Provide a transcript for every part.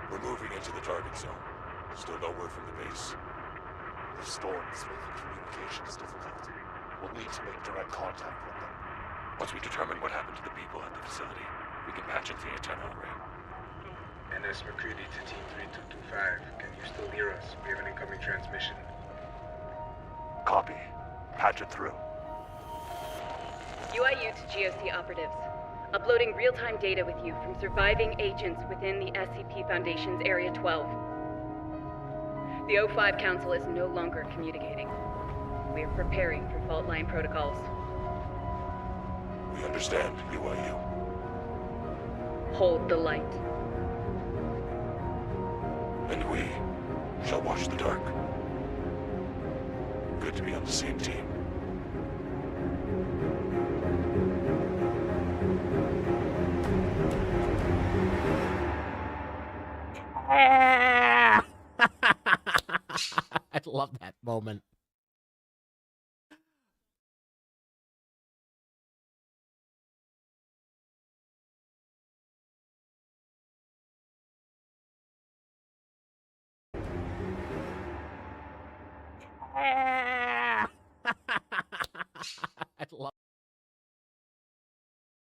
We're moving into the target zone. Still no word from the base. The storm is making communications difficult. We'll need to make direct contact with them. Once we determine what happened to the people at the facility, we can patch into the antenna array. NS McCready to Team 3225. Can you still hear us? We have an incoming transmission. Copy. Patch it through. UIU to GOC operatives. Uploading real-time data with you from surviving agents within the SCP Foundation's Area 12. The O5 Council is no longer communicating. We are preparing for fault line protocols. We understand, UIU. Hold the light. And we shall watch the dark. Good to be on the same team. I love that moment. I love.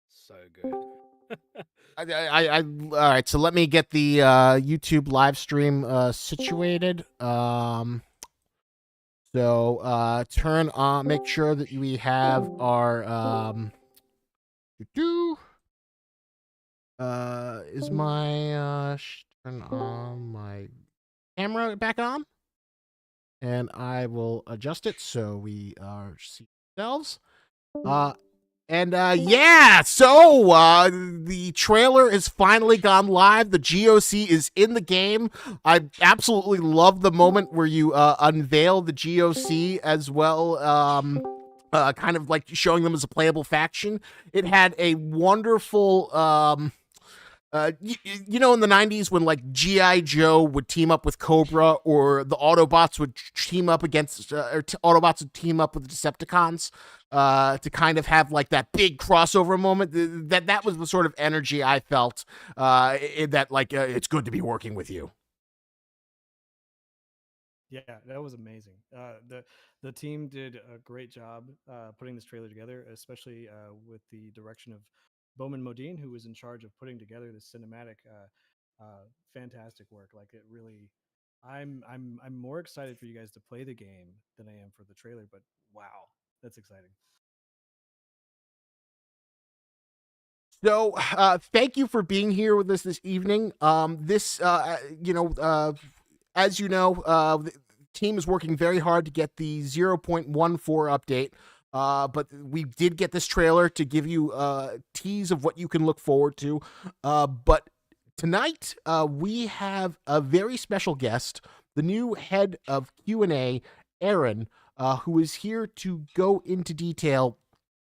So good. All right, so let me get the YouTube live stream situated. So turn on, make sure that we have our is my turn on my camera back on, and I will adjust it so we see ourselves. Yeah, so the trailer has finally gone live. The GOC is in the game. I absolutely love the moment where you unveil the GOC as well, kind of like showing them as a playable faction. It had a wonderful you know, in the 90s when like G.I. Joe would team up with Cobra, or the Autobots would team up against, Autobots would team up with the Decepticons to kind of have like that big crossover moment. That was the sort of energy I felt that like it's good to be working with you. Yeah, that was amazing. The team did a great job putting this trailer together, especially with the direction of Bowman Modine, who was in charge of putting together this cinematic. Fantastic work. Like it really, I'm more excited for you guys to play the game than I am for the trailer. But wow, that's exciting. So, thank you for being here with us this evening. As you know, the team is working very hard to get the 0.14 update. But we did get this trailer to give you a tease of what you can look forward to. But tonight, we have a very special guest, the new head of Q&A, Aaron, who is here to go into detail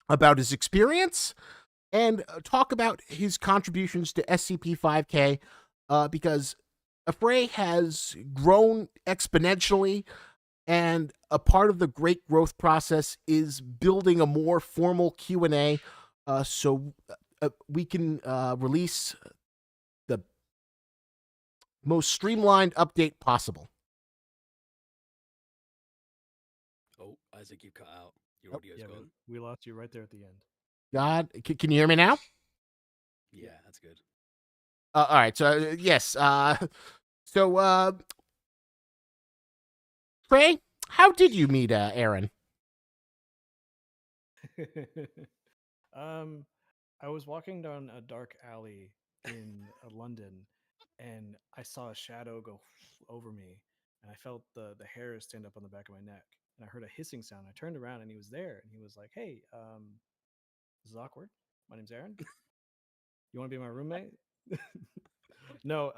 about his experience and talk about his contributions to SCP-5K, because Affray has grown exponentially, and a part of the great growth process is building a more formal Q&A so we can release the most streamlined update possible. Oh, Isaac, you cut out. Your audio's gone. We lost you right there at the end. God, can you hear me now? Yeah, that's good. All right, so yes. So Trey, how did you meet Aaron? I was walking down a dark alley in London, and I saw a shadow go over me, and I felt the hair stand up on the back of my neck, and I heard a hissing sound. I turned around, and he was there, and he was like, "Hey, this is awkward. My name's Aaron. You want to be my roommate?" No,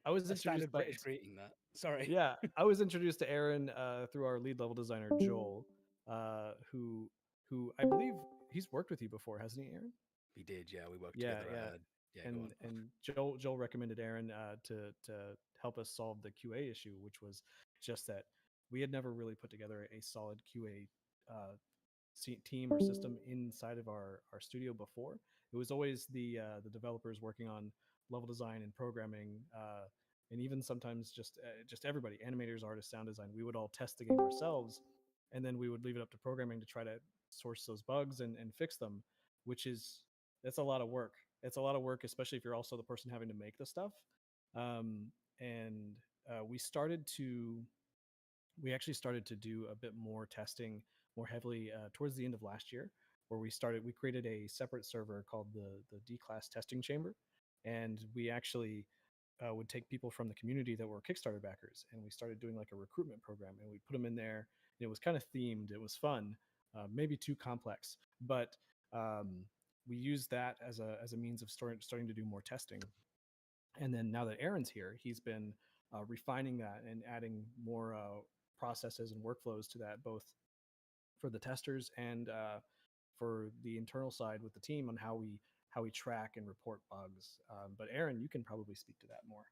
I was introduced by British greeting. That sorry. Yeah, I was introduced to Aaron through our lead level designer Joel, who I believe he's worked with you before, hasn't he, Aaron? He did. Yeah, we worked Yeah, together. yeah. And Joel recommended Aaron to help us solve the QA issue, which was just that we had never really put together a solid QA team or system inside of our studio before, It was always the developers working on level design and programming, and even sometimes just everybody, animators, artists, sound design. We would all test the game ourselves, and then we would leave it up to programming to try to source those bugs and fix them, which is that's a lot of work. It's a lot of work, especially if you're also the person having to make the stuff. And we started to we actually started to do a bit more testing more heavily towards the end of last year, where we created a separate server called the D class testing chamber, and we actually would take people from the community that were Kickstarter backers, and we started doing like a recruitment program, and we put them in there. And it was kind of themed. It was fun, maybe too complex, but we used that as a means of starting to do more testing. And then now that Aaron's here, he's been refining that and adding more processes and workflows to that, both for the testers and for the internal side with the team on how we track and report bugs. But Aaron, you can probably speak to that more.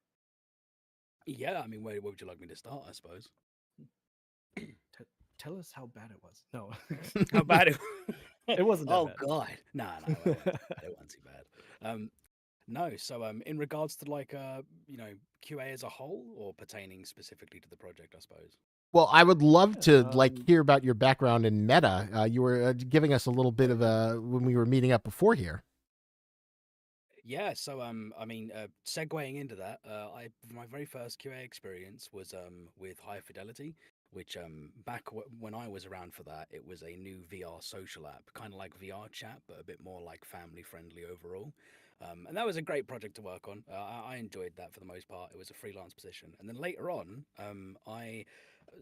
Yeah, I mean, where would you like me to start? I suppose. Tell us how bad it was. No, How bad it? it wasn't that Oh bad. God, no, it wasn't too bad. No. So, in regards to like, QA as a whole, or pertaining specifically to the project, I suppose. Well, I would love to like Um, hear about your background in meta. You were giving us a little bit of a when we were meeting up before here. Yeah, so I mean, segueing into that, my very first QA experience was with High Fidelity, which back when I was around for that, it was a new VR social app, kind of like VR chat, but a bit more like family friendly overall. And that was a great project to work on. I enjoyed that for the most part. It was a freelance position, and then later on, I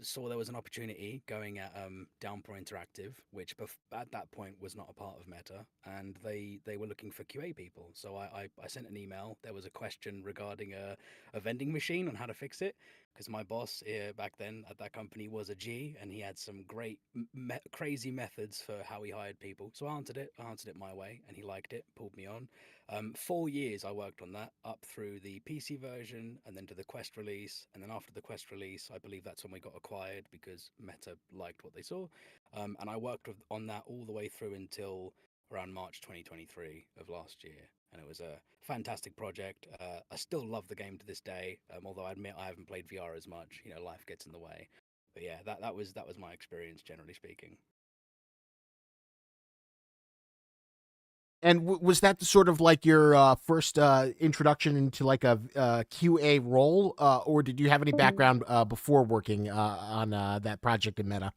saw there was an opportunity going at Downpour Interactive, which at that point was not a part of Meta, and they were looking for QA people. So I sent an email. There was a question regarding a vending machine on how to fix it, because my boss back then at that company was a G, and he had some great crazy methods for how he hired people. So I answered it my way, and he liked it, pulled me on. 4 years I worked on that up through the PC version and then to the Quest release. And then after the Quest release, I believe that's when we got acquired because Meta liked what they saw. And I worked on that all the way through until around March 2023 of last year. And it was a fantastic project. I still love the game to this day, although I admit I haven't played VR as much. Life gets in the way. But yeah, that was my experience, generally speaking. And was that sort of like your first introduction into like a QA role, or did you have any background before working on that project in Meta?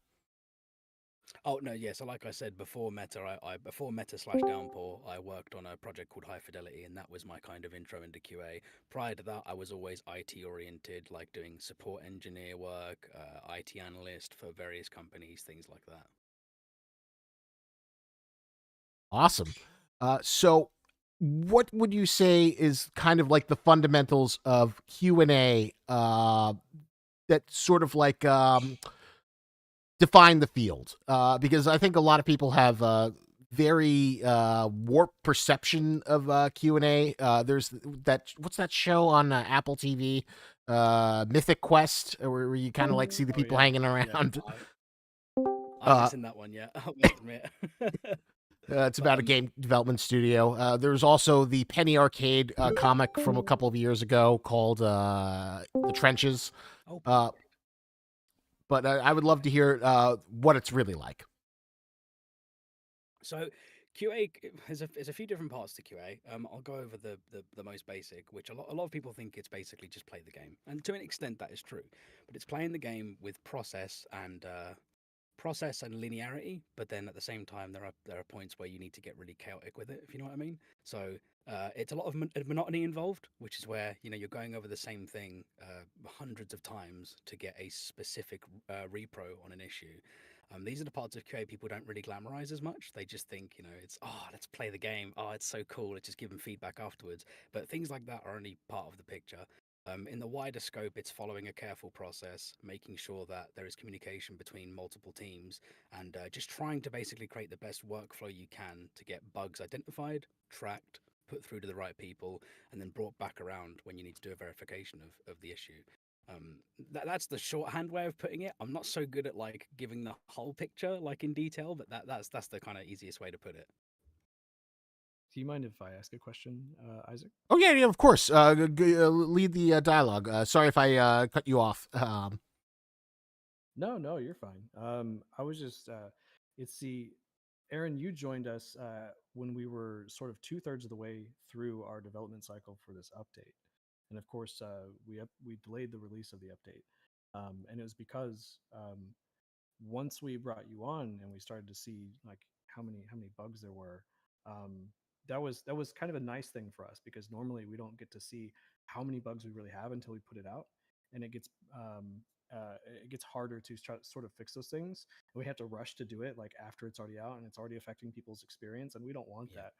Oh no, yeah. So like I said before Meta, I before Meta slash Downpour, I worked on a project called High Fidelity, and that was my kind of intro into QA. Prior to that, I was always IT oriented, like doing support engineer work, IT analyst for various companies, things like that. Awesome. So, what would you say is kind of like the fundamentals of Q&A that sort of like define the field? Because I think a lot of people have very warped perception of Q&A. There's what's that show on Apple TV, Mythic Quest, where you kind of like see the people yeah. hanging Yeah, around. I haven't seen that one yet. I must admit. It's But about a game development studio. There's also the Penny Arcade comic from a couple of years ago called The Trenches. oh, Uh, but I would love to hear what it's really like. So QA there's a few different parts to QA. I'll go over the most basic, which a lot of people think it's basically just play the game, and to an extent that is true, but it's playing the game with process and linearity, but then at the same time there are points where you need to get really chaotic with it, if you know what I mean. So it's a lot of monotony involved, which is where you're going over the same thing hundreds of times to get a specific repro on an issue. These are the parts of QA people don't really glamorize as much. They just think, it's, let's play the game. Oh, it's so cool. Let's just give them feedback afterwards. But things like that are only part of the picture. In the wider scope, it's following a careful process, making sure that there is communication between multiple teams, and just trying to basically create the best workflow you can to get bugs identified, tracked, put through to the right people, and then brought back around when you need to do a verification of the issue. That's the shorthand way of putting it. I'm not so good at like giving the whole picture like in detail, but that's the kind of easiest way to put it. Do you mind if I ask a question, Isaac? Oh yeah, yeah, of course. Lead the dialogue. Sorry if I cut you off. No, no, you're fine. I was just, it's the, Aaron, you joined us when we were sort of 2/3 of the way through our development cycle for this update, and of course, we delayed the release of the update, and it was because once we brought you on and we started to see like how many bugs there were, um, that was kind of a nice thing for us because normally we don't get to see how many bugs we really have until we put it out, and it gets harder to sort of fix those things. And we have to rush to do it like after it's already out and it's already affecting people's experience, and we don't want Yeah. that.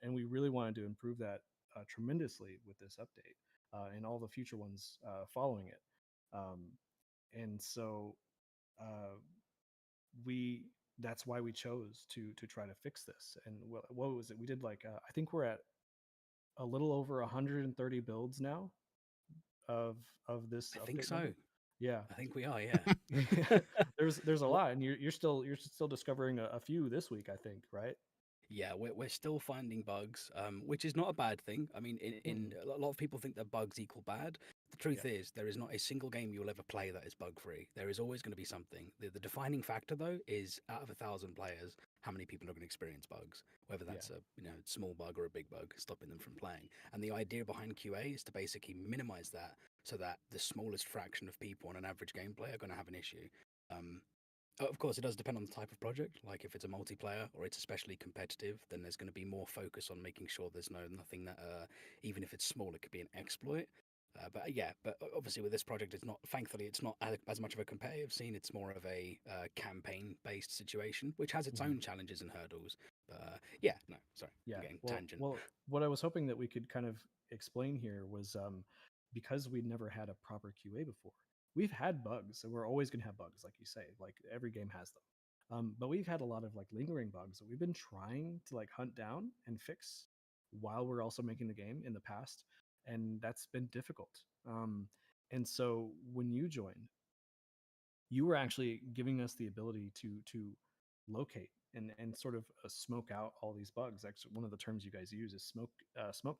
And we really wanted to improve that tremendously with this update and all the future ones following it. Um, and so uh, we that's why we chose to try to fix this. And what was it? We did like I think we're at a little over 130 builds now of this I think update number. so. Yeah. I think we are. Yeah. There's a Well, lot, and you're still discovering a few this week, I think, right? yeah, we're still finding bugs, which is not a bad thing. I mean, in Mm-mm. a lot of people think that bugs equal bad. The Yeah. truth is, there is not a single game you'll ever play that is bug free. There is always going to be something. The defining factor, though, is out of 1,000 players, how many people are going to experience bugs, whether Yeah. that's a small bug or a big bug, stopping them from playing. And the idea behind QA is to basically minimize that, so that the smallest fraction of people on an average gameplay are going to have an issue. Um, of course, it does depend on the type of project. Like if it's a multiplayer or it's especially competitive, then there's going to be more focus on making sure there's nothing that, even if it's small, it could be an exploit. But yeah, but obviously with this project, it's not. Thankfully, it's not as much of a competitive scene. It's more of a campaign-based situation, which has its Mhm. own challenges and hurdles. But yeah, no, sorry, I'm Yeah. getting Well, tangent. well, what I was hoping that we could kind of explain here was because we'd never had a proper QA before. We've had bugs, and we're always going to have bugs, like you say. Like every game has them. But we've had a lot of like lingering bugs that we've been trying to like hunt down and fix while we're also making the game in the past, and that's been difficult. And so when you joined, you were actually giving us the ability to locate and sort of smoke out all these bugs. Actually, one of the terms you guys use is smoke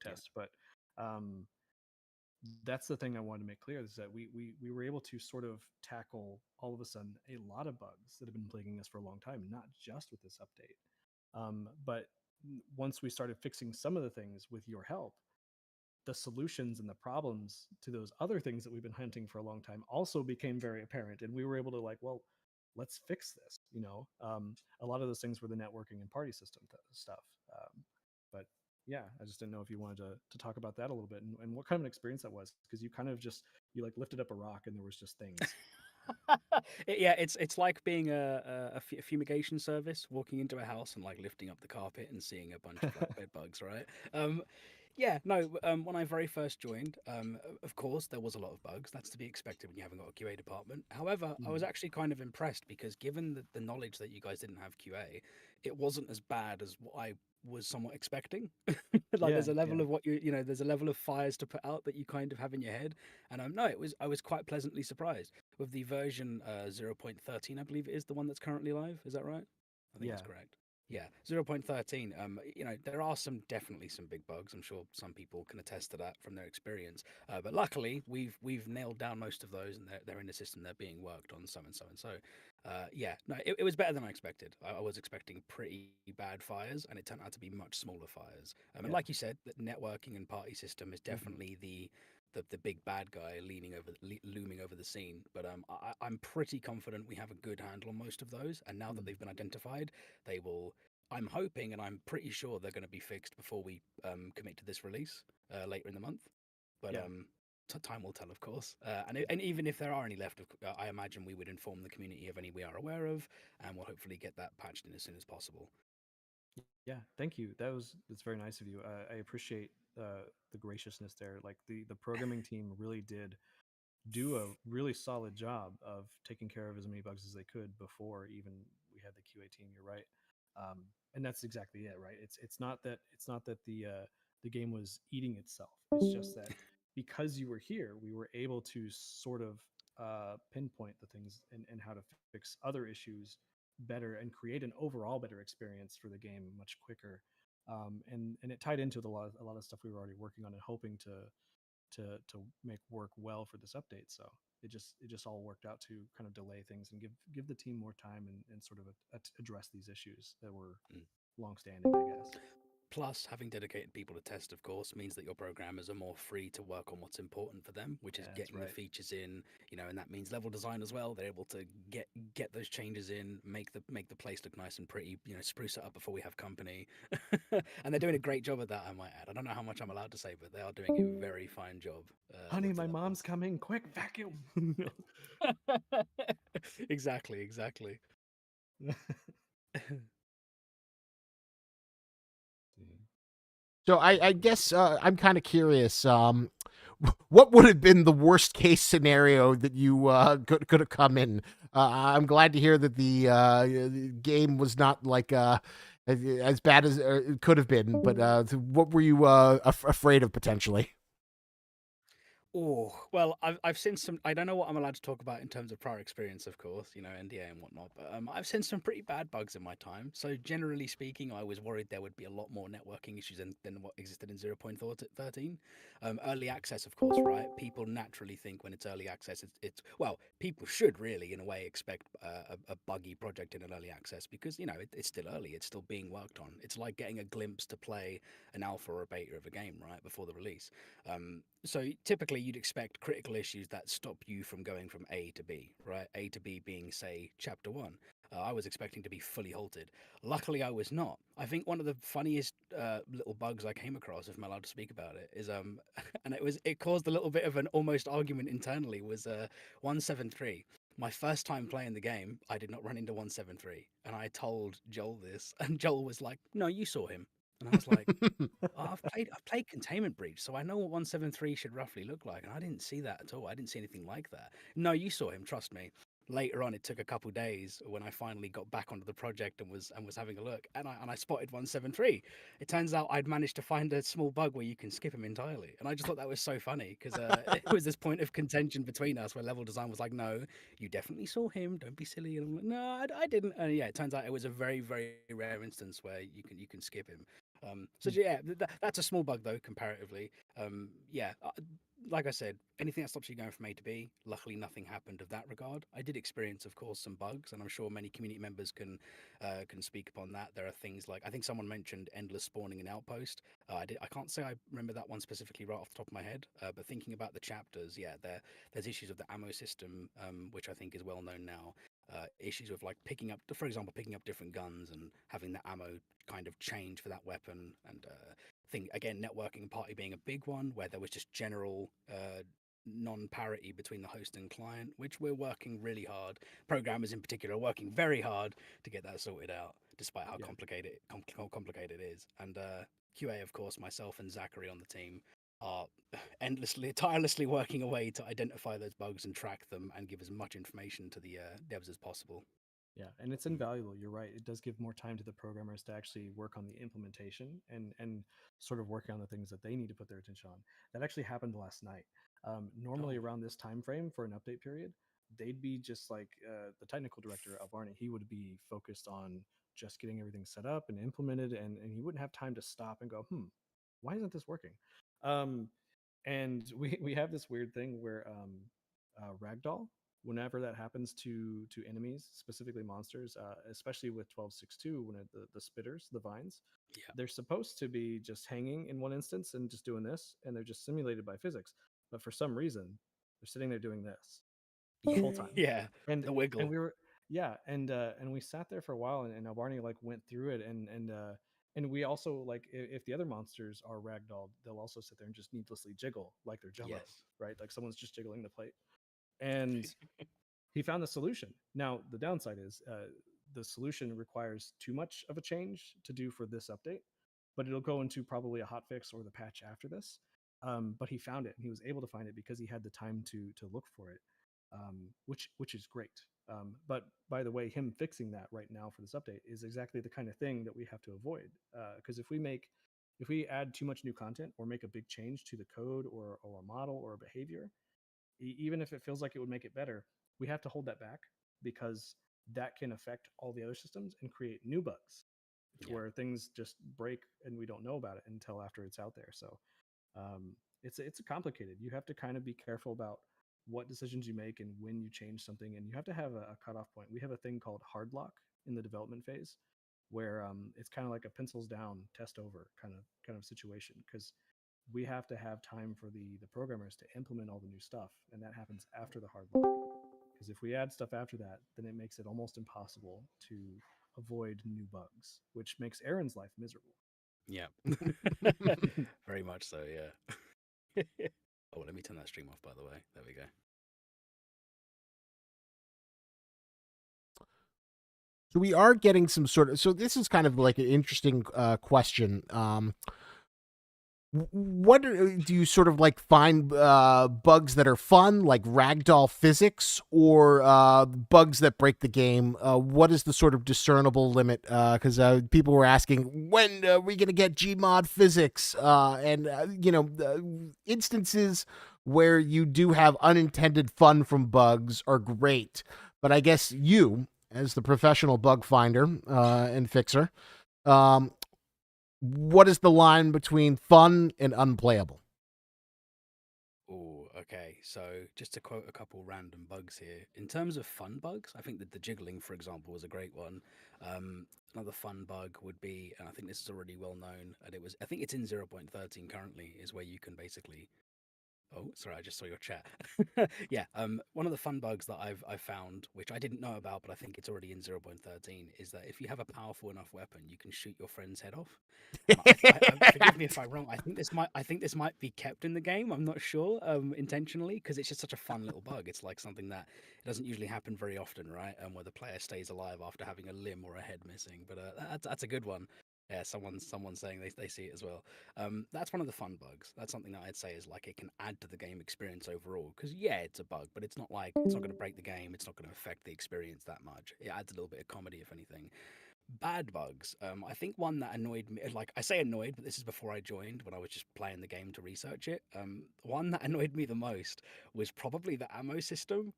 Yeah, test. But um, that's the thing I wanted to make clear is that we were able to sort of tackle all of a sudden a lot of bugs that have been plaguing us for a long time, not just with this update. But once we started fixing some of the things with your help, the solutions and the problems to those other things that we've been hunting for a long time also became very apparent, and we were able to like, well, let's fix this. A lot of those things were the networking and party system stuff. But yeah, I just didn't know if you wanted to talk about that a little bit, and what kind of an experience that was, because you kind of just you like lifted up a rock and there was just things. Yeah, it's like being a fumigation service, walking into a house and like lifting up the carpet and seeing a bunch of like bed bugs, right? Yeah, no. When I very first joined, of course there was a lot of bugs. That's to be expected when you haven't got a QA department. However, I was Mm, actually kind of impressed because given the knowledge that you guys didn't have QA, it wasn't as bad as what I was somewhat expecting. Like yeah, there's a yeah, level of what there's a level of fires to put out that you kind of have in your head. And no, I was quite pleasantly surprised with the version 0.13, I believe it is the one that's currently live. Is that right? I think that's yeah, correct. yeah, Yeah, 0.13. There are definitely some big bugs. I'm sure some people can attest to that from their experience. But luckily, we've nailed down most of those, and they're in the system. They're being worked on, so and so and so. Yeah, no, it was better than I expected. I was expecting pretty bad fires, and it turned out to be much smaller fires. And yeah. like you said, the networking and party system is Hmm. definitely the big bad guy looming over the scene. But I'm pretty confident we have a good handle on most of those. And now that Mm, they've been identified, they will. I'm hoping and I'm pretty sure they're going to be fixed before we commit to this release later in the month. But yeah. time will tell, of course. And even if there are any left, I imagine we would inform the community of any we are aware of, and we'll hopefully get that patched in as soon as possible. Yeah, thank you. That's very nice of you. I appreciate the graciousness there. Like the programming team really did do a really solid job of taking care of as many bugs as they could before even we had the QA team. You're right, and that's exactly it, right? It's not that the game was eating itself. It's just that because you were here, we were able to sort of pinpoint the things and how to fix other issues better and create an overall better experience for the game much quicker. And it tied into a lot of stuff we were already working on and hoping to make work well for this update. So it just all worked out to kind of delay things and give the team more time and sort of address these issues that were Mm. longstanding, I guess. Plus, having dedicated people to test, of course, means that your programmers are more free to work on what's important for them, which is Yeah, that's getting the right. features in, and that means level design as well. They're able to get those changes in, make the place look nice and pretty, spruce it up before we have company. And they're doing a great job at that, I might add. I don't know how much I'm allowed to say, but they are doing a very fine job Honey, with the my mom's levels. coming! Quick, vacuum! Exactly, exactly. So I guess I'm kind of curious. What would have been the worst case scenario that you could have come in? I'm glad to hear that the game was not like as bad as it could have been. But what were you afraid of potentially? Oh, well, I've seen some. I don't know what I'm allowed to talk about in terms of prior experience, of course, NDA and whatnot. But I've seen some pretty bad bugs in my time. So generally speaking, I was worried there would be a lot more networking issues than what existed in 0.13. Early access, of course, right? People naturally think when it's early access, it's well, people should really, in a way, expect a buggy project in an early access because it's still early, it's still being worked on. It's like getting a glimpse to play an alpha or a beta of a game right before the release. So typically, you'd expect critical issues that stop you from going from A to B, right? A to B being, say, chapter one. I was expecting to be fully halted. Luckily, I was not. I think one of the funniest little bugs I came across, if I'm allowed to speak about it, is and it caused a little bit of an almost argument internally. Was 173. My first time playing the game, I did not run into 173, and I told Joel this, and Joel was like, "No, you saw him," and I was like, oh, I've played Containment Breach, so I know what 173 should roughly look like, and I didn't see that at all. I didn't see anything like that. No, you saw him, trust me. Later on, it took a couple days when I finally got back onto the project and was having a look, and I spotted 173. It turns out I'd managed to find a small bug where you can skip him entirely, and I just thought that was so funny because it was this point of contention between us where level design was like, "No, you definitely saw him. Don't be silly." And I'm like, "No, I didn't." And yeah, it turns out it was a very very rare instance where you can skip him. So yeah, that's a small bug though comparatively. Yeah, like I said, anything that stops you going from A to B. Luckily, nothing happened of that regard. I did experience, of course, some bugs, and I'm sure many community members can speak upon that. There are things like I think someone mentioned endless spawning in Outpost. I can't say I remember that one specifically right off the top of my head, but thinking about the chapters, yeah, there's issues with the ammo system, which I think is well known now. Issues with like for example, picking up different guns and having the ammo kind of change for that weapon, and thing again, networking party being a big one, where there was just general non-parity between the host and client, which we're working really hard. Programmers in particular are working very hard to get that sorted out, despite how Yeah. complicated it is. And QA, of course, myself and Zachary on the team are tirelessly working away to identify those bugs and track them and give as much information to the devs as possible. Yeah, and it's Mm. invaluable. You're right. It does give more time to the programmers to actually work on the implementation and sort of working on the things that they need to put their attention on. That actually happened last night. Normally Oh, around this time frame for an update period, they'd be just like the technical director of Barney. He would be focused on just getting everything set up and implemented, and he wouldn't have time to stop and go, why isn't this working? Um, and we have this weird thing where ragdoll, whenever that happens to enemies, specifically monsters, especially with 12.6.2, when the spitters, the vines, yeah. they're supposed to be just hanging in one instance and just doing this, and they're just simulated by physics. But for some reason, they're sitting there doing this the Yeah, whole time. yeah, And the and wiggle. we were yeah, and we sat there for a while, and Barney like went through it, and we also like if the other monsters are ragdolled, they'll also sit there and just needlessly jiggle like they're Jello, Yes. right? Like someone's just jiggling the plate. And he found the solution. Now, the downside is the solution requires too much of a change to do for this update, but it'll go into probably a hot fix or the patch after this. But he found it, and he was able to find it because he had the time to look for it, which is great. But by the way, him fixing that right now for this update is exactly the kind of thing that we have to avoid. Because if we add too much new content or make a big change to the code or a model or a behavior, even if it feels like it would make it better, we have to hold that back because that can affect all the other systems and create new bugs. to Yeah. where things just break and we don't know about it until after it's out there. So um, it's complicated. You have to kind of be careful about what decisions you make and when you change something, and you have to have a cutoff point. We have a thing called hard lock in the development phase, where it's kind of like a pencils down, test over kind of situation, because we have to have time for the programmers to implement all the new stuff, and that happens after the hard lock. Because if we add stuff after that, then it makes it almost impossible to avoid new bugs, which makes Aaron's life miserable. Yeah. Very much so, yeah. Oh, let me turn that stream off, by the way. There we go. So we are getting some sort of. So this is kind of like an interesting question. What do you sort of like find bugs that are fun, like ragdoll physics, or bugs that break the game? What is the sort of discernible limit? Because people were asking, when are we going to get Gmod physics? And instances where you do have unintended fun from bugs are great, but I guess you, as the professional bug finder and fixer, um, what is the line between fun and unplayable? Oh, okay. So just to quote a couple random bugs here. In terms of fun bugs, I think that the jiggling, for example, was a great one. Another fun bug would be, and I think this is already well known, and I think it's in 0.13 currently, is where you can basically. Oh, sorry, I just saw your chat. Yeah, one of the fun bugs that I've found, which I didn't know about, but I think it's already in 0.13, is that if you have a powerful enough weapon, you can shoot your friend's head off. And forgive me if I'm wrong. I think this might be kept in the game. I'm not sure, intentionally, because it's just such a fun little bug. It's like something that it doesn't usually happen very often, right? Where the player stays alive after having a limb or a head missing. But that's a good one. Yeah, someone's saying they see it as well. That's one of the fun bugs. That's something that I'd say is like it can add to the game experience overall. Because yeah, it's a bug, but it's not like it's not going to break the game. It's not going to affect the experience that much. It adds a little bit of comedy, if anything. Bad bugs. I think one that annoyed me, like I say annoyed, but this is before I joined when I was just playing the game to research it. One that annoyed me the most was probably the ammo system.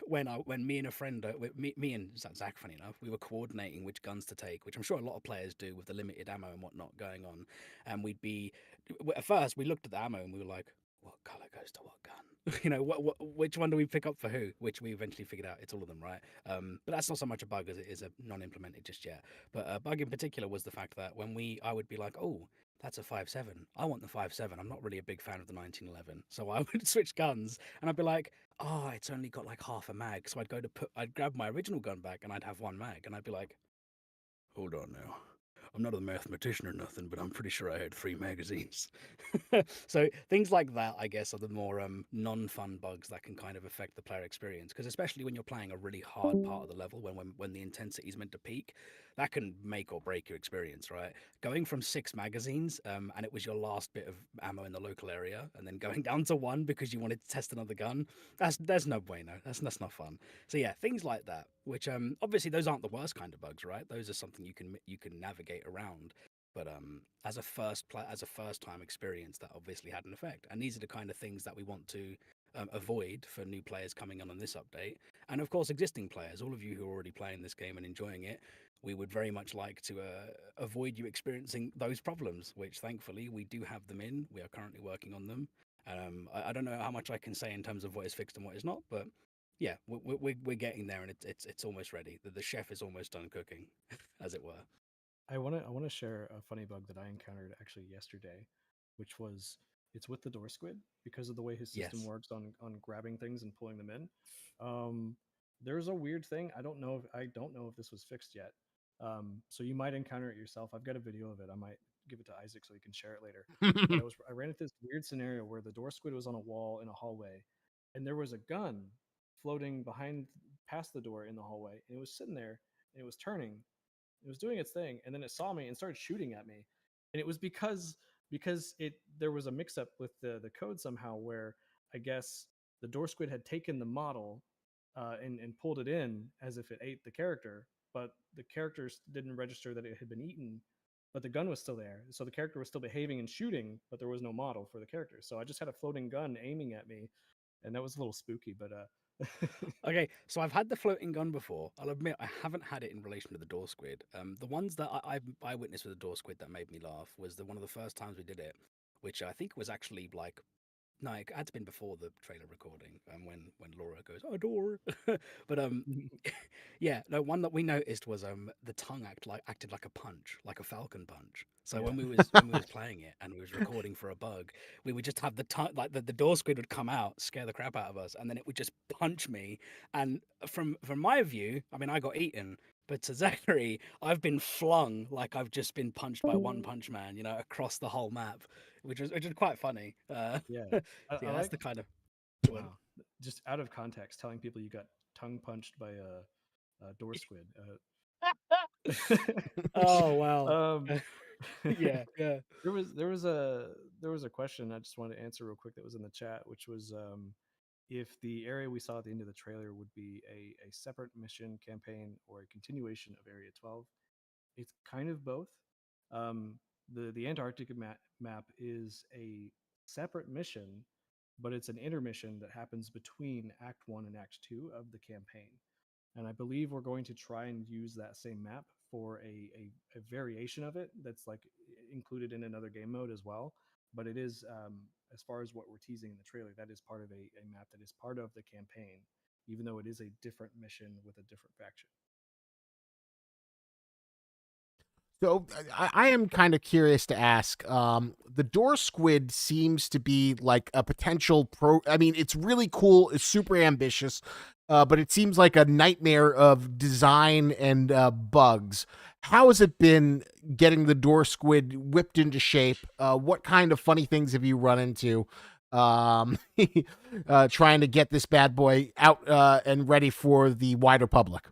When me and a friend, me and Zach, funny enough, we were coordinating which guns to take, which I'm sure a lot of players do with the limited ammo and whatnot going on. And at first we looked at the ammo and we were like, what color goes to what gun? Which one do we pick up for who? Which we eventually figured out it's all of them, right? But that's not so much a bug as it is a non-implemented just yet. But a bug in particular was the fact that I would be like, oh, that's a 5.7. I want the 5.7. I'm not really a big fan of the 1911, so I would switch guns, and I'd be like, oh, it's only got like half a mag. So I'd grab my original gun back, and I'd have one mag, and I'd be like, hold on now. I'm not a mathematician or nothing, but I'm pretty sure I had 3 magazines. So things like that, I guess, are the more non-fun bugs that can kind of affect the player experience. Because especially when you're playing a really hard part of the level, when the intensity is meant to peak, that can make or break your experience, right? Going from 6 magazines, and it was your last bit of ammo in the local area, and then going down to 1 because you wanted to test another gun, that's no bueno. That's not fun. So yeah, things like that. Which obviously those aren't the worst kind of bugs, right? Those are something you can navigate around. But as a first time experience, that obviously had an effect. And these are the kind of things that we want to avoid for new players coming on this update, and of course existing players, all of you who are already playing this game and enjoying it. We would very much like to avoid you experiencing those problems, which thankfully we do have them in. We are currently working on them. I don't know how much I can say in terms of what is fixed and what is not, but yeah, we're getting there, and it's almost ready. The chef is almost done cooking, as it were. I want to share a funny bug that I encountered actually yesterday, which was it's with the door squid because of the way his system Yes. works on grabbing things and pulling them in. Um, there's a weird thing. I don't know if this was fixed yet. So you might encounter it yourself. I've got a video of it. I might give it to Isaac so he can share it later. But I ran into this weird scenario where the door squid was on a wall in a hallway, and there was a gun floating behind past the door in the hallway, and it was sitting there and it was turning, it was doing its thing, and then it saw me and started shooting at me. And it was because it there was a mix up with the code somehow, where I guess the door squid had taken the model and pulled it in as if it ate the character, but the characters didn't register that it had been eaten, but the gun was still there. So the character was still behaving and shooting, but there was no model for the character. So I just had a floating gun aiming at me, and that was a little spooky. But Okay, so I've had the floating gun before. I'll admit I haven't had it in relation to the door squid. The ones that I witnessed with the door squid that made me laugh was one of the first times we did it, which I think was actually like no, it had to been before the trailer recording, when Laura goes, "Oh, door," but yeah, no, one that we noticed was the tongue acted like a punch, like a falcon punch. So Yeah. when we was playing it and we was recording for a bug, we would just have the tongue like the door squid would come out, scare the crap out of us, and then it would just punch me. And from my view, I mean, I got eaten. But to Zachary, I've been flung like I've just been punched by One Punch Man, across the whole map, which is quite funny. Yeah, I Yeah, that's like. the kind of one. Wow, just out of context, telling people you got tongue punched by a door squid. Oh wow. um, Yeah, yeah. there was a question I just wanted to answer real quick that was in the chat, which was if the area we saw at the end of the trailer would be a separate mission campaign or a continuation of Area 12. It's kind of both. Um, the Antarctica map is a separate mission, but it's an intermission that happens between Act One and Act Two of the campaign. And I believe we're going to try and use that same map for a variation of it that's like included in another game mode as well. But it is, as far as what we're teasing in the trailer, that is part of a map that is part of the campaign, even though it is a different mission with a different faction. So I am kind of curious to ask. The door squid seems to be like a potential pro. I mean, it's really cool. It's super ambitious, but it seems like a nightmare of design and bugs. How has it been getting the door squid whipped into shape? What kind of funny things have you run into? Trying to get this bad boy out and ready for the wider public.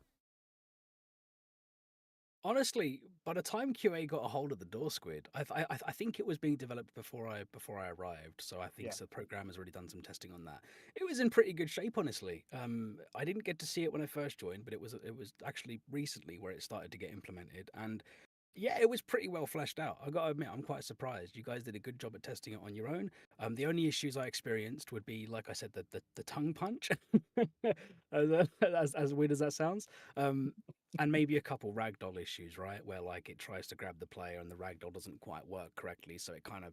Honestly, by the time QA got a hold of the door squid, I think it was being developed before I arrived. So I think Yeah. the program has already done some testing on that. It was in pretty good shape, honestly. I didn't get to see it when I first joined, but it was actually recently where it started to get implemented, and yeah, it was pretty well fleshed out. I got to admit, I'm quite surprised. You guys did a good job at testing it on your own. The only issues I experienced would be, like I said, the tongue punch, as weird as that sounds. And maybe a couple ragdoll issues, right? Where like it tries to grab the player and the ragdoll doesn't quite work correctly, so it kind of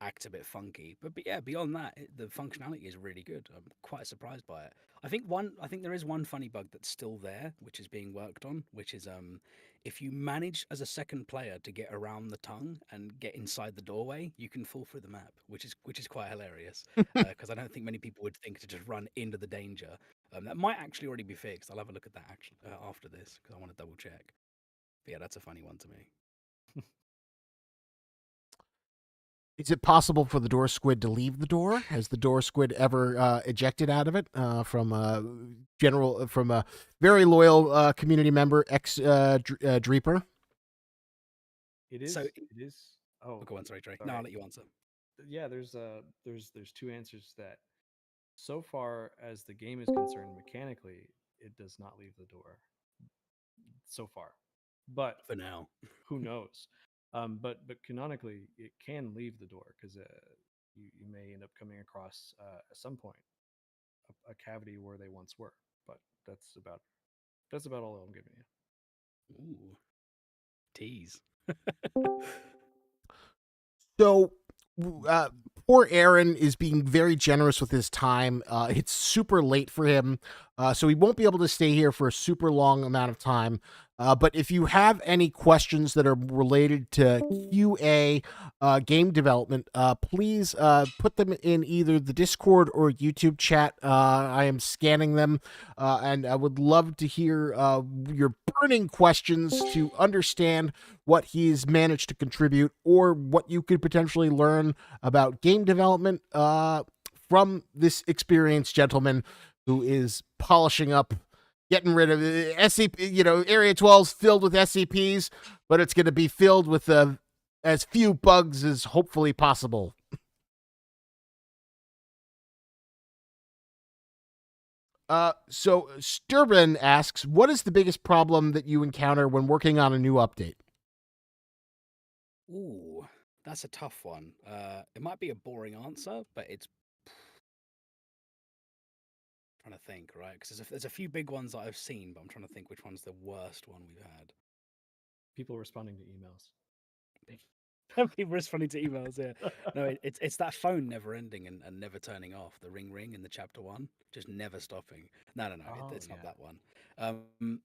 acts a bit funky. But yeah, beyond that, the functionality is really good. I'm quite surprised by it. I think there is one funny bug that's still there, which is being worked on, which is if you manage as a second player to get around the tongue and get inside the doorway, you can fall through the map, which is quite hilarious. Because I don't think many people would think to just run into the danger. That might actually already be fixed. I'll have a look at that actually after this because I want to double check. But yeah, that's a funny one to me. Is it possible for the door squid to leave the door? Has the door squid ever ejected out of it from a very loyal community member, ex Dreeper? It is. So, It is. oh, Oh, go on, sorry, Trey. sorry. No, I'll let you answer. Yeah, there's two answers to that. So far as the game is concerned, mechanically, it does not leave the door. So far, but For now. who knows? But canonically, it can leave the door because you may end up coming across at some point a cavity where they once were. But that's about all I'm giving you. Ooh, tease. So, poor Aaron is being very generous with his time. It's super late for him, so he won't be able to stay here for a super long amount of time. But if you have any questions that are related to QA game development, please put them in either the Discord or YouTube chat. I am scanning them, and I would love to hear your burning questions to understand what he's managed to contribute or what you could potentially learn about game development from this experienced gentleman who is polishing up, getting rid of SCP. Area 12's filled with SCPs, but it's going to be filled with as few bugs as hopefully possible. So Sturban asks, what is the biggest problem that you encounter when working on a new update? Ooh, that's a tough one. It might be a boring answer, but trying to think, right? Because there's a few big ones that I've seen, but I'm trying to think which one's the worst one we've had. People responding to emails. People responding to emails, yeah. No, it's that phone never ending and never turning off. The ring ring in the chapter one, just never stopping. No, Oh, it's not yeah. that one.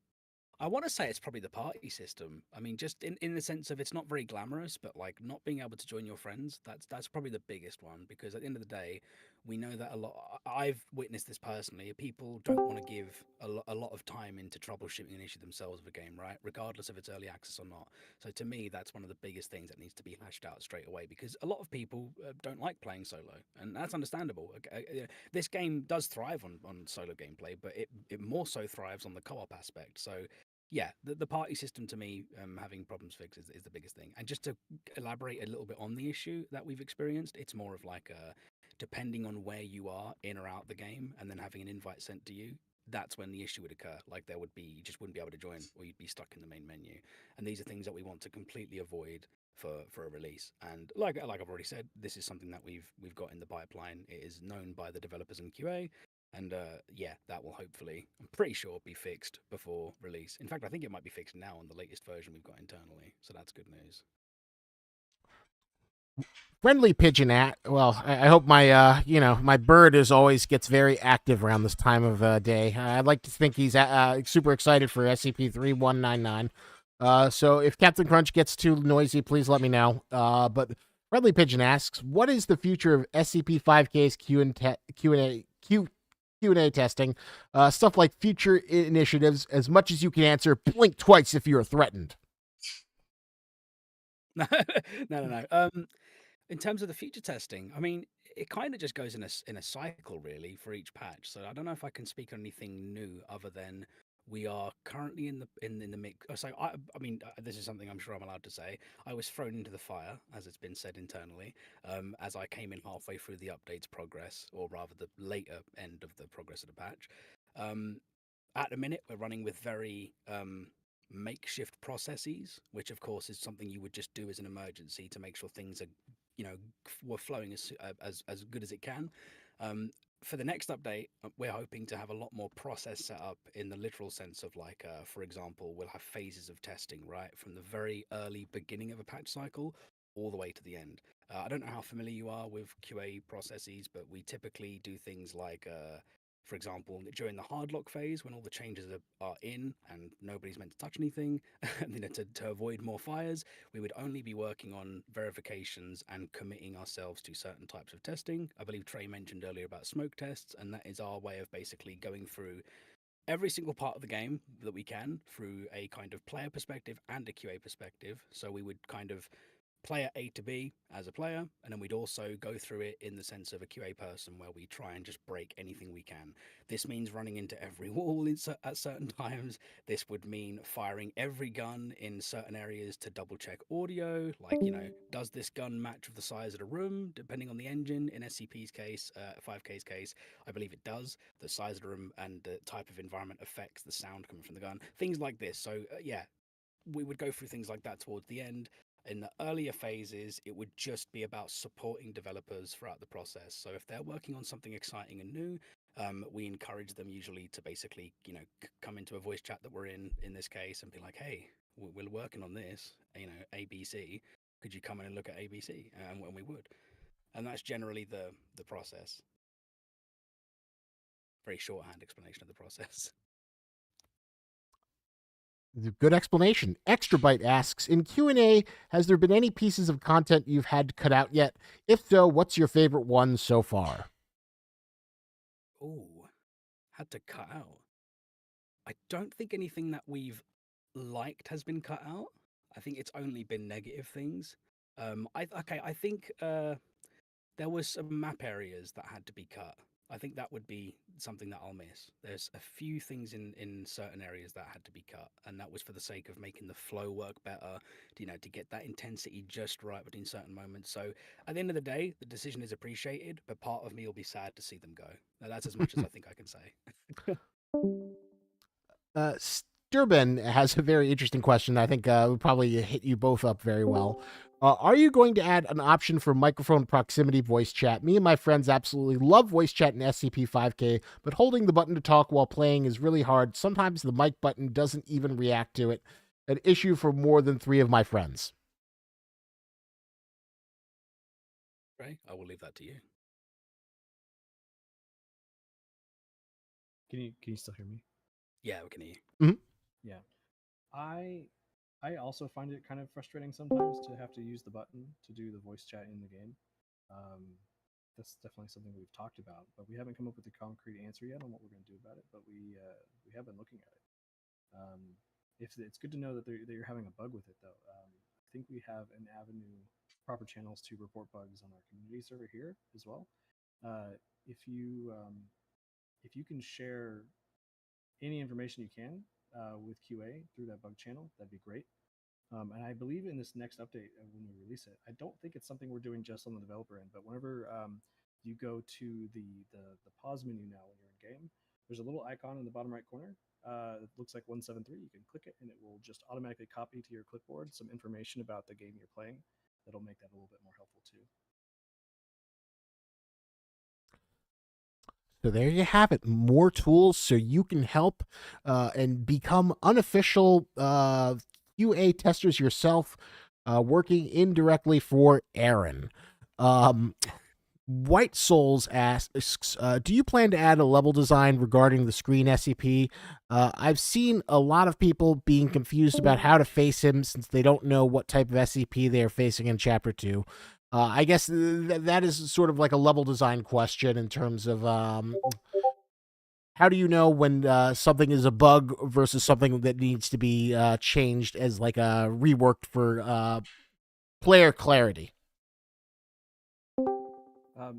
I want to say it's probably the party system. I mean, just in the sense of it's not very glamorous, but like not being able to join your friends, that's probably the biggest one because at the end of the day, we know that a lot. I've witnessed this personally. People don't want to give a lot of time into troubleshooting an issue themselves of a game, right? Regardless if it's early access or not. So to me, that's one of the biggest things that needs to be hashed out straight away because a lot of people don't like playing solo, and that's understandable. This game does thrive on solo gameplay, but it more so thrives on the co-op aspect. So yeah, the party system to me, having problems fixed is the biggest thing. And just to elaborate a little bit on the issue that we've experienced, it's more of like depending on where you are in or out the game, and then having an invite sent to you. That's when the issue would occur. Like there would be, you just wouldn't be able to join, or you'd be stuck in the main menu. And these are things that we want to completely avoid for a release. And like I've already said, this is something that we've got in the pipeline. It is known by the developers in QA, and yeah, that will hopefully, I'm pretty sure, be fixed before release. In fact, I think it might be fixed now on the latest version we've got internally. So that's good news. Friendly pigeon at well, I hope my my bird is always gets very active around this time of day. I'd like to think he's super excited for SCP-3199. So if Captain Crunch gets too noisy, please let me know. But Friendly Pigeon asks, what is the future of SCP-5K's Q&A testing? Stuff like future initiatives. As much as you can answer, blink twice if you're threatened. No. In terms of the feature testing, I mean, it kind of just goes in a cycle really for each patch. So I don't know if I can speak on anything new other than we are currently in the mix. So I mean, this is something I'm sure I'm allowed to say. I was thrown into the fire, as it's been said internally, as I came in halfway through the update's progress, or rather the later end of the progress of the patch. At the minute, we're running with very makeshift processes, which of course is something you would just do as an emergency to make sure things are, were flowing as good as it can. For the next update, we're hoping to have a lot more process set up in the literal sense of like, for example, we'll have phases of testing, right, from the very early beginning of a patch cycle all the way to the end. I don't know how familiar you are with QA processes, but we typically do things like for example, during the hard lock phase, when all the changes are in and nobody's meant to touch anything, to avoid more fires, we would only be working on verifications and committing ourselves to certain types of testing. I believe Trey mentioned earlier about smoke tests, and that is our way of basically going through every single part of the game that we can through a kind of player perspective and a QA perspective. So we would kind of player A to B as a player, and then we'd also go through it in the sense of a QA person where we try and just break anything we can. This means running into every wall at certain times. This would mean firing every gun in certain areas to double check audio, like, does this gun match with the size of the room, depending on the engine. In SCP's case, 5K's case, I believe it does. The size of the room and the type of environment affects the sound coming from the gun, things like this. So yeah, we would go through things like that towards the end. In the earlier phases, it would just be about supporting developers throughout the process. So if they're working on something exciting and new, we encourage them usually to basically, come into a voice chat that we're in this case, and be like, hey, we're working on this, ABC. Could you come in and look at ABC? And we would. And that's generally the process. Very shorthand explanation of the process. Good explanation. Extrabyte asks, in Q&A, has there been any pieces of content you've had to cut out yet? If so, what's your favorite one so far? Oh, had to cut out. I don't think anything that we've liked has been cut out. I think it's only been negative things. I think there was some map areas that had to be cut. I think that would be something that I'll miss. There's a few things in certain areas that had to be cut, and that was for the sake of making the flow work better, to get that intensity just right between certain moments. So at the end of the day, the decision is appreciated, but part of me will be sad to see them go. Now, that's as much as I think I can say. Durban has a very interesting question. I think would probably hit you both up very well. Are you going to add an option for microphone proximity voice chat? Me and my friends absolutely love voice chat in SCP-5K, but holding the button to talk while playing is really hard. Sometimes the mic button doesn't even react to it. An issue for more than 3 of my friends. Trey, I will leave that to you. Can you still hear me? Yeah, we can hear you. Yeah. I also find it kind of frustrating sometimes to have to use the button to do the voice chat in the game. Um, that's definitely something we've talked about, but we haven't come up with a concrete answer yet on what we're going to do about it. But we have been looking at it. If it's good to know that you're having a bug with it, though. I think we have an avenue, proper channels to report bugs on our community server here as well. Uh, if you can share any information you can with QA through that bug channel, that'd be great. And I believe in this next update when we release it, I don't think it's something we're doing just on the developer end, but whenever you go to the pause menu now when you're in game, there's a little icon in the bottom right corner. It looks like 173. You can click it, and it will just automatically copy to your clipboard some information about the game you're playing. That'll make that a little bit more helpful too. So there you have it. More tools so you can help and become unofficial QA testers yourself, working indirectly for Aaron. White Souls asks, do you plan to add a level design regarding the screen SCP? I've seen a lot of people being confused about how to face him since they don't know what type of SCP they are facing in Chapter 2. I guess that is sort of like a level design question in terms of how do you know when something is a bug versus something that needs to be changed as like reworked for player clarity?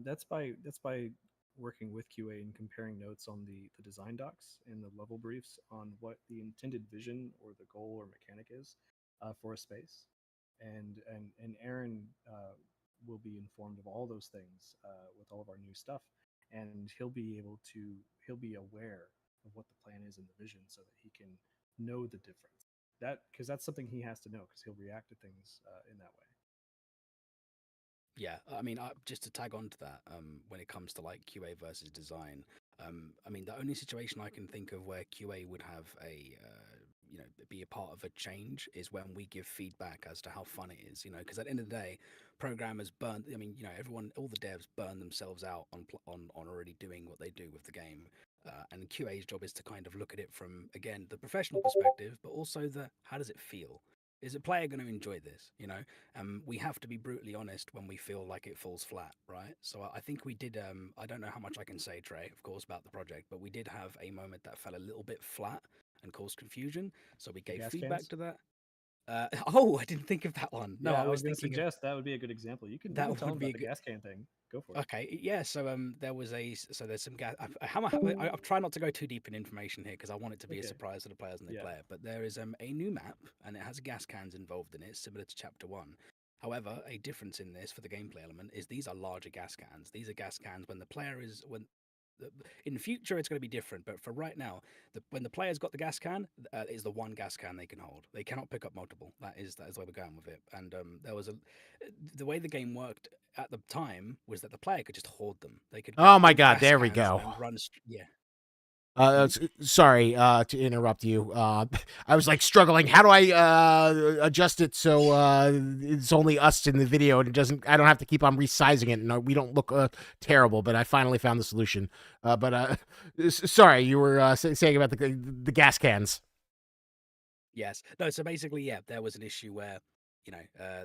That's by working with QA and comparing notes on the design docs and the level briefs on what the intended vision or the goal or mechanic is for a space, and Aaron will be informed of all those things with all of our new stuff, and he'll be aware of what the plan is in the vision so that he can know the difference. That because that's something he has to know because he'll react to things in that way. Yeah, I mean, just to tag on to that, when it comes to like QA versus design, I mean, the only situation I can think of where QA would have be a part of a change is when we give feedback as to how fun it is, because at the end of the day, programmers burn. I mean, everyone, all the devs burn themselves out on already doing what they do with the game. And QA's job is to kind of look at it from, again, the professional perspective, but also the how does it feel? Is a player going to enjoy this? We have to be brutally honest when we feel like it falls flat, right? So I think we did. I don't know how much I can say, Trey, of course, about the project, but we did have a moment that fell a little bit flat and caused confusion. So we gave feedback cans? to that. Oh, I didn't think of that one. No, Yeah, I was going to thinking suggest that would be a good example. You can that tell them would be about a the good. gas can thing. Go for it. Okay, yeah. So there was there's some gas. I try not to go too deep in information here because I want it to be a surprise to the players when they play it. But there is a new map and it has gas cans involved in it, similar to Chapter 1. However, a difference in this for the gameplay element is these are larger gas cans. These are gas cans when the player is when in the future it's going to be different, but for right now, when the player's got the gas can, is the one gas can they can hold. They cannot pick up multiple. That is where we're going with it. And there was the way the game worked at the time was that the player could just hoard them. They could. Oh my grab God! gas There we cans go. And run. Yeah. Sorry to interrupt you. I was like struggling. How do I adjust it so it's only us in the video and it doesn't? I don't have to keep on resizing it, and we don't look terrible. But I finally found the solution. Sorry, you were saying about the gas cans. Yes. No. So basically, yeah, there was an issue where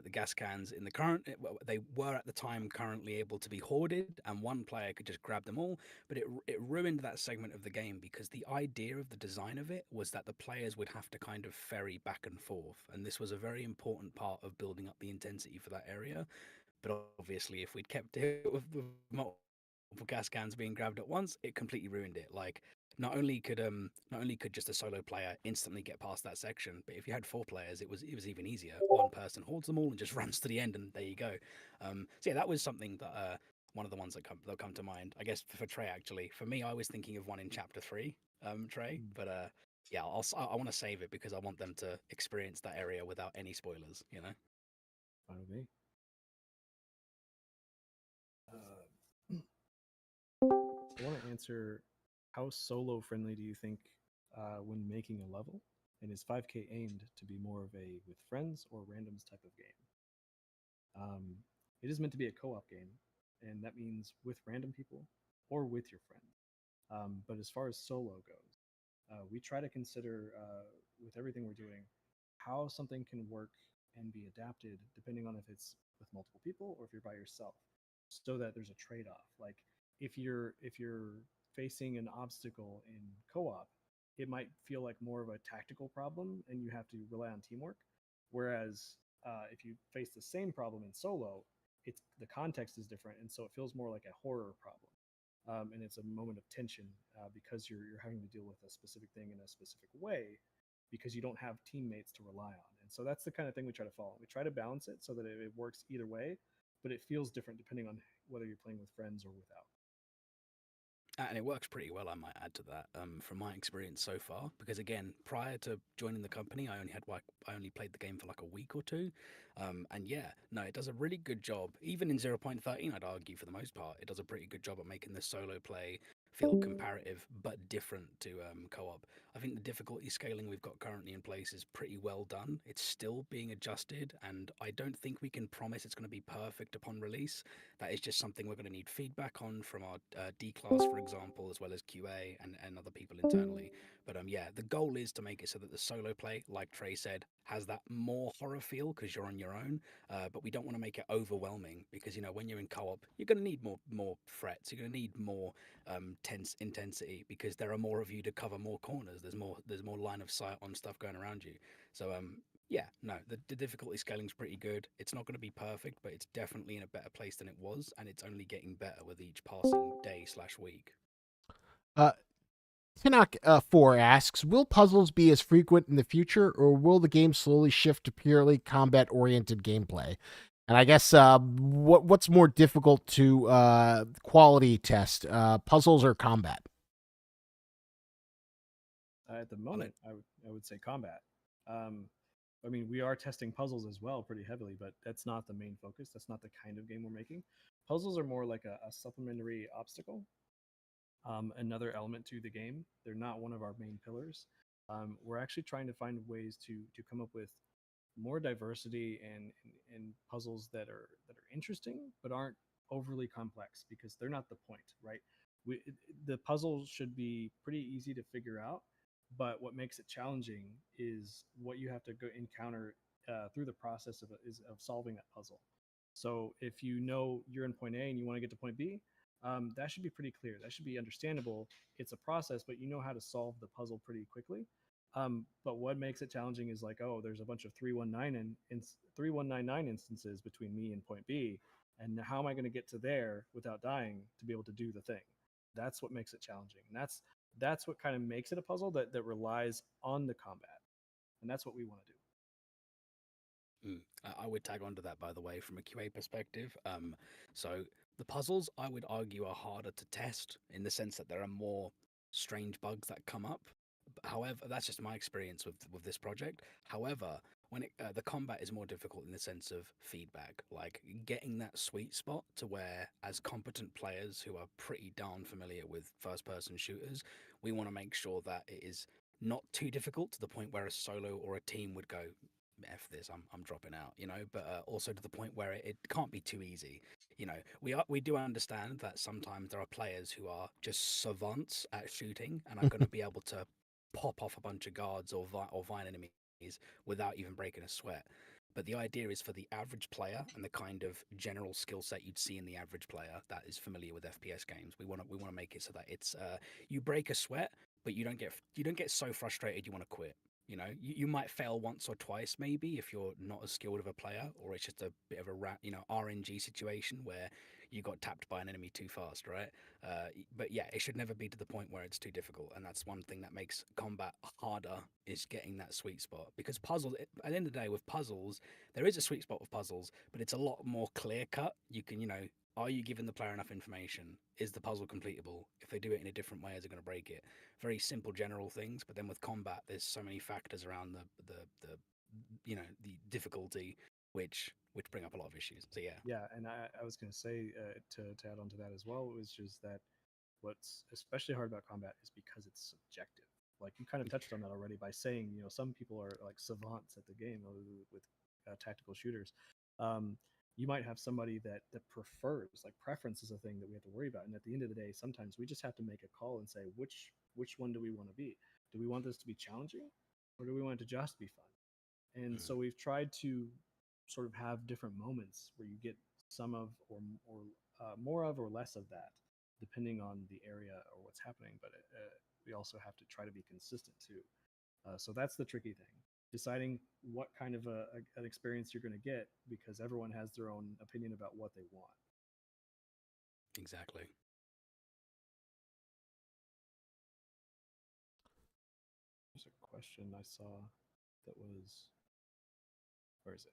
the gas cans in the current, they were at the time currently able to be hoarded and one player could just grab them all, but it ruined that segment of the game because the idea of the design of it was that the players would have to kind of ferry back and forth, and this was a very important part of building up the intensity for that area. But obviously, if we'd kept it with multiple gas cans being grabbed at once, it completely ruined it. Like not only could just a solo player instantly get past that section, but if you had 4 players, it was even easier. One person holds them all and just runs to the end, and there you go. So yeah, that was something that one of the ones that come to mind. I guess for Trey, actually, for me, I was thinking of one in Chapter 3, Trey, but Yeah, I want to save it because I want them to experience that area without any spoilers. You know. Fine with me. I want to answer, how solo friendly do you think when making a level? And is 5K aimed to be more of a with friends or randoms type of game? It is meant to be a co op game, and that means with random people or with your friends. But as far as solo goes, we try to consider, with everything we're doing, how something can work and be adapted depending on if it's with multiple people or if you're by yourself, so that there's a trade-off. Like, if you're facing an obstacle in co-op, it might feel like more of a tactical problem and you have to rely on teamwork, whereas if you face the same problem in solo, it's the context is different, and so it feels more like a horror problem. And it's a moment of tension because you're having to deal with a specific thing in a specific way because you don't have teammates to rely on. And so that's the kind of thing we try to follow. We try to balance it so that it works either way, but it feels different depending on whether you're playing with friends or without. And it works pretty well, I might add to that, from my experience so far. Because again, prior to joining the company, I only played the game for like a week or two, and yeah, no, it does a really good job. Even in 0.13, I'd argue for the most part, it does a pretty good job at making the solo play feel comparative but different to co-op. I think the difficulty scaling we've got currently in place is pretty well done. It's still being adjusted, and I don't think we can promise it's going to be perfect upon release. That is just something we're going to need feedback on from our D class, for example, as well as QA and other people internally. But yeah, the goal is to make it so that the solo play, like Trey said, has that more horror feel because you're on your own. But we don't want to make it overwhelming because when you're in co-op, you're going to need more threats. You're going to need more tense intensity because there are more of you to cover more corners. There's more line of sight on stuff going around you. So yeah, no, the difficulty scaling's pretty good. It's not going to be perfect, but it's definitely in a better place than it was, and it's only getting better with each passing day/week. Uh, Tinnock 4 asks, will puzzles be as frequent in the future, or will the game slowly shift to purely combat-oriented gameplay? And I guess what's more difficult to quality test, puzzles or combat? At the moment, I would say combat. Um, I mean, we are testing puzzles as well pretty heavily, but that's not the main focus. That's not the kind of game we're making. Puzzles are more like a supplementary obstacle, another element to the game. They're not one of our main pillars. We're actually trying to find ways to come up with more diversity and puzzles that are interesting but aren't overly complex, because they're not the point, right? The puzzles should be pretty easy to figure out, but what makes it challenging is what you have to go encounter through the process of solving that puzzle. So if you know you're in point A and you want to get to point B, that should be pretty clear. That should be understandable. It's a process, but you know how to solve the puzzle pretty quickly. But what makes it challenging is like, oh, there's a bunch of 3199 instances between me and point B, and how am I going to get to there without dying to be able to do the thing? That's what makes it challenging, and that's what kind of makes it a puzzle that relies on the combat, and that's what we want to do. I would tag onto that, by the way, from a QA perspective. So the puzzles, I would argue, are harder to test in the sense that there are more strange bugs that come up. However, that's just my experience with this project. However, the combat is more difficult in the sense of feedback, like getting that sweet spot to where, as competent players who are pretty darn familiar with first-person shooters, we want to make sure that it is not too difficult to the point where a solo or a team would go, F this, I'm dropping out, but also to the point where it can't be too easy. We do understand that sometimes there are players who are just savants at shooting and are going to be able to pop off a bunch of guards or vine enemies without even breaking a sweat. But the idea is for the average player and the kind of general skill set you'd see in the average player that is familiar with FPS games. We want to make it so that it's you break a sweat, but you don't get so frustrated you want to quit. You might fail once or twice, maybe, if you're not as skilled of a player, or it's just a bit of a RNG situation where you got tapped by an enemy too fast, right? But yeah, it should never be to the point where it's too difficult, and that's one thing that makes combat harder, is getting that sweet spot. Because puzzles, at the end of the day, with puzzles, there is a sweet spot with puzzles, but it's a lot more clear cut. You can, Are you giving the player enough information? Is the puzzle completable? If they do it in a different way, is it going to break it? Very simple general things, but then with combat, there's so many factors around the the difficulty, which bring up a lot of issues. So yeah. Yeah, and I was going to say to add on to that as well, was just that what's especially hard about combat is because it's subjective. Like you kind of touched on that already by saying, some people are like savants at the game with tactical shooters. Um, you might have somebody that prefers, like, preference is a thing that we have to worry about. And at the end of the day, sometimes we just have to make a call and say which one do we want to be? Do we want this to be challenging, or do we want it to just be fun? And Mm, so we've tried to sort of have different moments where you get some of or more of or less of that, depending on the area or what's happening. But we also have to try to be consistent too. So that's the tricky thing, deciding what kind of an experience you're going to get, because everyone has their own opinion about what they want. exactly. There's a question I saw that was, where is it?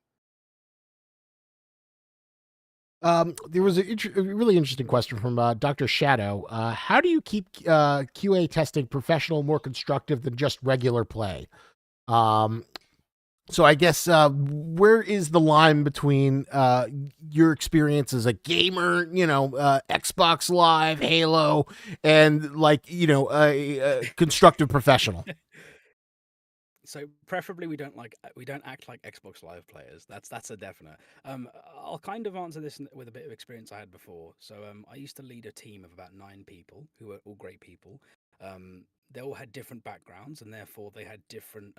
There was a really interesting question from Dr. Shadow. How do you keep QA testing professional more constructive than just regular play? Um, so I guess where is the line between your experience as a gamer, Xbox Live, Halo, and like a constructive professional? So preferably we don't act like Xbox Live players. That's a definite. I'll kind of answer this with a bit of experience I had before. So I used to lead a team of about 9 people who were all great people. They all had different backgrounds, and therefore they had different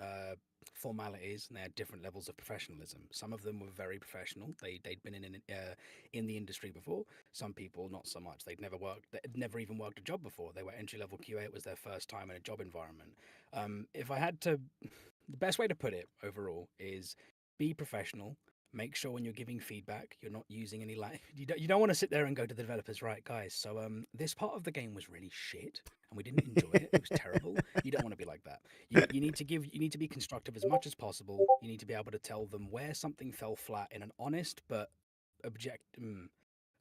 formalities, and they had different levels of professionalism. Some of them were very professional. They'd been in the industry before. Some people not so much. They'd never even worked a job before. They were entry level QA. It was their first time in a job environment. If I had to, the best way to put it overall is be professional. Make sure when you're giving feedback, you're not using any you don't want to sit there and go to the developers, right, guys? So this part of the game was really shit, and we didn't enjoy it. It was terrible. You don't want to be like that. You need to be constructive as much as possible. You need to be able to tell them where something fell flat in an honest but object. I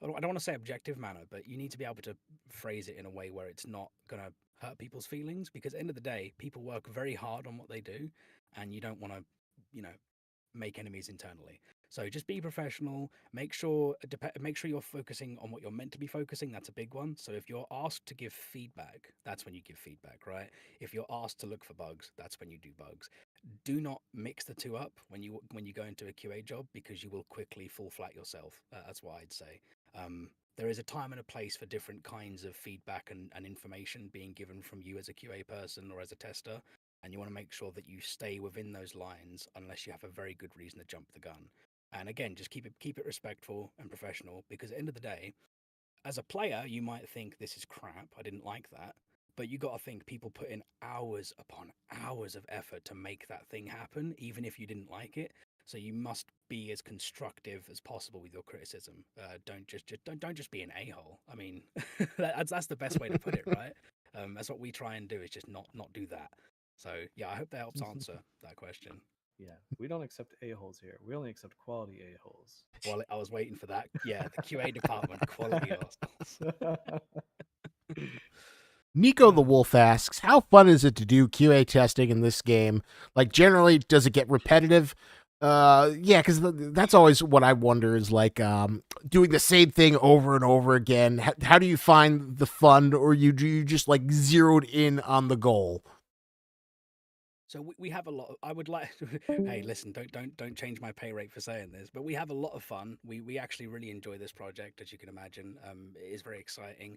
don't want to say objective manner, but you need to be able to phrase it in a way where it's not going to hurt people's feelings, because at the end of the day, people work very hard on what they do, and you don't want to, you know, make enemies internally. So just be professional. Make sure you're focusing on what you're meant to be focusing. That's a big one. So if you're asked to give feedback, that's when you give feedback, right? If you're asked to look for bugs, that's when you do bugs. Do not mix the two up when you go into a QA job, because you will quickly fall flat yourself. That's what I'd say. There is a time and a place for different kinds of feedback and information being given from you as a QA person or as a tester, and you want to make sure that you stay within those lines unless you have a very good reason to jump the gun. And again, just keep it respectful and professional, because at the end of the day, as a player, you might think this is crap. I didn't like that. But you got to think people put in hours upon hours of effort to make that thing happen, even if you didn't like it. So you must be as constructive as possible with your criticism. Don't just be an a-hole. I mean, that's the best way to put it, right? That's what we try and do, is just not do that. So yeah, I hope that helps answer that question. Yeah, we don't accept a-holes here. We only accept quality a-holes. Well, I was waiting for that. Yeah, the QA department, quality assholes. Nico the Wolf asks, how fun is it to do QA testing in this game? Like, generally, does it get repetitive? Yeah, because that's always what I wonder, is like doing the same thing over and over again. How do you find the fun, or you just like zeroed in on the goal? So we have a lot of, I would like hey, listen, don't change my pay rate for saying this, but we have a lot of fun. We actually really enjoy this project, as you can imagine. It is very exciting.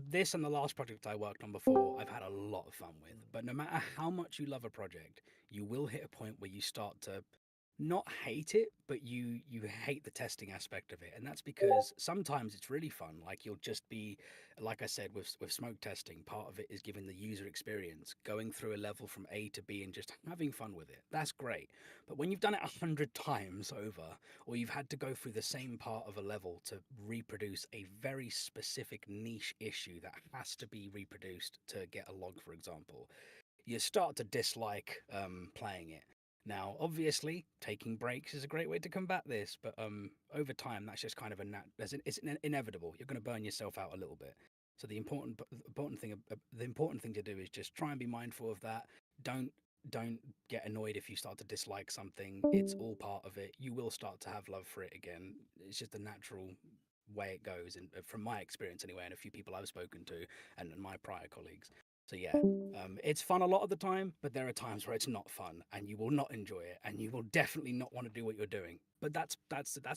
This and the last project I worked on before, I've had a lot of fun with. But no matter how much you love a project, you will hit a point where you start to not hate it, but you hate the testing aspect of it. And that's because sometimes it's really fun. Like, you'll just be, like I said, with smoke testing, part of it is giving the user experience, going through a level from A to B and just having fun with it. That's great. But when you've done it 100 times over, or you've had to go through the same part of a level to reproduce a very specific niche issue that has to be reproduced to get a log, for example, you start to dislike playing it. Now, obviously, taking breaks is a great way to combat this, but over time, that's just kind of it's inevitable. You're going to burn yourself out a little bit. So the important thing to do is just try and be mindful of that. Don't don't get annoyed if you start to dislike something. It's all part of it. You will start to have love for it again. It's just a natural way it goes, and from my experience anyway, and a few people I've spoken to, and my prior colleagues. So yeah, it's fun a lot of the time, but there are times where it's not fun, and you will not enjoy it, and you will definitely not want to do what you're doing. But that's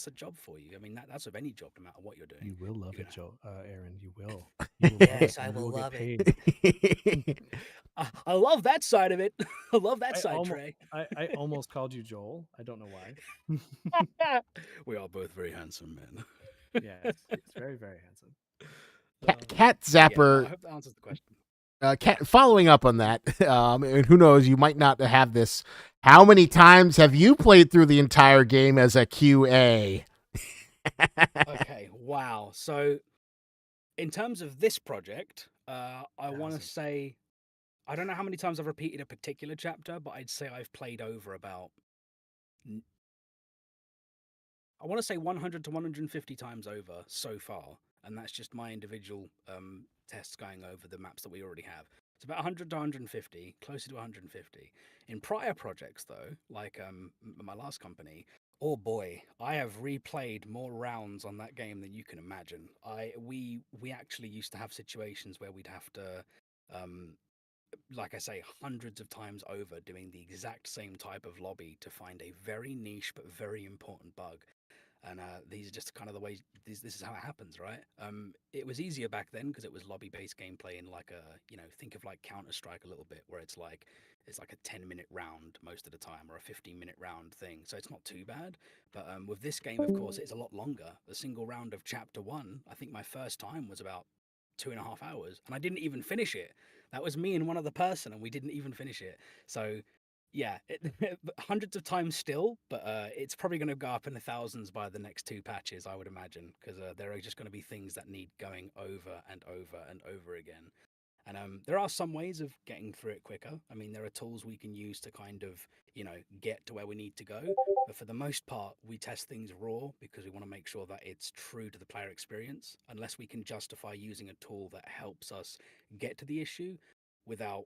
a job for you. I mean, that's with any job, no matter what you're doing. You will love You're it, gonna... Joe, Aaron. You will. You will love Yes, it, I and you will will get love paid. it. I love that side of it. I love that I side, almost, Trey. I almost called you Joel. I don't know why. We are both very handsome men. Yes, yes, very, very handsome. Cat Yeah, no, Zapper, I hope that answers the question. following up on that, and who knows, you might not have this. How many times have you played through the entire game as a QA? Okay, wow. So, in terms of this project, I want to 1,000. say I don't know how many times I've repeated a particular chapter, but I'd say I've played over about I want to say 100 to 150 times over so far, and that's just my individual tests going over the maps that we already have. It's about 100 to 150, closer to 150. In prior projects, though, like my last company, oh boy, I have replayed more rounds on that game than you can imagine. We actually used to have situations where we'd have to um, like I say, hundreds of times over doing the exact same type of lobby to find a very niche but very important bug. And these are just kind of the ways this is how it happens, right? It was easier back then because it was lobby-based gameplay in like a think of like Counter-Strike a little bit, where it's like a 10-minute round most of the time or a 15-minute round thing, so it's not too bad. But with this game, of course, it's a lot longer. A single round of Chapter 1, I think my first time was about 2.5 hours, and I didn't even finish it. That was me and one other person, and we didn't even finish it. So yeah, hundreds of times still, but it's probably going to go up in the thousands by the next two patches, I would imagine, because there are just going to be things that need going over and over and over again. And there are some ways of getting through it quicker. I mean, there are tools we can use to kind of, get to where we need to go. But for the most part, we test things raw because we want to make sure that it's true to the player experience, unless we can justify using a tool that helps us get to the issue without,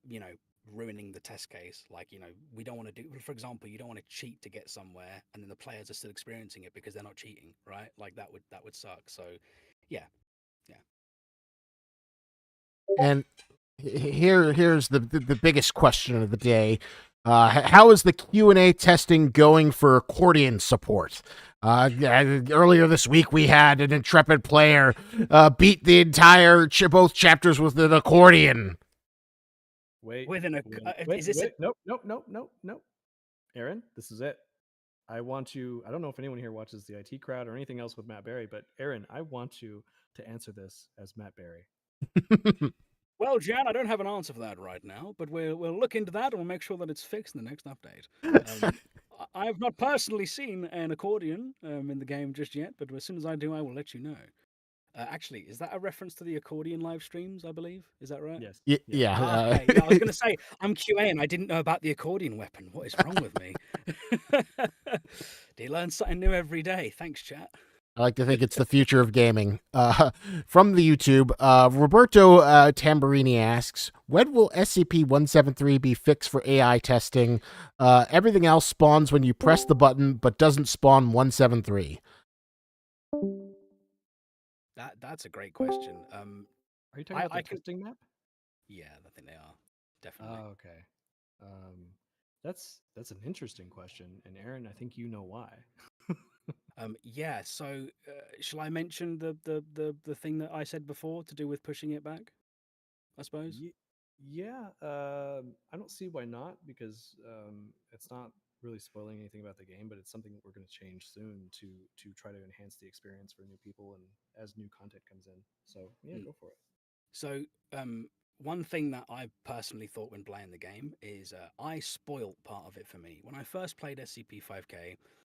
you know, ruining the test case. Like, we don't want to do, for example, you don't want to cheat to get somewhere and then the players are still experiencing it because they're not cheating, right? Like that would suck. So yeah, yeah. And here's the biggest question of the day. How is the Q&A testing going for accordion support? Earlier this week, we had an intrepid player beat the entire both chapters with an accordion. Wait, With an wait, is this wait. Nope, nope, nope, nope, nope. Aaron, this is it. I want you. I don't know if anyone here watches the IT crowd or anything else with Matt Berry, but Aaron, I want you to answer this as Matt Berry. Well, Jan, I don't have an answer for that right now, but we'll look into that and we'll make sure that it's fixed in the next update. I have not personally seen an accordion in the game just yet, but as soon as I do, I will let you know. Actually, is that a reference to the accordion live streams? I believe, is that right? Yes. Yeah. Okay. Yeah, I was going to say I'm QA and I didn't know about the accordion weapon. What is wrong with me? Do you learn something new every day? Thanks, chat. I like to think it's the future of gaming. From the YouTube, Roberto Tamburini asks, when will SCP-173 be fixed for AI testing? Everything else spawns when you press the button, but doesn't spawn 173. That's a great question. Are you talking about the can... testing map? Yeah, I think they are definitely. Oh, okay. That's an interesting question, and Aaron, I think you know why. Yeah. So, shall I mention the thing that I said before to do with pushing it back? I suppose. Yeah, I don't see why not, because it's not really spoiling anything about the game, but it's something that we're going to change soon to try to enhance the experience for new people and as new content comes in. So yeah, go for it. So, one thing that I personally thought when playing the game is I spoilt part of it for me. When I first played SCP-5K,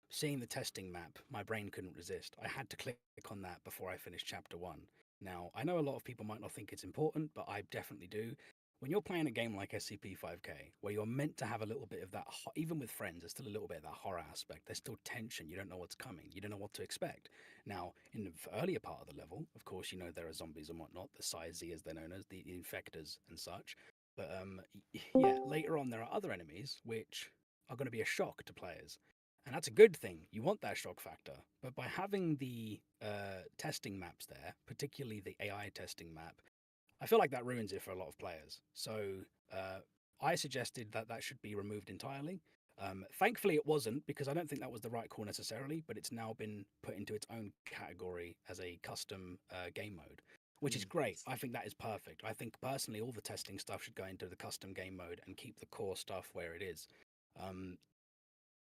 seeing the testing map, my brain couldn't resist. I had to click on that before I finished Chapter 1. Now, I know a lot of people might not think it's important, but I definitely do. when you're playing a game like SCP-5K, where you're meant to have a little bit of that, even with friends, there's still a little bit of that horror aspect. There's still tension. You don't know what's coming. You don't know what to expect. Now, in the earlier part of the level, of course, you know there are zombies and whatnot, the Size as they're known as, the infectors and such. But yeah, later on, there are other enemies which are going to be a shock to players. And that's a good thing. You want that shock factor. But by having the testing maps there, particularly the AI testing map, I feel like that ruins it for a lot of players. So uh, I suggested that that should be removed entirely. Thankfully, it wasn't because I don't think that was the right call necessarily, but it's now been put into its own category as a custom game mode, which is great. I think that is perfect. I think personally, all the testing stuff should go into the custom game mode and keep the core stuff where it is. Um,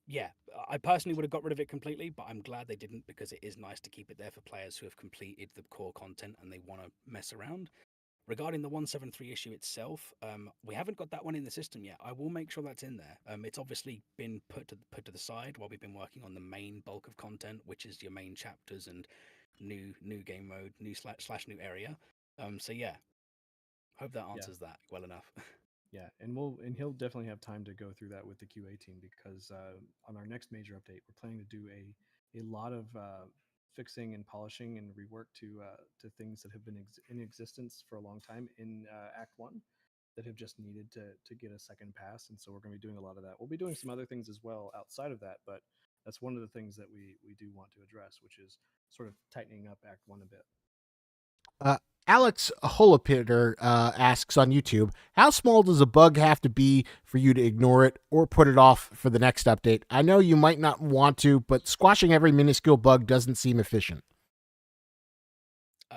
yeah, I personally would have got rid of it completely, but I'm glad they didn't because it is nice to keep it there for players who have completed the core content and they want to mess around. Regarding the 173 issue itself, we haven't got that one in the system yet. I will make sure that's in there. It's obviously been put to the side while we've been working on the main bulk of content, which is your main chapters and new game mode, new slash new area. So yeah, hope that Yeah. answers that well enough. Yeah, and he'll definitely have time to go through that with the QA team because on our next major update, we're planning to do a lot of fixing and polishing and rework to things that have been in existence for a long time in Act One that have just needed to get a second pass, and so we're going to be doing a lot of that. We'll be doing some other things as well outside of that, but that's one of the things that we do want to address, which is sort of tightening up Act One a bit. Uh, Alex Holopitter asks on YouTube, how small does a bug have to be for you to ignore it or put it off for the next update? I know you might not want to, but squashing every minuscule bug doesn't seem efficient.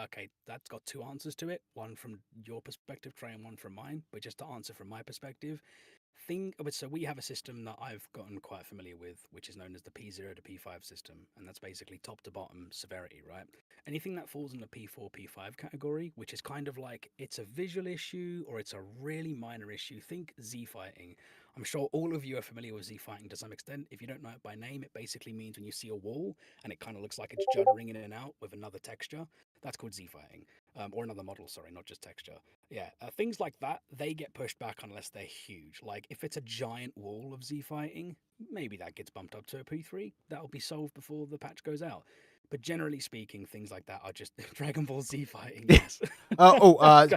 Okay, that's got two answers to it. One from your perspective, Trey, and one from mine. But just to answer from my perspective, so we have a system that I've gotten quite familiar with, which is known as the P0 to P5 system, and that's basically top to bottom severity, right? Anything that falls in the P4, P5 category, which is kind of like it's a visual issue or it's a really minor issue. Think Z fighting. I'm sure all of you are familiar with Z fighting to some extent. If you don't know it by name, it basically means when you see a wall and it kind of looks like it's juddering in and out with another texture. That's called Z fighting, or another model. Sorry, not just texture. Yeah, things like that, they get pushed back unless they're huge. Like, if it's a giant wall of Z fighting, maybe that gets bumped up to a P3. That'll be solved before the patch goes out. But generally speaking, things like that are just Dragon Ball Z fighting. Yes.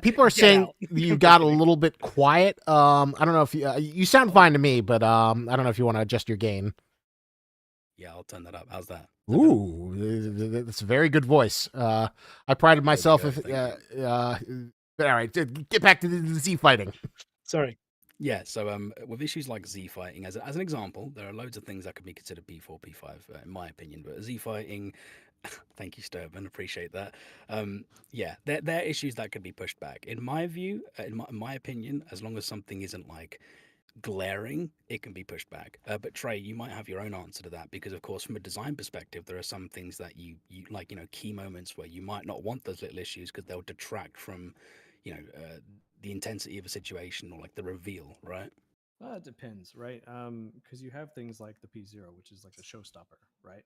People are Get saying out. you I'm got a kidding. little bit quiet. I don't know if you sound fine to me, but I don't know if you want to adjust your gain. Yeah, I'll turn that up. How's that? Ooh, that's a very good voice. I prided myself go, if. thank All right, get back to the Z fighting. Sorry. Yeah, so with issues like Z fighting, as an example, there are loads of things that could be considered P4, P5, in my opinion. But Z fighting, thank you, Sturban, appreciate that. Yeah, they're issues that could be pushed back. In my view, in my opinion, as long as something isn't like glaring, it can be pushed back. But Trey, you might have your own answer to that because, of course, from a design perspective, there are some things that you like, key moments where you might not want those little issues because they'll detract from, the intensity of a situation or like the reveal, right? It depends, right? Because you have things like the P0, which is like the showstopper, right?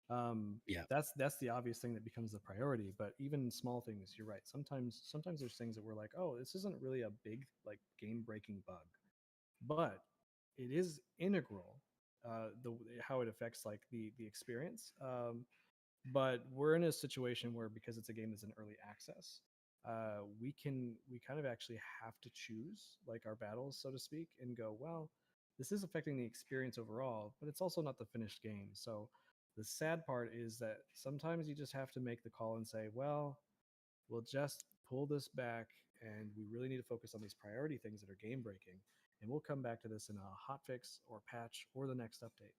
Um, Yeah. that's the obvious thing that becomes the priority. But even small things, you're right. Sometimes there's things that we're like, oh, this isn't really a big like game breaking bug, but it is integral. The how it affects like the experience. But we're in a situation where because it's a game that's in early access, we kind of actually have to choose like our battles, so to speak, and go, well, this is affecting the experience overall, but it's also not the finished game. So the sad part is that sometimes you just have to make the call and say, well, we'll just pull this back and we really need to focus on these priority things that are game breaking, and we'll come back to this in a hot fix or patch or the next update.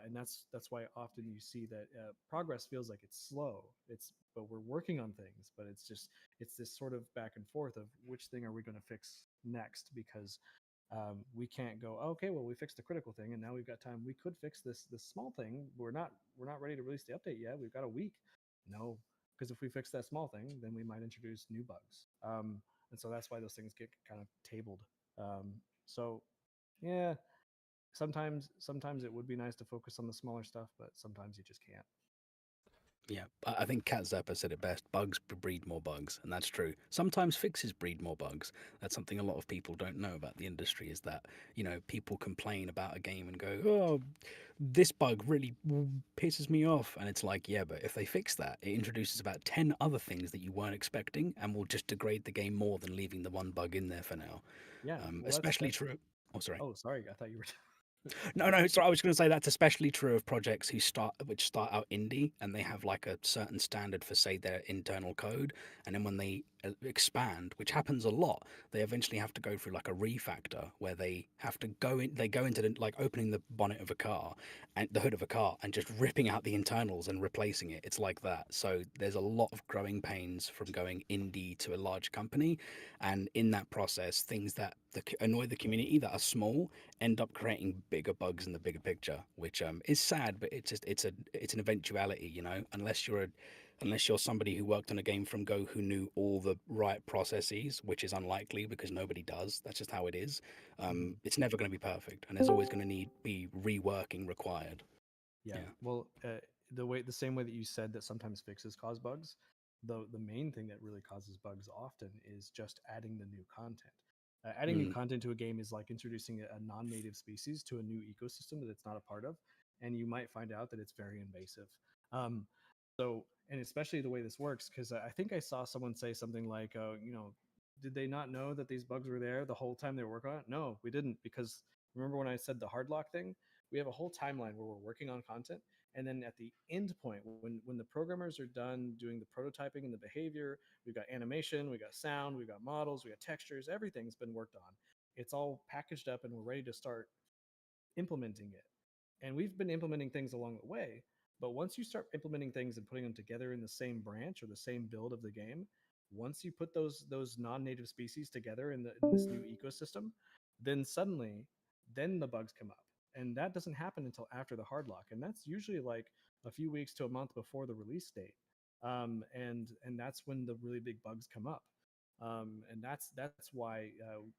And that's why often you see that progress feels like it's slow. But we're working on things, but it's this sort of back and forth of which thing are we going to fix next because we can't go, oh, okay, well, we fixed the critical thing and now we've got time. We could fix this small thing. We're not ready to release the update yet. We've got a week. No, because if we fix that small thing, then we might introduce new bugs. And so that's why those things get kind of tabled. So yeah, sometimes it would be nice to focus on the smaller stuff, but sometimes you just can't. Yeah, I think Kat Zappa said it best. Bugs breed more bugs, and that's true. Sometimes fixes breed more bugs. That's something a lot of people don't know about the industry. Is that people complain about a game and go, "Oh, this bug really pisses me off," and it's like, yeah, but if they fix that, it introduces about 10 other things that you weren't expecting, and will just degrade the game more than leaving the one bug in there for now. Yeah, well, Especially that's. true. Oh, sorry. Oh, sorry, I thought you were. No. So I was going to say that's especially true of projects which start out indie and they have like a certain standard for, say, their internal code, and then when they expand, which happens a lot, they eventually have to go through like a refactor where they have to go in. They go into like opening the bonnet of a car and the hood of a car and just ripping out the internals and replacing it. It's like that. So there's a lot of growing pains from going indie to a large company, and in that process, things that annoy the community that are small end up creating bigger bugs in the bigger picture, which is sad, but it's an eventuality, unless you're somebody who worked on a game from Go who knew all the right processes, which is unlikely because nobody does. That's just how it is. Mhm. It's never going to be perfect, and there's always going to be reworking required. Yeah. Yeah. Well, the same way that you said that sometimes fixes cause bugs, the main thing that really causes bugs often is just adding the new content. Adding new Mm. content to a game is like introducing a non-native species to a new ecosystem that it's not a part of, and you might find out that it's very invasive. Um, and especially the way this works, because I think I saw someone say something like, did they not know that these bugs were there the whole time they were working on it? No, we didn't, because remember when I said the hard lock thing? We have a whole timeline where we're working on content, and then at the end point, when the programmers are done doing the prototyping and the behavior, we've got animation, we got sound, we got models, we got textures, everything's been worked on. It's all packaged up and we're ready to start implementing it. And we've been implementing things along the way, but once you start implementing things and putting them together in the same branch or the same build of the game, once you put those non-native species together in this new ecosystem, then suddenly then the bugs come up. And that doesn't happen until after the hard lock, and that's usually like a few weeks to a month before the release date. And that's when the really big bugs come up. And that's why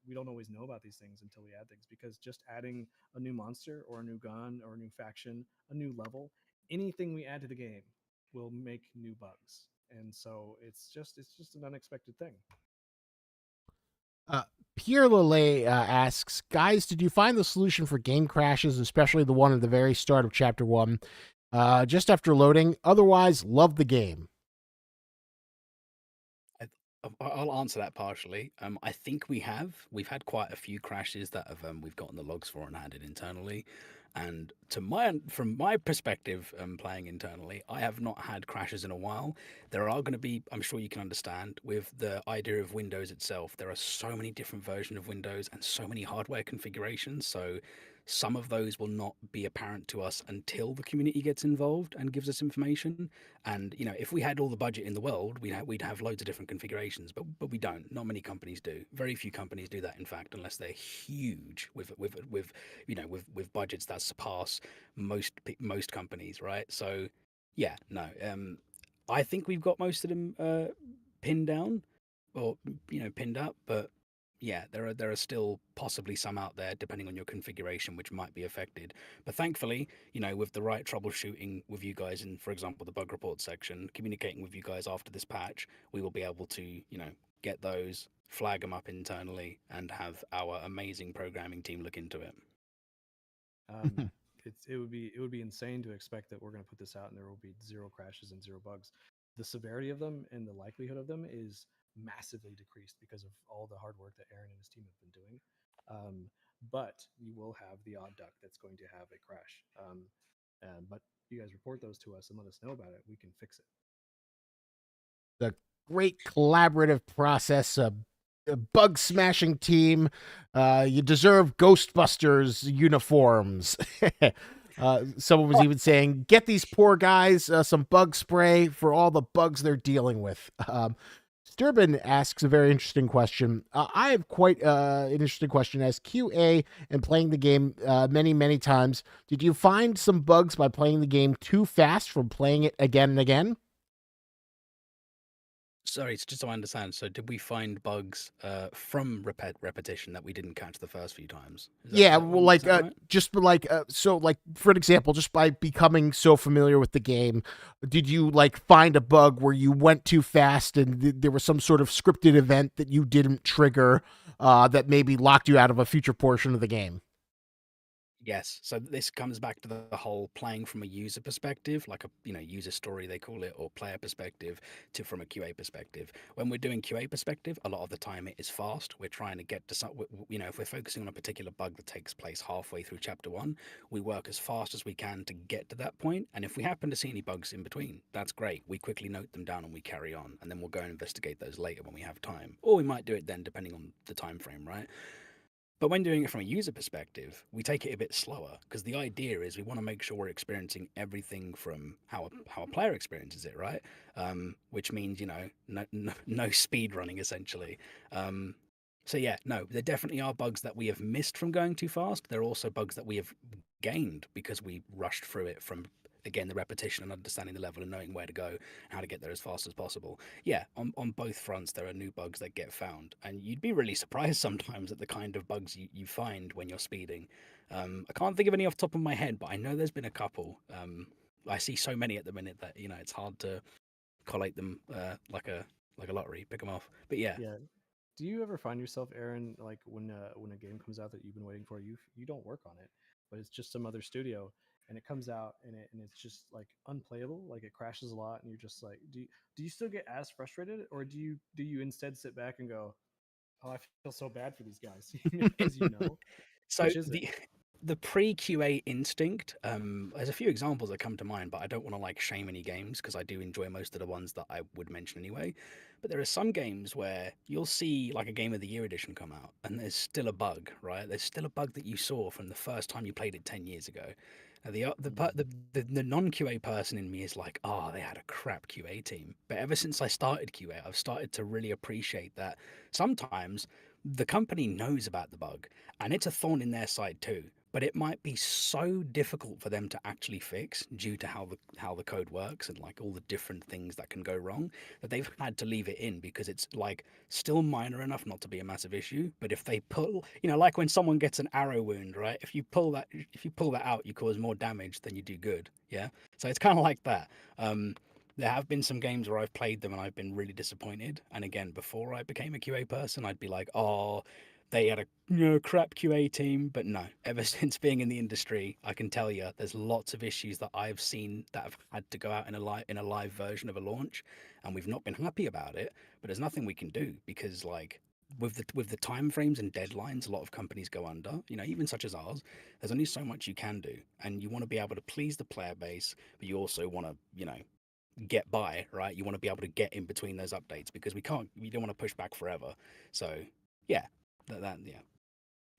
we don't always know about these things until we add things, because just adding a new monster or a new gun or a new faction, a new level, anything we add to the game will make new bugs. And so it's just an unexpected thing. Uh, Pierre Lillet asks, guys, did you find the solution for game crashes, especially the one at the very start of Chapter 1, just after loading? Otherwise, love the game. I'll answer that partially. I think we've had quite a few crashes that have we've gotten the logs for and added internally. And from my perspective, playing internally, I have not had crashes in a while. There are going to be, I'm sure you can understand, with the idea of Windows itself, there are so many different versions of Windows and so many hardware configurations. So some of those will not be apparent to us until the community gets involved and gives us information. And if we had all the budget in the world, we'd have loads of different configurations, but we don't. Not many companies do. Very few companies do that, in fact, unless they're huge with budgets that surpass most companies, right? So yeah, no. I think we've got most of them pinned down or pinned up, but yeah, there are still possibly some out there, depending on your configuration, which might be affected. But thankfully, with the right troubleshooting with you guys in, for example, the bug report section, communicating with you guys after this patch, we will be able to, get those, flag them up internally, and have our amazing programming team look into it. It would be insane to expect that we're going to put this out and there will be zero crashes and zero bugs. The severity of them and the likelihood of them is massively decreased because of all the hard work that Aaron and his team have been doing. But you will have the odd duck that's going to have a crash. But you guys report those to us and let us know about it. We can fix it. The great collaborative process, a bug smashing team. You deserve Ghostbusters uniforms. Someone was even saying, get these poor guys some bug spray for all the bugs they're dealing with. Sturban asks a very interesting question. I have quite an interesting question. As QA and playing the game many, many times, did you find some bugs by playing the game too fast from playing it again and again? Sorry, it's just so I understand. So, did we find bugs from repetition that we didn't catch the first few times? Yeah, well, Is that right? just like so, like for an example, just by becoming so familiar with the game, did you like find a bug where you went too fast and there was some sort of scripted event that you didn't trigger that maybe locked you out of a future portion of the game? Yes. So this comes back to the whole playing from a user perspective, like a user story they call it, or player perspective, to from a QA perspective. When we're doing QA perspective, a lot of the time it is fast. We're trying to get to some, if we're focusing on a particular bug that takes place halfway through chapter one, we work as fast as we can to get to that point. And if we happen to see any bugs in between, that's great. We quickly note them down and we carry on, and then we'll go and investigate those later when we have time, or we might do it then depending on the time frame, right? But when doing it from a user perspective, we take it a bit slower because the idea is we want to make sure we're experiencing everything from how a player experiences it, right? Which means no speed running essentially. Um, so yeah, no, there definitely are bugs that we have missed from going too fast. There are also bugs that we have gained because we rushed through it from again the repetition and understanding the level and knowing where to go and how to get there as fast as possible. Yeah, on both fronts there are new bugs that get found, and you'd be really surprised sometimes at the kind of bugs you find when you're speeding. I can't think of any off the top of my head, but I know there's been a couple. I see so many at the minute that it's hard to collate them like a lottery, pick them off. But yeah, Yeah. Do you ever find yourself, Aaron, like when a game comes out that you've been waiting for, you don't work on it, but it's just some other studio, and it comes out and it's just like unplayable, like it crashes a lot, and you're just like, do you still get as frustrated, or do you instead sit back and go, oh, I feel so bad for these guys, because so which is it? the pre QA instinct. There's a few examples that come to mind, but I don't want to like shame any games because I do enjoy most of the ones that I would mention anyway. But there are some games where you'll see like a Game of the Year edition come out, and there's still a bug, right? There's still a bug that you saw from the first time you played it 10 years ago. Now, the non QA person in me is like, oh, they had a crap QA team. But ever since I started QA, I've started to really appreciate that sometimes the company knows about the bug and it's a thorn in their side too, but it might be so difficult for them to actually fix due to how the code works and like all the different things that can go wrong, that they've had to leave it in because it's like still minor enough not to be a massive issue. But if they pull, like when someone gets an arrow wound, right? If you pull that out, you cause more damage than you do good. Yeah. So it's kind of like that. There have been some games where I've played them and I've been really disappointed. And again, before I became a QA person, I'd be like, oh, they had a crap QA team. But no, ever since being in the industry, I can tell you there's lots of issues that I've seen that have had to go out in a live version of a launch, and we've not been happy about it. But there's nothing we can do because like with the time frames and deadlines a lot of companies go under, even such as ours, there's only so much you can do, and you want to be able to please the player base, but you also want to get by, right? You want to be able to get in between those updates because we don't want to push back forever. So yeah, yeah,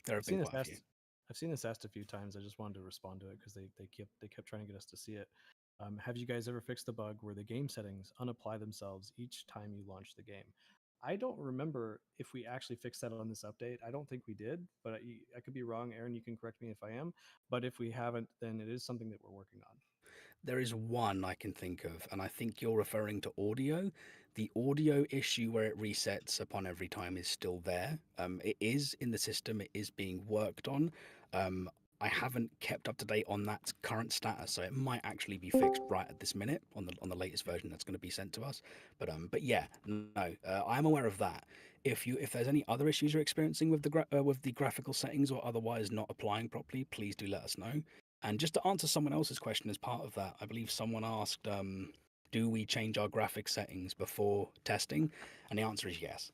there I've have seen been this quite a few. asked. I've seen this asked a few times. I just wanted to respond to it because they kept trying to get us to see it. Have you guys ever fixed the bug where the game settings unapply themselves each time you launch the game? I don't remember if we actually fixed that on this update. I don't think we did, but I could be wrong. Aaron, you can correct me if I am. But if we haven't, then it is something that we're working on. There is one I can think of, and I think you're referring to audio. The audio issue where it resets upon every time is still there. It is in the system, it is being worked on. Um, I haven't kept up to date on that current status, so it might actually be fixed right at this minute on the latest version that's going to be sent to us. But yeah, no, I'm aware of that. If there's any other issues you're experiencing with the graphical settings or otherwise not applying properly, please do let us know. And just to answer someone else's question as part of that, I believe someone asked, do we change our graphic settings before testing? And the answer is yes.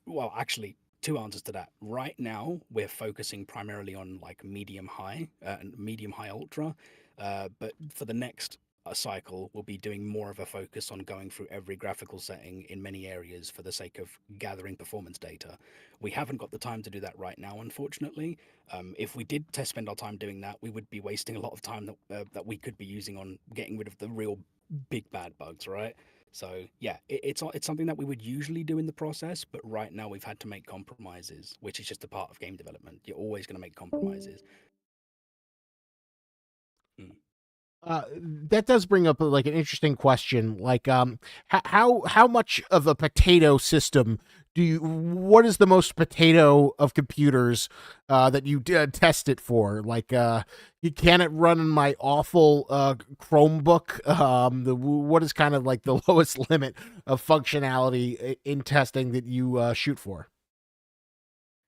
Well, actually, two answers to that. Right now, we're focusing primarily on like medium high and medium high ultra. But for the next cycle, we'll be doing more of a focus on going through every graphical setting in many areas for the sake of gathering performance data. We haven't got the time to do that right now, unfortunately. If we did spend our time doing that, we would be wasting a lot of time that we could be using on getting rid of the real big bad bugs, right? So yeah, it's something that we would usually do in the process, but right now we've had to make compromises, which is just a part of game development. You're always going to make compromises. Mm. That does bring up like an interesting question. Like, how much of a potato system do you? What is the most potato of computers that you test it for? Like, you can it run in my awful Chromebook? What is kind of like the lowest limit of functionality in testing that you shoot for?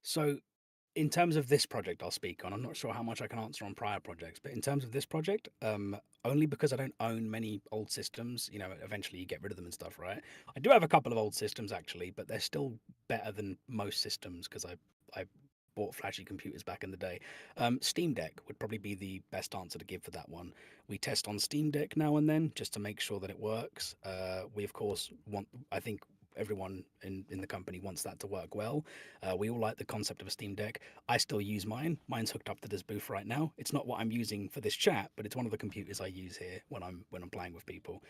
So, in terms of this project I'll speak on, I'm not sure how much I can answer on prior projects, but in terms of this project, only because I don't own many old systems, eventually you get rid of them and stuff, right? I do have a couple of old systems actually, but they're still better than most systems because I bought flashy computers back in the day. Steam Deck would probably be the best answer to give for that one. We test on Steam Deck now and then just to make sure that it works. We of course I think everyone in the company wants that to work well. We all like the concept of a Steam Deck. I still use mine. Mine's hooked up to this booth right now. It's not what I'm using for this chat, but it's one of the computers I use here when I'm playing with people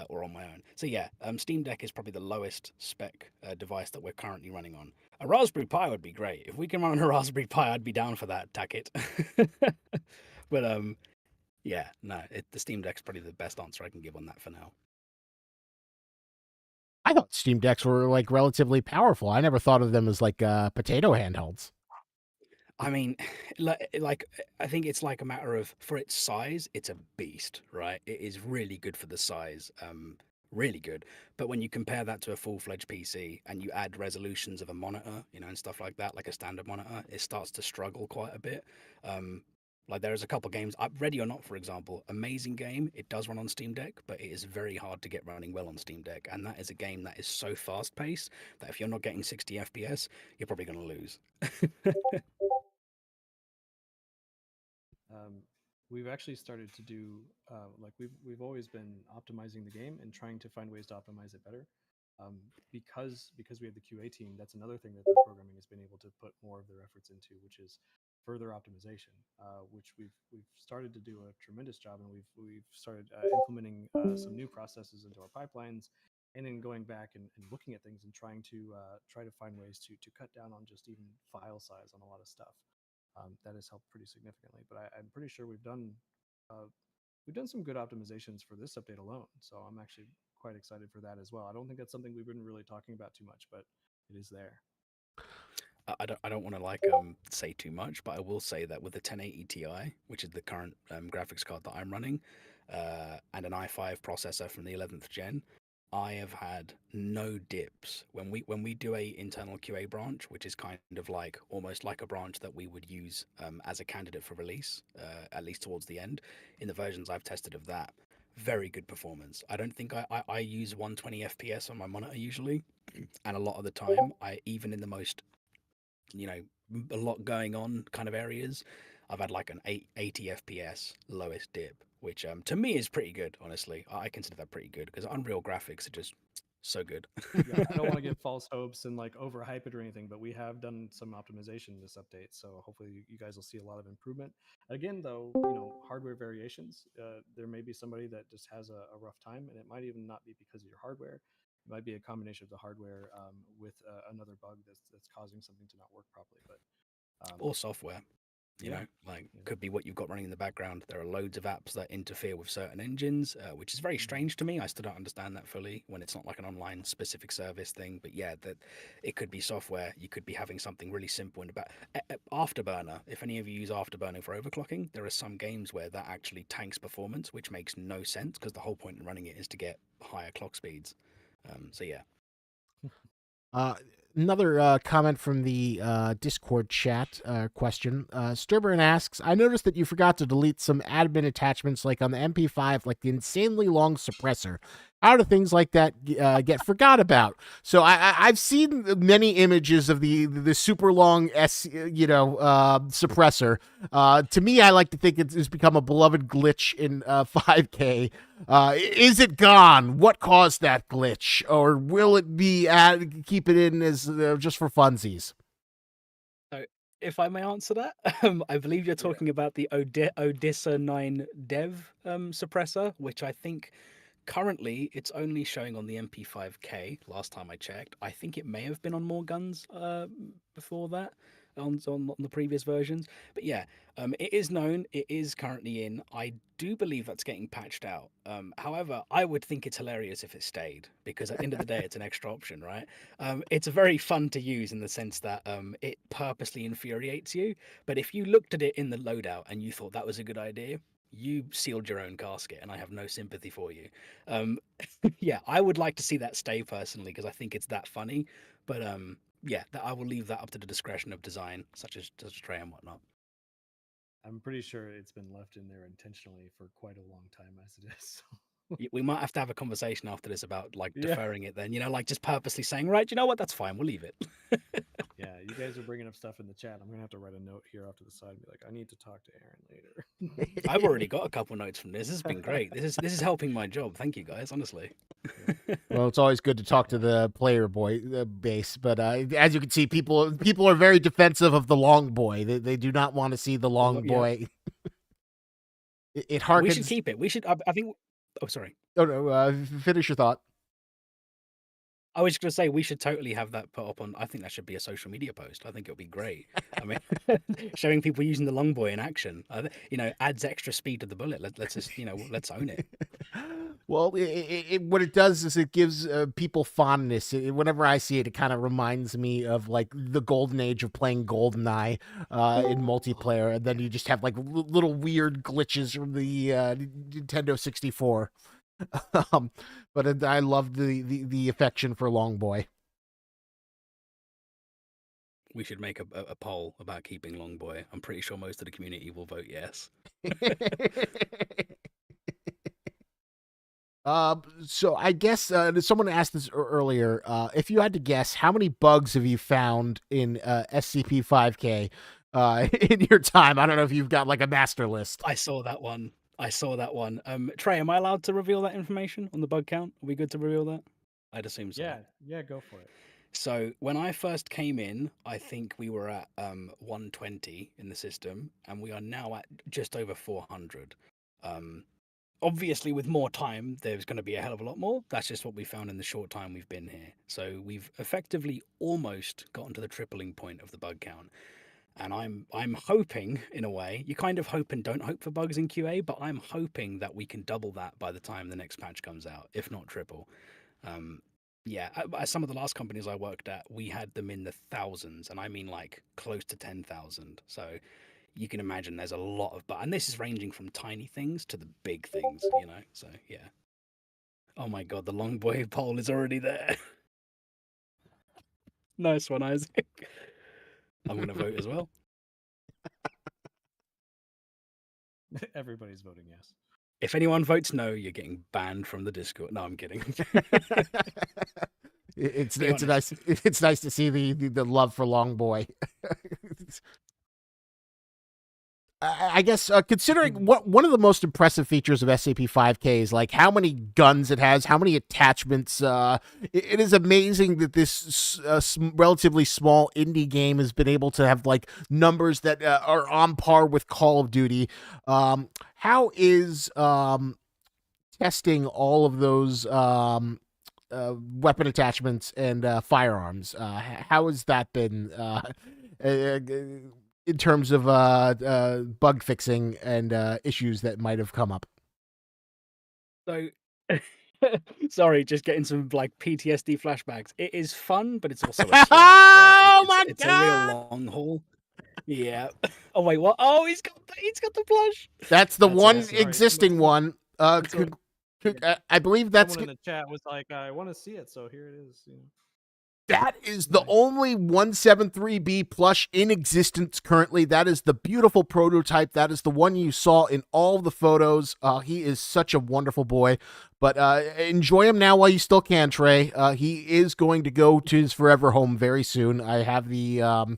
or on my own. So yeah, Steam Deck is probably the lowest spec device that we're currently running on. A Raspberry Pi would be great. If we can run on a Raspberry Pi, I'd be down for that. Tack it. But yeah, no, the Steam Deck's probably the best answer I can give on that for now. I thought Steam Decks were like relatively powerful. I never thought of them as like potato handhelds. I mean, like I think it's like a matter of for its size, it's a beast, right? It is really good for the size, really good. But when you compare that to a full-fledged PC and you add resolutions of a monitor, and stuff like that, like a standard monitor, it starts to struggle quite a bit. Um, like there's a couple games, Ready or Not, for example, amazing game. It does run on Steam Deck, but it is very hard to get running well on Steam Deck, and that is a game that is so fast-paced that if you're not getting 60 FPS, you're probably going to lose. We've actually started to do like we've always been optimizing the game and trying to find ways to optimize it better. Because we have the QA team, that's another thing that the programming has been able to put more of their efforts into, which is further optimization, which we've started to do a tremendous job, and we've started implementing some new processes into our pipelines, and then going back and looking at things and try to find ways to cut down on just even file size on a lot of stuff. That has helped pretty significantly. But I'm pretty sure we've done some good optimizations for this update alone. So I'm actually quite excited for that as well. I don't think that's something we've been really talking about too much, but it is there. I don't want to say too much, but I will say that with the 1080 Ti, which is the current graphics card that I'm running, and an i5 processor from the 11th gen, I have had no dips when we do a internal QA branch, which is kind of like almost like a branch that we would use as a candidate for release, at least towards the end. In the versions I've tested of that, very good performance. I don't think I use 120 FPS on my monitor usually, and a lot of the time, I even in the most you know, a lot going on kind of areas, I've had like an 80 FPS lowest dip, which to me is pretty good, honestly. I consider that pretty good because Unreal graphics are just so good. Yeah, I don't want to give false hopes and like overhype it or anything, but we have done some optimization in this update, so hopefully you guys will see a lot of improvement. Again, though, hardware variations. There may be somebody that just has a rough time, and it might even not be because of your hardware. It might be a combination of the hardware with another bug that's causing something to not work properly. But Or software. yeah, Could be what you've got running in the background. There are loads of apps that interfere with certain engines, which is very strange to me. I still don't understand that fully when it's not like an online specific service thing. But yeah, that it could be software. You could be having something really simple in about Afterburner. If any of you use Afterburner for overclocking, there are some games where that actually tanks performance, which makes no sense because the whole point in running it is to get higher clock speeds. So yeah. Another comment from the Discord chat question. Sturburn asks, I noticed that you forgot to delete some admin attachments like on the MP5, like the insanely long suppressor. How do things like that get forgot about? So I've seen many images of the super long suppressor. To me, I like to think it's become a beloved glitch in 5K. Is it gone? What caused that glitch? Or will it be keep it in as just for funsies? If I may answer that, I believe you're talking about the Odessa 9 dev suppressor, which I think currently it's only showing on the MP5K last time I checked. I think it may have been on more guns before that. on the previous versions. But yeah, it is known. It is currently in. I do believe that's getting patched out. However, I would think it's hilarious if it stayed, because at the end of the day, it's an extra option, right? It's very fun to use in the sense that it purposely infuriates you. But if you looked at it in the loadout and you thought that was a good idea, you sealed your own casket, and I have no sympathy for you. Um, yeah, I would like to see that stay personally, because I think it's that funny. But yeah, I will leave that up to the discretion of design, such as Trey and whatnot. I'm pretty sure it's been left in there intentionally for quite a long time as it is. We might have to have a conversation after this about like Yeah. deferring it. Then like just purposely saying, right, you know what, that's fine, we'll leave it. Yeah, you guys are bringing up stuff in the chat. I'm gonna have to write a note here off to the side and be like, I need to talk to Aaron later. I've already got a couple notes from this. This has been great. This is helping my job. Thank you guys, honestly. Well, it's always good to talk to the player base, but as you can see, people are very defensive of the long boy. They do not want to see the long boy. It harkens. We should keep it. We should. I think. Oh, sorry. Oh no. Finish your thought. I was just going to say we should totally have that put up on. I think that should be a social media post. I think it would be great. I mean, showing people using the long boy in action, adds extra speed to the bullet. Let's just, let's own it. Well, what it does is it gives people fondness. Whenever I see it, it kind of reminds me of like the golden age of playing GoldenEye in multiplayer, and then you just have like little weird glitches from the Nintendo 64. But I love the affection for Long Boy. We should make a poll about keeping Long Boy. I'm pretty sure most of the community will vote yes. So I guess someone asked this earlier. If you had to guess, how many bugs have you found in SCP-5K in your time? I don't know if you've got like a master list. I saw that one. Trey, am I allowed to reveal that information on the bug count? Are we good to reveal that? I'd assume so. Yeah, go for it. So when I first came in, I think we were at 120 in the system, and we are now at just over 400. Obviously, with more time, there's going to be a hell of a lot more. That's just what we found in the short time we've been here. So we've effectively almost gotten to the tripling point of the bug count. And I'm hoping, in a way, you kind of hope and don't hope for bugs in QA, but I'm hoping that we can double that by the time the next patch comes out, if not triple. At some of the last companies I worked at, we had them in the thousands, and I mean like close to 10,000. So you can imagine there's a lot of bugs, and this is ranging from tiny things to the big things, So yeah. Oh my god, the long boy poll is already there. Nice one, Isaac. I'm going to vote as well. Everybody's voting yes. If anyone votes no, you're getting banned from the Discord. No, I'm kidding. It's nice to see the love for Long Boy. I guess considering one of the most impressive features of SCP-5K is like how many guns it has, how many attachments. It is amazing that this relatively small indie game has been able to have like numbers that are on par with Call of Duty. How is testing all of those weapon attachments and firearms? How has that been? In terms of bug fixing and issues that might have come up. So, sorry, just getting some like PTSD flashbacks. It is fun, but it's also a slog. It's a real long haul. Yeah. Oh wait, what? Oh, he's got the plush. That's the existing one. I believe that's. Someone in the chat was like, "I want to see it," so here it is. That is the only 173B plush in existence currently. That is the beautiful prototype. That is the one you saw in all the photos. He is such a wonderful boy. But enjoy him now while you still can, Trey. He is going to go to his forever home very soon. I have the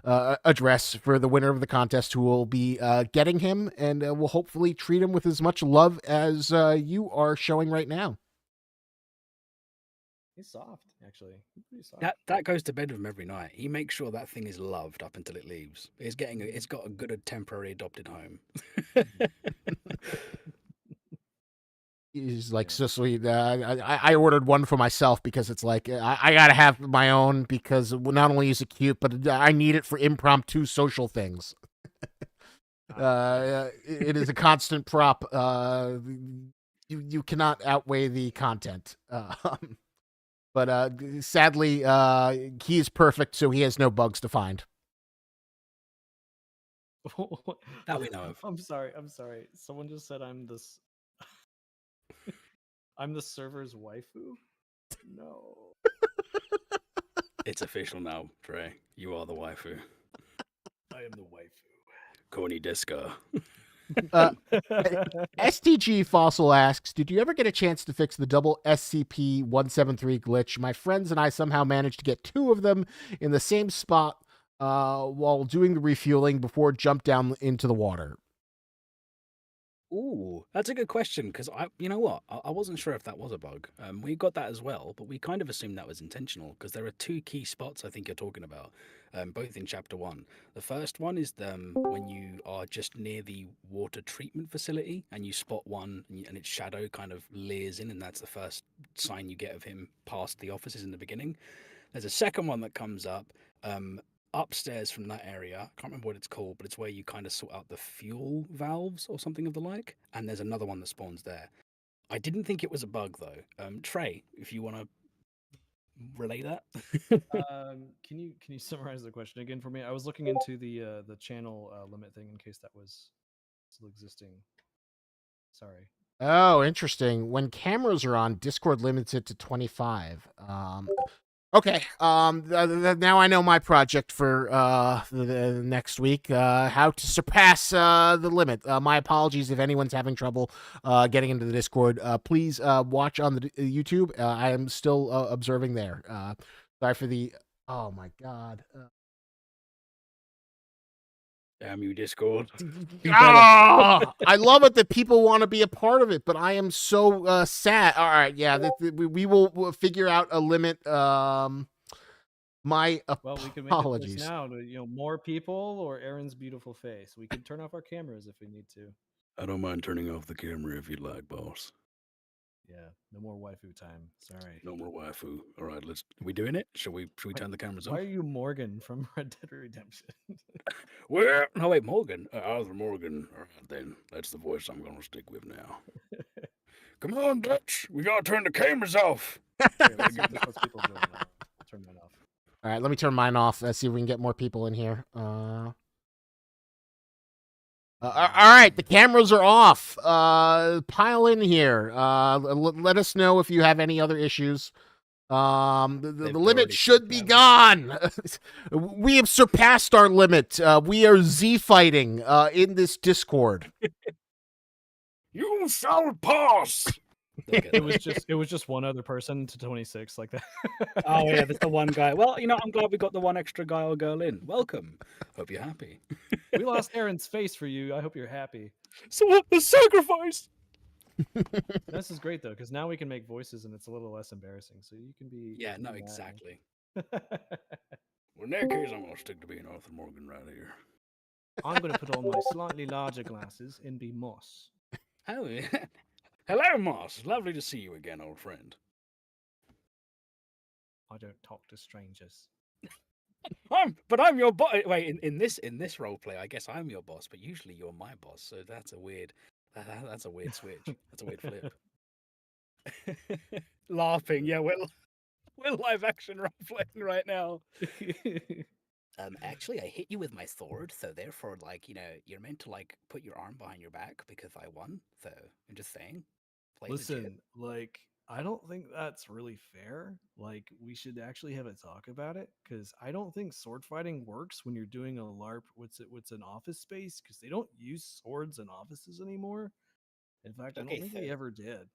address for the winner of the contest who will be getting him, and will hopefully treat him with as much love as you are showing right now. He's soft, actually. He's pretty soft. That goes to bed with him every night. He makes sure that thing is loved up until it leaves. It's got a good temporary adopted home. He's like, Yeah. so sweet. I ordered one for myself because it's like I gotta have my own because not only is it cute, but I need it for impromptu social things. It is a constant prop. You cannot outweigh the content. But sadly, he is perfect, so he has no bugs to find. That we know of. I'm sorry. Someone just said I'm this. I'm the server's waifu. No. It's official now, Trey. You are the waifu. I am the waifu. Corny Disco. STG Fossil asks, did you ever get a chance to fix the double SCP-173 glitch? My friends and I somehow managed to get 2 of them in the same spot while doing the refueling before it jumped down into the water. Ooh, that's a good question because you know what, I wasn't sure if that was a bug. We got that as well, but we kind of assumed that was intentional because there are 2 key spots I think you're talking about, both in Chapter 1. The first one is when you are just near the water treatment facility and you spot one and its shadow kind of leers in, and that's the first sign you get of him past the offices in the beginning. There's a second one that comes up. Upstairs from that area, I can't remember what it's called, but it's where you kind of sort out the fuel valves or something of the like. And there's another one that spawns there. I didn't think it was a bug though. Trey, if you want to relay that. Can you summarize the question again for me? I was looking into the channel limit thing in case that was still existing. Sorry. Oh, interesting. When cameras are on, Discord limits it to 25. Okay. Now I know my project for the next week. How to surpass the limit. My apologies if anyone's having trouble getting into the Discord. Please watch on the YouTube. I am still observing there. Sorry for the. Oh my God. Damn you, Discord. I love it that people want to be a part of it, but I am so sad. All right, yeah, we will figure out a limit. My Well, we can make apologies. it now to more people or Aaron's beautiful face. We can turn off our cameras if we need to. I don't mind turning off the camera if you'd like, boss. Yeah, no more waifu time. Sorry. No more waifu. All right, are we doing it? Should we turn the cameras off? Why are you Morgan from Red Dead Redemption? Well, no, wait, Morgan. Arthur Morgan. All right, then. That's the voice I'm going to stick with now. Come on, Dutch. We got to turn the cameras off. Let's people join. I'll turn mine off. All right, let me turn mine off. Let's see if we can get more people in here. All right, the cameras are off. Pile in here. Let us know if you have any other issues. The limit should be gone. We have surpassed our limit. We are Z fighting in this Discord. You shall pass. It was just one other person to 26 like that. Oh yeah, there's the one guy. Well, I'm glad we got the one extra guy or girl in. Welcome. Hope you're happy. We lost Aaron's face for you. I hope you're happy. So the sacrifice. This is great though, because now we can make voices and it's a little less embarrassing. So you can be. Yeah, no, exactly. Well, in that case, I'm gonna stick to being Arthur Morgan right here. I'm gonna put on my slightly larger glasses and be Moss. Oh, yeah. Hello, Moss. Lovely to see you again, old friend. I don't talk to strangers. I'm your boss. Wait, in this role play, I guess I'm your boss, but usually you're my boss. So that's a weird switch. That's a weird flip. Laughing, yeah. We're live action role playing right now. Actually, I hit you with my sword, so therefore, you're meant to put your arm behind your back because I won. So I'm just saying. Listen, I don't think that's really fair. We should actually have a talk about it because I don't think sword fighting works when you're doing a LARP. What's an office space? Because they don't use swords in offices anymore. In fact, I don't think they ever did.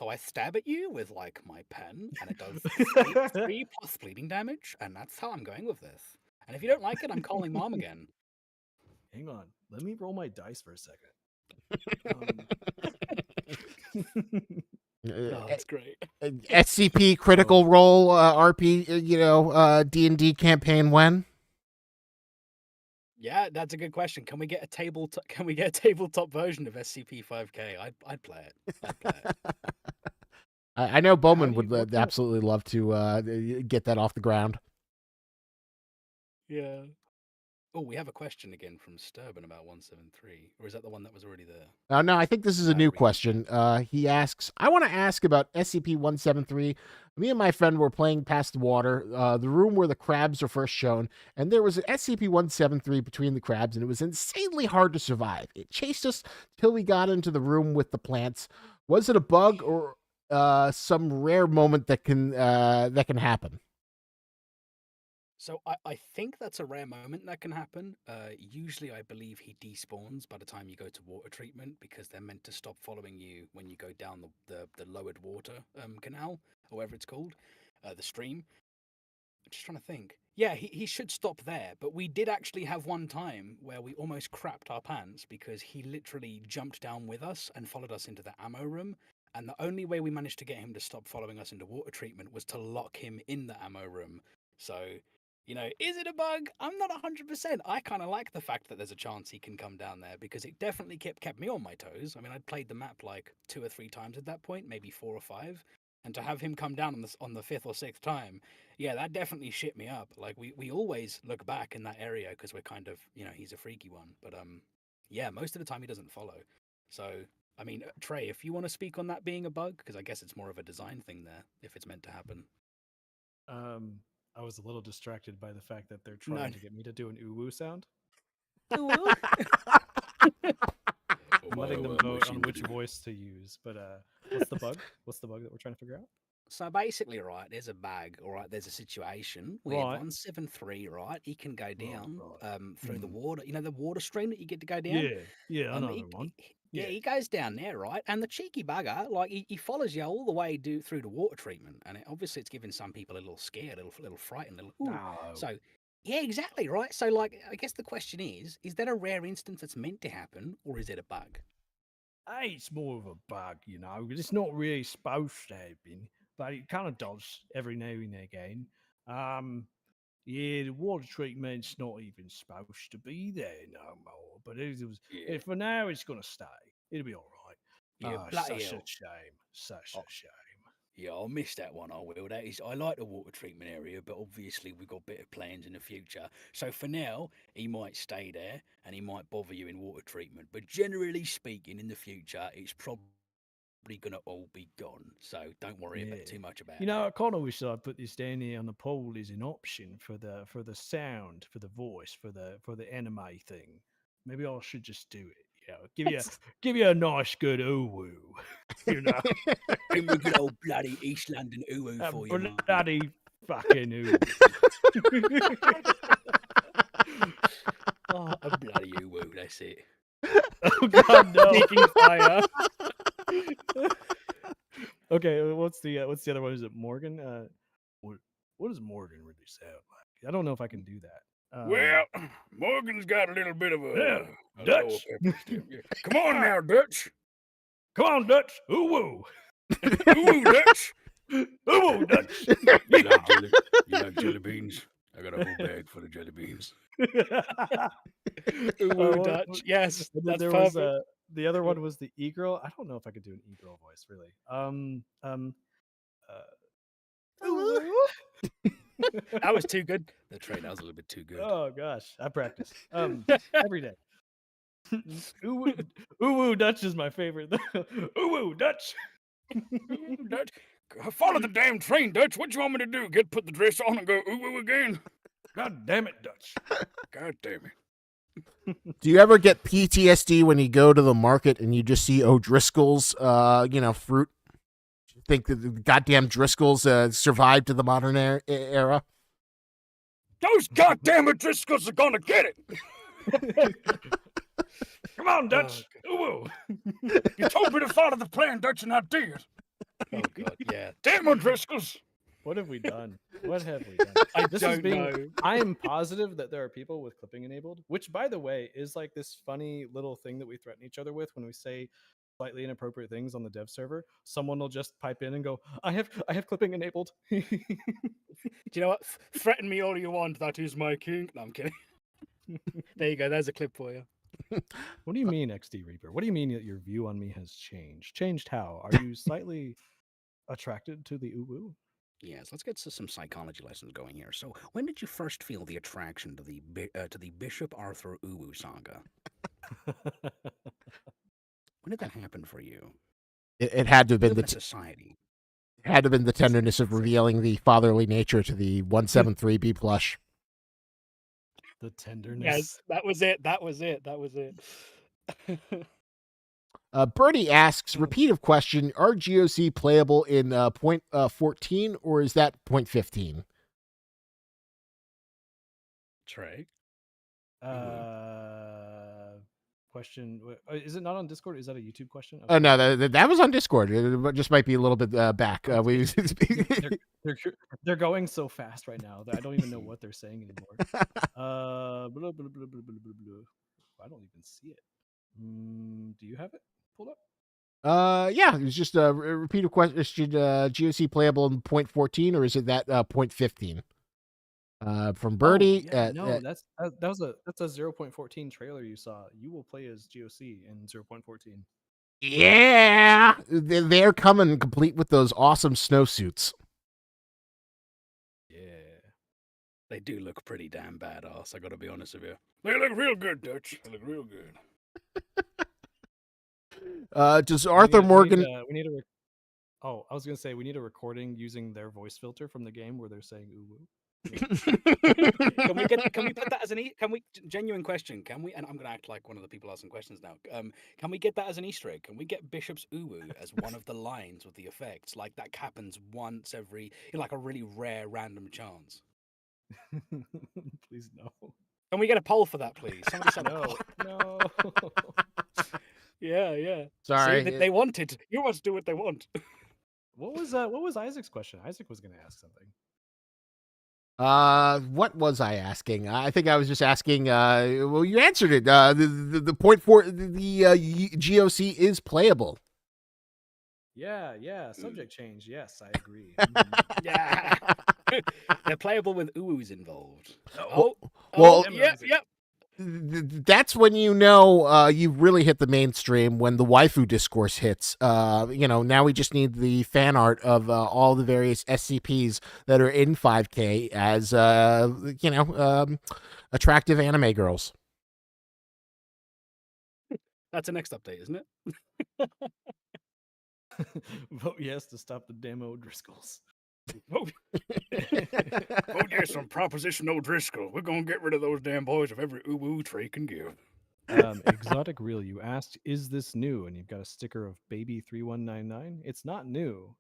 So I stab at you with my pen, and it does 3 plus bleeding damage, and that's how I'm going with this. And if you don't like it, I'm calling mom again. Hang on, let me roll my dice for a second. That's great. SCP Critical Role RP, D&D campaign when? Yeah, that's a good question. Can we get a Can we get a tabletop version of SCP-5K? I'd play it. I'd play it. I know Bowman do you would work that? absolutely love to get that off the ground. Yeah. Oh, we have a question again from Sturban about 173, or is that the one that was already there? No, I think this is a new Read. question. He asks, I want to ask about SCP-173. Me and my friend were playing Past the Water, the room where the crabs are first shown, and there was an SCP-173 between the crabs, and it was insanely hard to survive. It chased us till we got into the room with the plants. Was it a bug or some rare moment that can happen? So I think that's a rare moment that can happen. Usually, I believe he despawns by the time you go to water treatment because they're meant to stop following you when you go down the lowered water canal, or whatever it's called, the stream. I'm just trying to think. Yeah, he should stop there. But we did actually have one time where we almost crapped our pants because he literally jumped down with us and followed us into the ammo room. And the only way we managed to get him to stop following us into water treatment was to lock him in the ammo room. So, is it a bug? I'm not 100%. I kind of like the fact that there's a chance he can come down there because it definitely kept me on my toes. I mean, I'd played the map like 2 or 3 times at that point, maybe 4 or 5. And to have him come down on the 5th or 6th time, yeah, that definitely shit me up. Like we always look back in that area because we're kind of, he's a freaky one. But yeah, most of the time he doesn't follow. So I mean, Trey, if you want to speak on that being a bug, because I guess it's more of a design thing there, if it's meant to happen. I was a little distracted by the fact that they're trying to get me to do an uwu sound. Ooh. I'm letting them vote on which voice to use. But what's the bug? What's the bug that we're trying to figure out? So basically, right, there's a bag, all right, there's a situation where 173, right, he can go down through the water, the water stream that you get to go down. Yeah, I know the one. Yeah, he goes down there, right, and the cheeky bugger, like, he follows you all the way through the water treatment, and obviously it's giving some people a little scared, a little frightened, So, yeah, exactly, right? So, like, I guess the question is that a rare instance that's meant to happen, or is it a bug? Hey, it's more of a bug, it's not really supposed to happen, but it kind of does every now and again. Yeah, the water treatment's not even supposed to be there no more, but for now, it's going to stay. It'll be all right. Yeah, such a shame. Such a shame. Yeah, I'll miss that one, I will. I like the water treatment area, but obviously we've got better plans in the future. So for now, he might stay there and he might bother you in water treatment. But generally speaking, in the future, it's probably going to all be gone. So don't worry about too much about it. I kind of wish I put this down here on the poll as an option for the sound, for the voice, for the anime thing. Maybe I should just do it. Give you a nice good ooh-woo. Give me a good old bloody East London ooh for you. Bloody fucking ooh. Oh, a bloody ooh, that's it. Oh God, no! Taking fire. Okay, what's the other one? Is it Morgan? What does Morgan really sound like? I don't know if I can do that. Well, Morgan's got a little bit of a Dutch. Come on now, Dutch. Come on, Dutch. Ooh woo. Ooh, Dutch. Ooh, Dutch. You like jelly beans? I got a whole bag full of jelly beans. Ooh, Dutch. Yes, that's perfect. The other one was the e-girl. I don't know if I could do an e-girl voice, really. That was too good. The train, that was a little bit too good. Oh gosh, I practice every day. Ooh, Dutch is my favorite. Ooh, Dutch. Dutch. Follow the damn train, Dutch. What you want me to do? Put the dress on and go ooh again? God damn it, Dutch. God damn it. Do you ever get PTSD when you go to the market and you just see O'Driscoll's, fruit? You think that the goddamn Driscolls survived to the modern era? Those goddamn O'Driscolls are gonna get it. Come on, Dutch. Ooh. You told me to follow the plan, Dutch, and I did. Oh God, yeah. Damn O'Driscolls. What have we done? What have we done? I don't know. I am positive that there are people with clipping enabled, which, by the way, is like this funny little thing that we threaten each other with when we say slightly inappropriate things on the dev server. Someone will just pipe in and go, I have clipping enabled. Do you know what? Threaten me all you want. That is my kink. No, I'm kidding. There you go. There's a clip for you. What do you mean, XD Reaper? What do you mean that your view on me has changed? Changed how? Are you slightly attracted to the uwu? Yes, let's get to some psychology lessons going here. So, when did you first feel the attraction to the Bishop Arthur Uwu saga? When did that happen for you? It had to have been Live in the a society. had to have been the tenderness of revealing the fatherly nature to the 173B plush. The tenderness. Yes, that was it. That was it. That was it. Birdie asks, repeative question, are GOC playable in point 14 or is that point 15? Trey? Question. Is it not on Discord? Is that a YouTube question? Oh, no, that was on Discord. It just might be a little bit back. they're going so fast right now that I don't even know what they're saying anymore. Blah, blah, blah, blah, blah, blah, blah. I don't even see it. Do you have it pulled up? Yeah, it was just a repeated question. GOC playable in point 14 or is it that point 15? From Birdie. No, that's a 0.14 trailer you saw. You will play as GOC in 0.14. Yeah, they're coming complete with those awesome snowsuits. Yeah, they do look pretty damn badass. I gotta be honest with you. They look real good, Dutch. They look real good. Does Arthur Morgan? I was gonna say we need a recording using their voice filter from the game where they're saying "uwu." Can we put that as genuine question, can we, and I'm gonna act like one of the people asking questions now, can we get that as an Easter egg? Can we get Bishop's uwu as one of the lines with the effects? Like that happens once every, like a really rare random chance. Please no. Can we get a poll for that, please? Somebody said no. Yeah. Sorry, see, they wanted. You want to do what they want. What was Isaac's question? Isaac was gonna ask something. What was I asking? I think I was just asking. Well, you answered it. The point for the GOC is playable. Yeah. Subject change. Yes, I agree. Yeah, they're playable with uwus involved. Yep. That's when you know you've really hit the mainstream, when the waifu discourse hits. Now we just need the fan art of all the various SCPs that are in 5K as attractive anime girls. That's the next update, isn't it? Vote yes to stop the damn O'Driscolls. Vote yes on Proposition O'Driscoll. We're gonna get rid of those damn boys of every uwu Trey can give. Exotic Real, you asked, is this new? And you've got a sticker of Baby 3199. It's not new.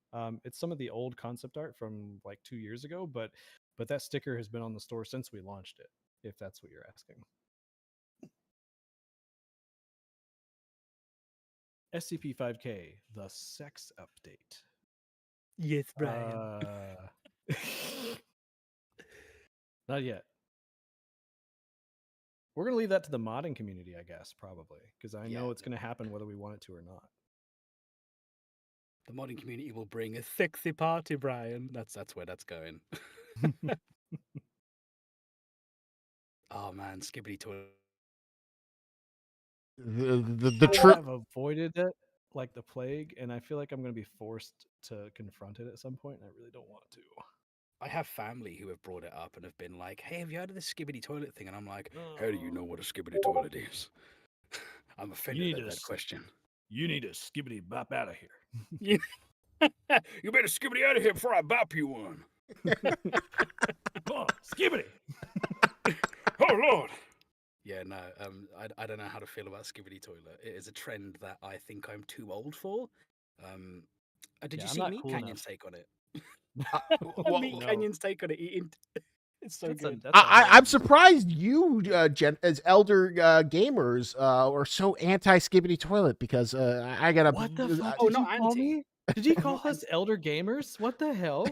It's some of the old concept art from like 2 years ago, but that sticker has been on the store since we launched it, if that's what you're asking. SCP-5K, the sex update. Yes, Brian. Not yet. We're going to leave that to the modding community, I guess, probably, because I know it's going to happen whether we want it to or not. The modding community will bring a sexy party, Brian. That's where that's going. Oh man, Skibbity Toilet. I have avoided it like the plague, and I feel like I'm going to be forced to confront it at some point, and I really don't want to. I have family who have brought it up and have been like, hey, have you heard of this Skibbity Toilet thing? And I'm like, how do you know what a Skibbity Toilet is? I'm offended at that question. You need a Skibbity bop out of here. You better Skibbity out of here before I bop you one. Oh, Skibbity! Oh, Lord! Yeah, no, I don't know how to feel about Skibbity Toilet. It is a trend that I think I'm too old for. Did you see Meat Canyon's take on it? Meat Canyon's take on it. It's so good. I'm surprised you, as elder gamers, are so anti-Skibbity Toilet, because I gotta. What the fuck? Did you call me? Did you call us elder gamers? What the hell?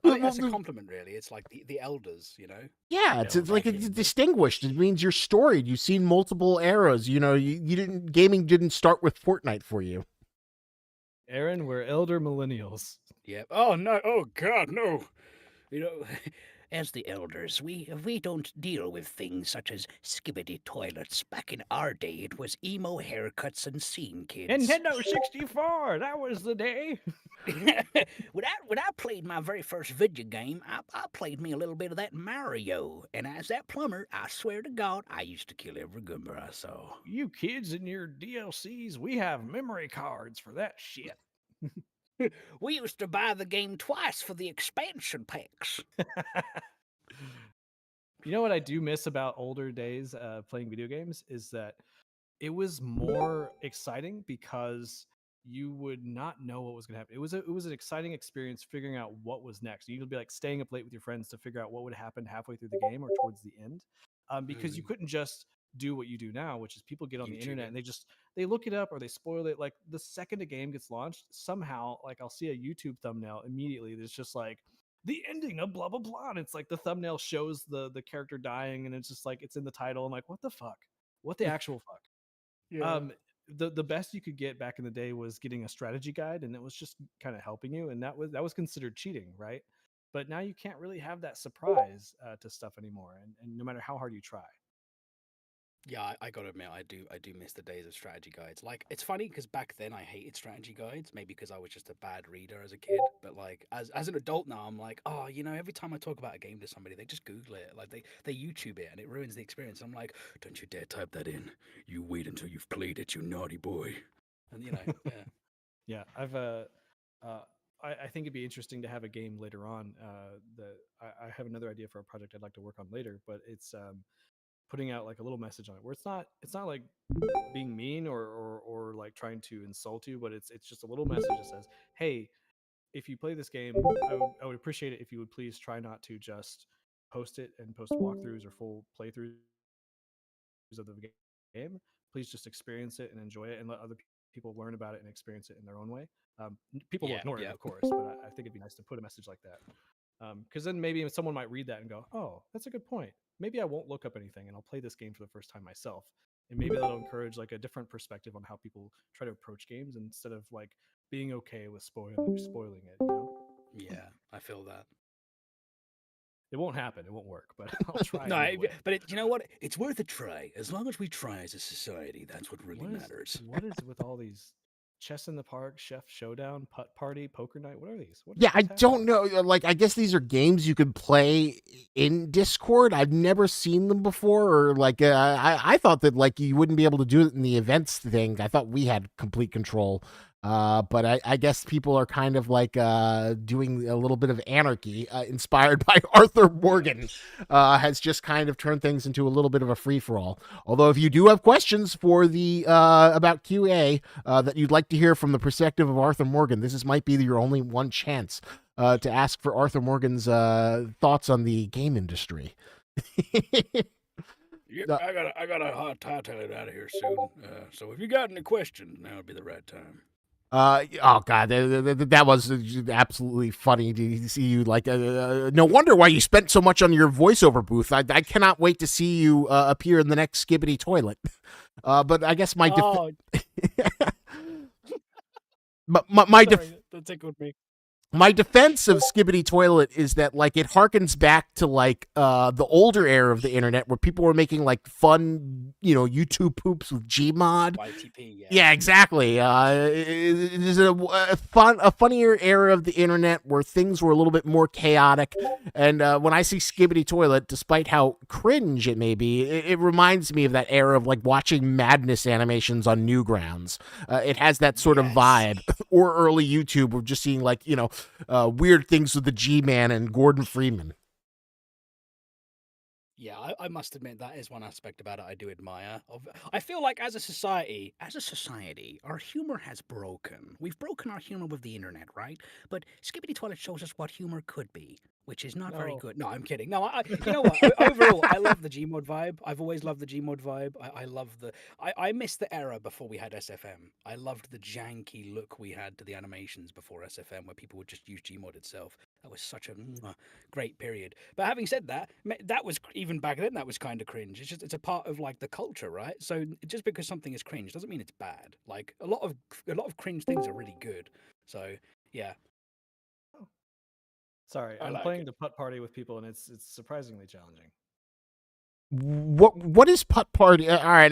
That's a compliment, really. It's like the elders, you know. Yeah, it's like it's distinguished. It means you're storied. You've seen multiple eras. You know, gaming didn't start with Fortnite for you. Aaron, we're elder millennials. Yep. Oh no. Oh God, no. You know, As the elders, we don't deal with things such as skibbity toilets. Back in our day, it was emo haircuts and scene kids. Nintendo 64, that was the day. when I played my very first video game, I played me a little bit of that Mario. And as that plumber, I swear to God, I used to kill every gumber I saw. You kids and your DLCs, we have memory cards for that shit. We used to buy the game twice for the expansion packs. You know what I do miss about older days playing video games is that it was more exciting because you would not know what was going to happen. It was an exciting experience figuring out what was next. You'd be like staying up late with your friends to figure out what would happen halfway through the game or towards the end, because you couldn't just do what you do now, which is people get on the internet and they look it up or they spoil it. Like the second a game gets launched, somehow like I'll see a YouTube thumbnail immediately that's just like the ending of blah blah blah, and it's like the thumbnail shows the character dying, and it's just like it's in the title. I'm like, what the fuck? What the actual fuck? Yeah. The best you could get back in the day was getting a strategy guide, and it was just kind of helping you, and that was considered cheating, right? But now you can't really have that surprise to stuff anymore, and no matter how hard you try. Yeah, I gotta admit, I do miss the days of strategy guides. Like, it's funny because back then I hated strategy guides, maybe because I was just a bad reader as a kid. But like, as an adult now, I'm like, oh, every time I talk about a game to somebody, they just Google it, like they YouTube it, and it ruins the experience. I'm like, don't you dare type that in. You wait until you've played it, you naughty boy. And yeah. Yeah, I think it'd be interesting to have a game later on. That I have another idea for a project I'd like to work on later, but it's putting out like a little message on it where it's not like being mean or like trying to insult you, but it's just a little message that says, hey, if you play this game, I would appreciate it if you would please try not to just post it and post walkthroughs or full playthroughs of the game. Please just experience it and enjoy it, and let other people learn about it and experience it in their own way. People will ignore it, of course, but I think it'd be nice to put a message like that. Because then maybe someone might read that and go, "Oh, that's a good point. Maybe I won't look up anything and I'll play this game for the first time myself." And maybe that'll encourage like a different perspective on how people try to approach games instead of like being okay with spoiling it. Yeah, I feel that. It won't happen. It won't work, but I'll try. No, anyway. but you know what? It's worth a try. As long as we try as a society, that's what really matters. What is with all these chess in the park, chef showdown, putt party, poker night? What are these? Yeah, I what's don't happening? know. Like, I guess these are games you could play in Discord. I've never seen them before, or like, I thought that like you wouldn't be able to do it in the events thing. I thought we had complete control. But I guess people are kind of like doing a little bit of anarchy, inspired by Arthur Morgan, has just kind of turned things into a little bit of a free for all. Although, if you do have questions for the about QA that you'd like to hear from the perspective of Arthur Morgan, might be your only one chance to ask for Arthur Morgan's thoughts on the game industry. Yep, I got a hot hightail out of here soon. So if you got any questions, now would be the right time. Oh god, that was absolutely funny to see you. Like, no wonder why you spent so much on your voiceover booth. I cannot wait to see you appear in the next Skibbity Toilet. But I guess my that tickled me. My defense of Skibbity Toilet is that like it harkens back to like the older era of the internet where people were making like fun, YouTube poops with Gmod. YTP, yeah. Yeah, exactly. It is a funnier era of the internet where things were a little bit more chaotic. And when I see Skibbity Toilet, despite how cringe it may be, it reminds me of that era of like watching madness animations on Newgrounds. It has that sort of vibe, or early YouTube of just seeing like weird things with the G-Man and Gordon Freeman. Yeah, I must admit that is one aspect about it I do admire. I feel like as a society, our humor has broken. We've broken our humor with the internet, right? But Skibbity Toilet shows us what humor could be, which is not very good. No, I'm kidding. No, you know what? Overall, I love the Gmod vibe. I've always loved the Gmod vibe. I love I miss the era before we had SFM. I loved the janky look we had to the animations before SFM, where people would just use Gmod itself. That was such a great period. But having said that, that was even back then. That was kind of cringe. It's a part of like the culture, right? So just because something is cringe doesn't mean it's bad. Like a lot of cringe things are really good. So yeah. Sorry, I I'm like playing it. the putt party with people, and it's surprisingly challenging. What is putt party? All right,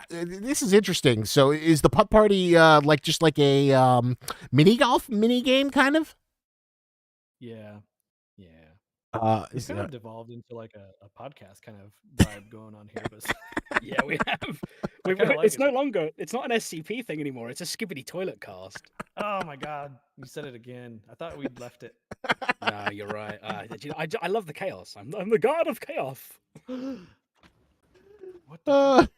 this is interesting. So, is the putt party like just like a mini golf mini game kind of? Yeah, yeah. We've Is kind of devolved into like a podcast kind of vibe going on here, but Yeah, we have. I kind of like It's it. no longer. It's not an SCP thing anymore. It's a Skibbity toilet cast. Oh my god, you said it again. I thought we'd left it. No, you're right. I love the chaos. I'm the god of chaos. What the uh, fuck?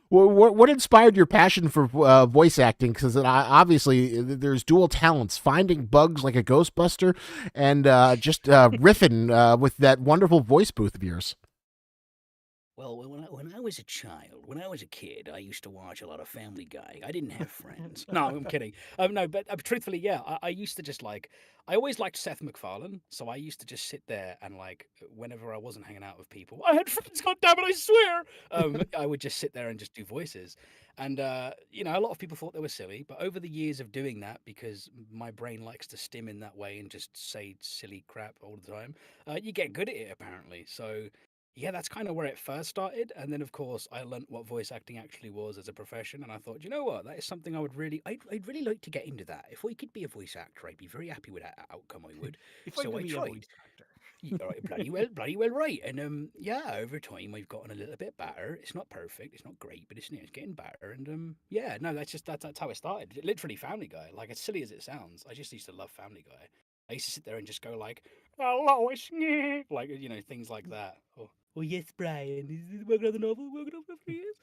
What? what inspired your passion for voice acting? Because obviously there's dual talents: finding bugs like a Ghostbuster, and just riffing with that wonderful voice booth of yours. Well, when I was a child, when I was a kid, I used to watch a lot of Family Guy. I didn't have friends. No, I'm kidding. No, but truthfully, yeah, I used to just like. I always liked Seth MacFarlane, so I used to just sit there and like, whenever I wasn't hanging out with people, I had friends. God damn it, I swear. I would just sit there and just do voices, and you know, a lot of people thought they were silly, but over the years of doing that, because my brain likes to stim in that way and just say silly crap all the time, you get good at it apparently. So yeah, that's kind of where it first started. And then, of course, I learnt what voice acting actually was as a profession. And I thought, you know what? That is something I'd really like to get into that. If I could be a voice actor, I'd be very happy with that outcome, I would. If I So could I be a tried. voice actor. All right, bloody well right. And yeah, over time I've gotten a little bit better. It's not perfect, it's not great, but it's getting better. And yeah, no, that's how it started. Literally Family Guy. Like as silly as it sounds, I just used to love Family Guy. I used to sit there and just go like, "Hello, it's me," like things like that. Or "Oh yes, Brian, is working on the novel, working on it for years,"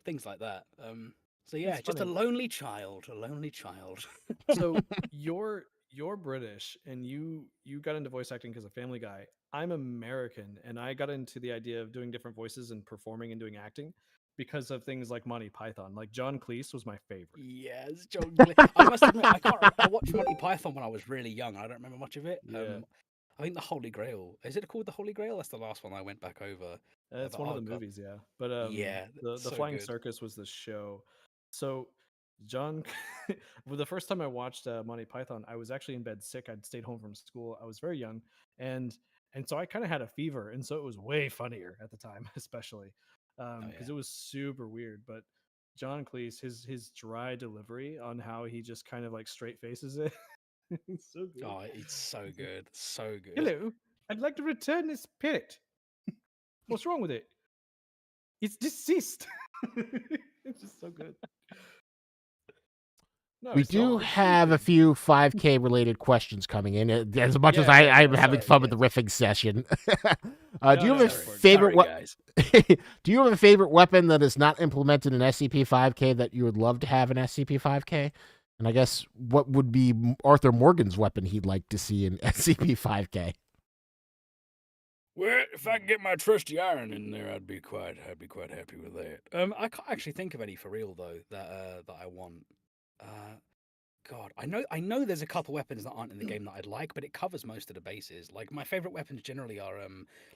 things like that. So It's yeah, just a funny. lonely child, a lonely child. So you're British, and you got into voice acting because of Family Guy. I'm American, and I got into the idea of doing different voices and performing and doing acting because of things like Monty Python. Like John Cleese was my favorite. Yes, John Glee. I must admit, I can't. I watched Monty Python when I was really young. I don't remember much of it. Yeah, I think the Holy Grail. Is it called the Holy Grail? That's the last one I went back over. it's But one of oh the god, movies. Yeah, but yeah, the so Flying good. Circus was the show. So John, well, the first time I watched Monty Python, I was actually in bed sick. I'd stayed home from school. I was very young, and and so I kind of had a fever, and so it was way funnier at the time, especially Oh because yeah. it was super weird. But John Cleese, his dry delivery on how he just kind of like straight faces it, it's so good. Oh, it's so good, so good. Hello, I'd like to return this parrot. What's wrong with it? It's deceased. It's just so good. No, We it's do it's have a sleeping. few 5K related questions coming in. As much as Yeah, I'm having Sorry, fun with yeah. the riffing session, do No, you no, have a go for it. favorite? Sorry, guys. Do you have a favorite weapon that is not implemented in SCP 5K that you would love to have in SCP 5K? And I guess what would be Arthur Morgan's weapon he'd like to see in SCP 5K? Well, if I can get my trusty iron in there, I'd be quite happy with that. I can't actually think of any for real though that I want. Uh, God, I know there's a couple weapons that aren't in the game that I'd like, but it covers most of the bases. Like my favorite weapons generally are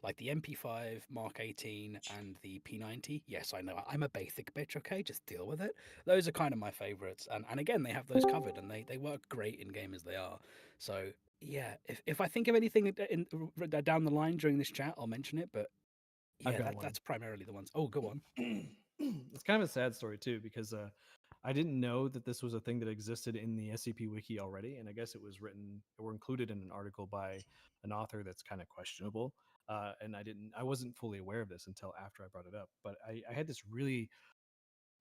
like the MP5, Mark 18, and the P90. Yes, I know I'm a basic bitch. Okay, just deal with it. Those are kind of my favorites, and again they have those covered, and they work great in game as they are. So yeah, if I think of anything down the line during this chat, I'll mention it. But I've yeah, got one. that's primarily the ones. Oh, go on. It's kind of a sad story too because I didn't know that this was a thing that existed in the SCP wiki already, and I guess it was written or included in an article by an author that's kind of questionable. And I wasn't fully aware of this until after I brought it up. But I had this really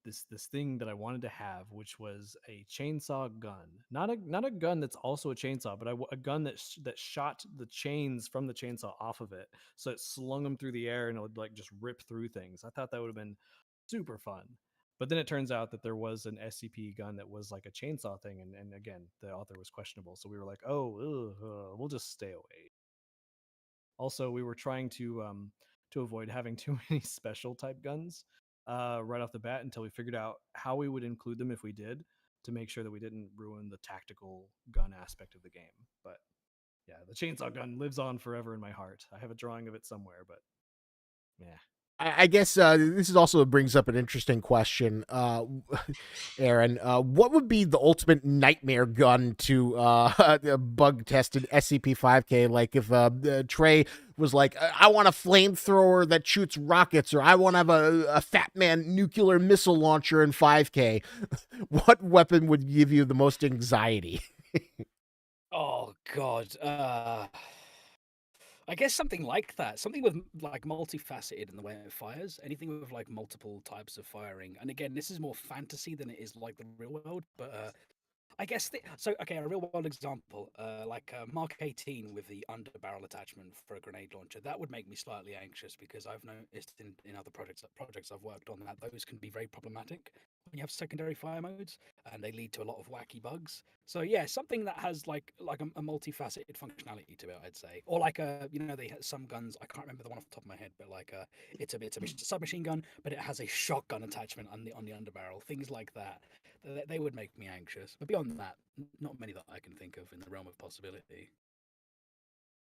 this thing that I wanted to have, which was a chainsaw gun, not a gun that's also a chainsaw, but a gun that shot the chains from the chainsaw off of it, so it slung them through the air and it would like just rip through things. I thought that would have been super fun, but then it turns out that there was an SCP gun that was like a chainsaw thing, and again the author was questionable, so we were like, oh, we'll just stay away. Also, we were trying to avoid having too many special type guns right off the bat until we figured out how we would include them if we did to make sure that we didn't ruin the tactical gun aspect of the game. But yeah, the chainsaw gun lives on forever in my heart. I have a drawing of it somewhere, but yeah. I guess this is also brings up an interesting question, Aaron. What would be the ultimate nightmare gun to bug tested SCP-5K? Like if Trey was like, I want a flamethrower that shoots rockets, or I want to have a Fat Man nuclear missile launcher in 5K. What weapon would give you the most anxiety? Oh God. I guess something like that. Something with like multifaceted in the way it fires. Anything with like multiple types of firing. And again, this is more fantasy than it is like the real world. But I guess so. Okay, a real world example, like Mark 18 with the underbarrel attachment for a grenade launcher. That would make me slightly anxious because I've noticed in other projects I've worked on that those can be very problematic when you have secondary fire modes, and they lead to a lot of wacky bugs. So yeah, something that has like a multifaceted functionality to it, I'd say. Or like they have some guns. I can't remember the one off the top of my head, but like it's a submachine gun, but it has a shotgun attachment on the underbarrel. Things like that. They would make me anxious. But beyond that, not many that I can think of in the realm of possibility.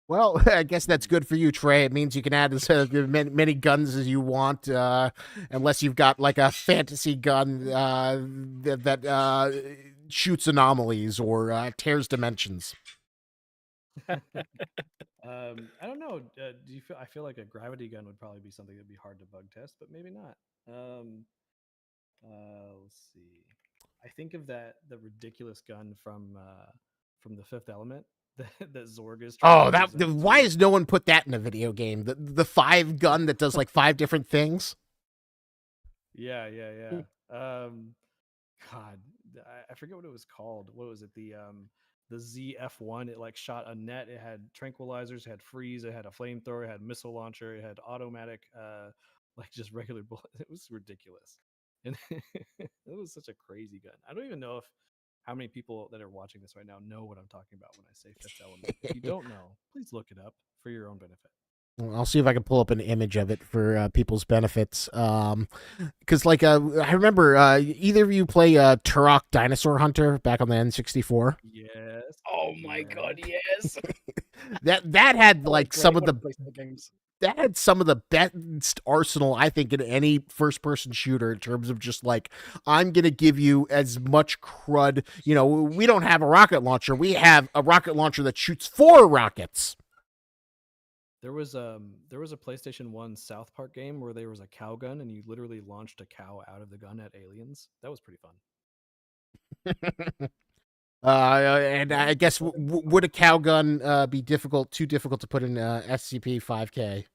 Well, I guess that's good for you, Trey. It means you can add as many guns as you want, unless you've got like a fantasy gun that shoots anomalies or tears dimensions. I don't know. Do you feel? I feel like a gravity gun would probably be something that'd be hard to bug test, but maybe not. Let's see. I think of the ridiculous gun from The Fifth Element that Zorg is trying to use. Why has no one put that in a video game? The 5 gun that does like 5 different things. Yeah. God, I forget what it was called. What was it? The ZF1. It like shot a net. It had tranquilizers. It had freeze. It had a flamethrower. It had missile launcher. It had automatic, like just regular bullet. It was ridiculous, and it was such a crazy gun. I don't even know how many people that are watching this right now know what I'm talking about when I say Fifth Element. If you don't know, please look it up for your own benefit. I'll see if I can pull up an image of it for people's benefits. Because like I remember, either of you play Turok Dinosaur Hunter back on the N64? Yes. Oh my God, yes. that had like some of the games. That had some of the best arsenal, I think, in any first-person shooter in terms of just like, I'm going to give you as much crud. You know, we don't have a rocket launcher. We have a rocket launcher that shoots 4 rockets. There was a PlayStation 1 South Park game where there was a cow gun and you literally launched a cow out of the gun at aliens. That was pretty fun. And I guess would a cow gun be too difficult to put in SCP-5K?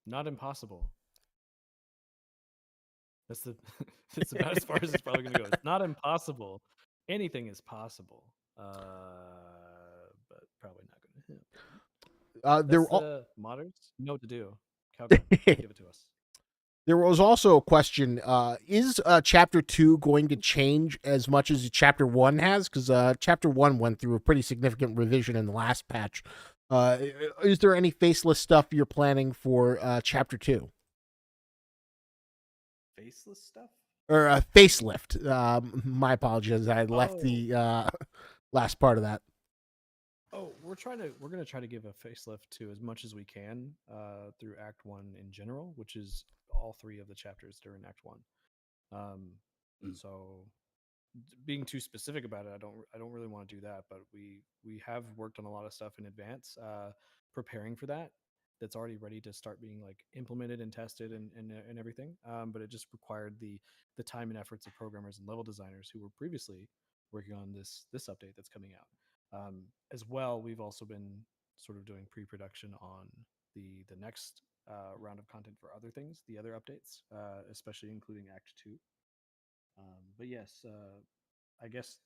Not impossible. That's about as far as it's probably going to go. It's not impossible. Anything is possible. But probably not going to happen. There were modders know what to do. Cow gun, give it to us. There was also a question, is Chapter 2 going to change as much as Chapter 1 has? Because Chapter 1 went through a pretty significant revision in the last patch. Is there any faceless stuff you're planning for Chapter 2? Faceless stuff? Or facelift. My apologies. I left the last part of that. Oh, we're gonna try to give a facelift to as much as we can through Act 1 in general, which is all 3 of the chapters during Act 1. So being too specific about it, I don't really want to do that, but we have worked on a lot of stuff in advance, preparing for that. That's already ready to start being like implemented and tested and everything. But it just required the time and efforts of programmers and level designers who were previously working on this update that's coming out. As well, we've also been sort of doing pre-production on the next round of content for other things, the other updates, especially including Act 2. But yes, I guess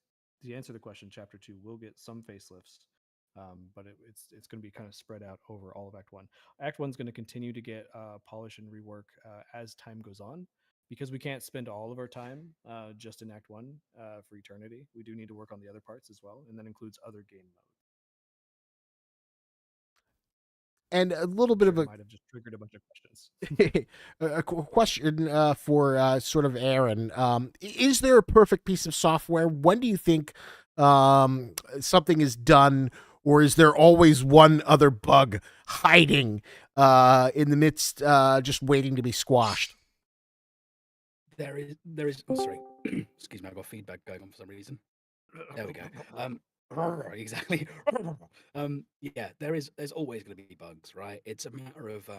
to answer the question, Chapter 2 will get some facelifts, but it's going to be kind of spread out over all of Act 1. Act 1 is going to continue to get polish and rework as time goes on, because we can't spend all of our time just in Act 1 for eternity. We do need to work on the other parts as well, and that includes other game modes. And a little bit of a might have just triggered a bunch of questions. A question for sort of Aaron. Is there a perfect piece of software? When do you think something is done or is there always one other bug hiding in the midst, just waiting to be squashed? There is. Oh, sorry. Excuse me, I've got feedback going on for some reason. There we go. Exactly. Yeah, there's always going to be bugs, right? It's a matter of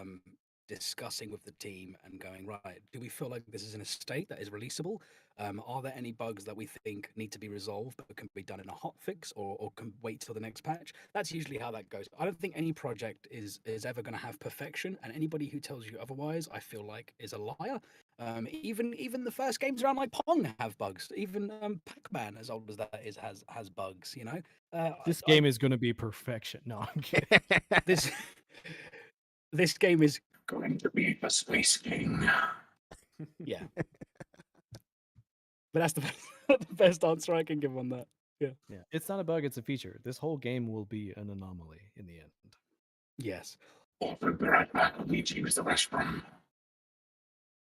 discussing with the team and going, right, do we feel like this is in a state that is releasable? Are there any bugs that we think need to be resolved but can be done in a hot fix, or can wait till the next patch? That's usually how that goes. I don't think any project is ever going to have perfection, and anybody who tells you otherwise, I feel like, is a liar. Even the first games around like Pong have bugs. Even Pac-Man, as old as that is, has bugs. You know, This game is going to be perfection. No, I'm kidding. this this game is Going to be the Space King. yeah. But that's the the best answer I can give on that. Yeah. Yeah, it's not a bug; it's a feature. This whole game will be an anomaly in the end. Yes. I'll be right back. I need to use the restroom.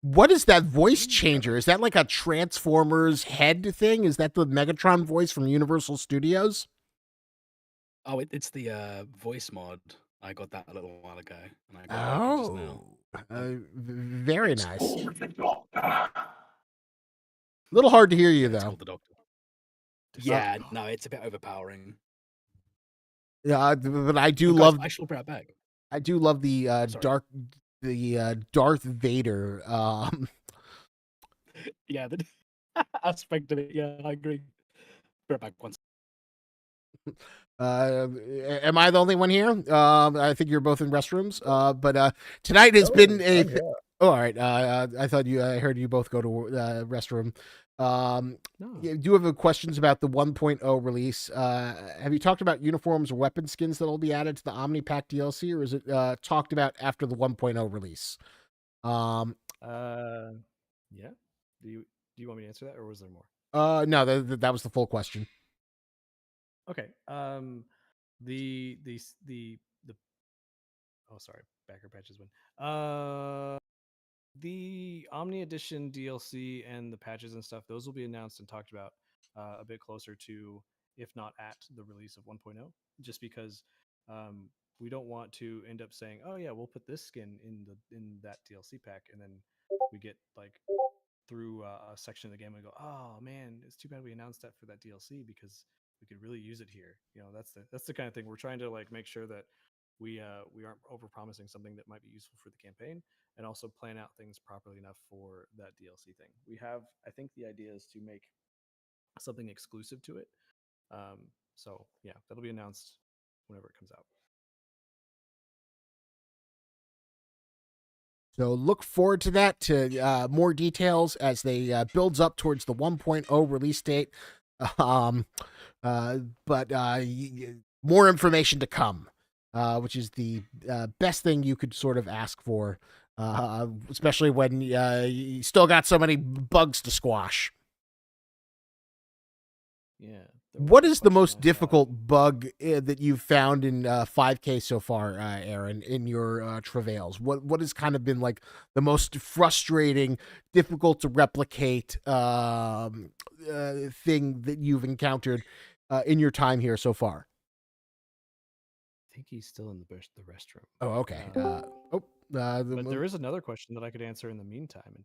What is that voice changer? Is that like a Transformers head thing? Is that the Megatron voice from Universal Studios? Oh, it's the voice mod. I got that a little while ago, and I got it just now. Very nice. Oh, the doctor. A little hard to hear you, It's though. called the Doctor. Yeah, no, it's a bit overpowering. Yeah, but I do Guys, love. I shall bring it back. I do love the Sorry. Darth Vader. Yeah, the aspect of it. Yeah, I agree. Bring it back once. Am I the only one here? I think you're both in restrooms. But tonight has been a. Oh, all right. I thought I heard you both go to restroom. No. You do have questions about the 1.0 release. Have you talked about uniforms or weapon skins that will be added to the OmniPack DLC, or is it talked about after the 1.0 release? Yeah. Do you want me to answer that, or was there more? No, that was the full question. Okay. The oh, sorry, backer patches win. The Omni Edition DLC and the patches and stuff, those will be announced and talked about a bit closer to, if not at, the release of 1.0, just because we don't want to end up saying, oh yeah, we'll put this skin in that DLC pack, and then we get like through a section of the game and go, oh man, it's too bad we announced that for that DLC, because we could really use it here. You know, that's the kind of thing we're trying to like make sure that we aren't over promising something that might be useful for the campaign, and also plan out things properly enough for that DLC thing. We have, I think the idea is to make something exclusive to it. So yeah, that'll be announced whenever it comes out. So look forward to that, to more details as they builds up towards the 1.0 release date. But more information to come, which is the best thing you could sort of ask for, especially when you still got so many bugs to squash. Yeah. What is the most difficult bug that you've found in 5K so far, Aaron, in your travails? What has kind of been like the most frustrating, difficult to replicate thing that you've encountered in your time here so far? I think he's still in the restroom. Oh, okay. But there is another question that I could answer in the meantime.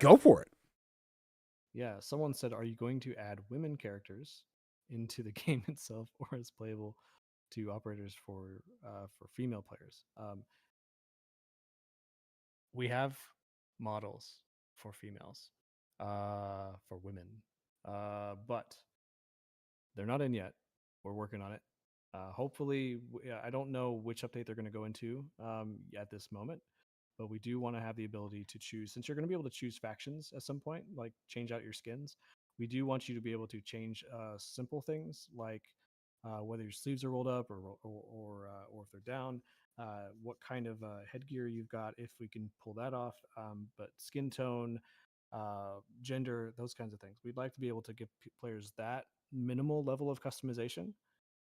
Go for it. Yeah, someone said, are you going to add women characters into the game itself, or as playable to operators for female players? We have models for females, for women, but they're not in yet. We're working on it. Hopefully, I don't know which update they're going to go into at this moment, but we do want to have the ability to choose, since you're going to be able to choose factions at some point, like change out your skins. We do want you to be able to change simple things like whether your sleeves are rolled up or if they're down, what kind of headgear you've got, if we can pull that off, but skin tone, gender, those kinds of things. We'd like to be able to give players that minimal level of customization,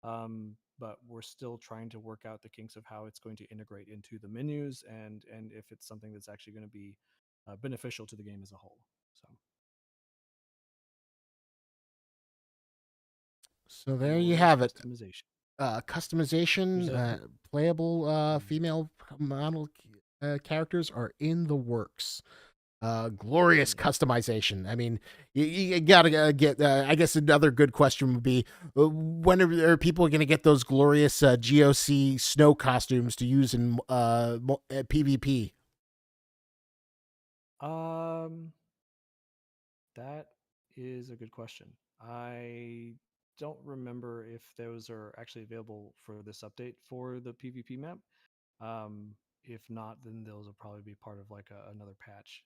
but we're still trying to work out the kinks of how it's going to integrate into the menus, and if it's something that's actually going to be beneficial to the game as a whole. So there you have it. Customization. customization, playable female model characters are in the works. Glorious customization. I mean, you gotta get. I guess another good question would be, when are people going to get those glorious GOC snow costumes to use in PvP? That is a good question. I don't remember if those are actually available for this update for the PvP map. If not, then those will probably be part of like another patch.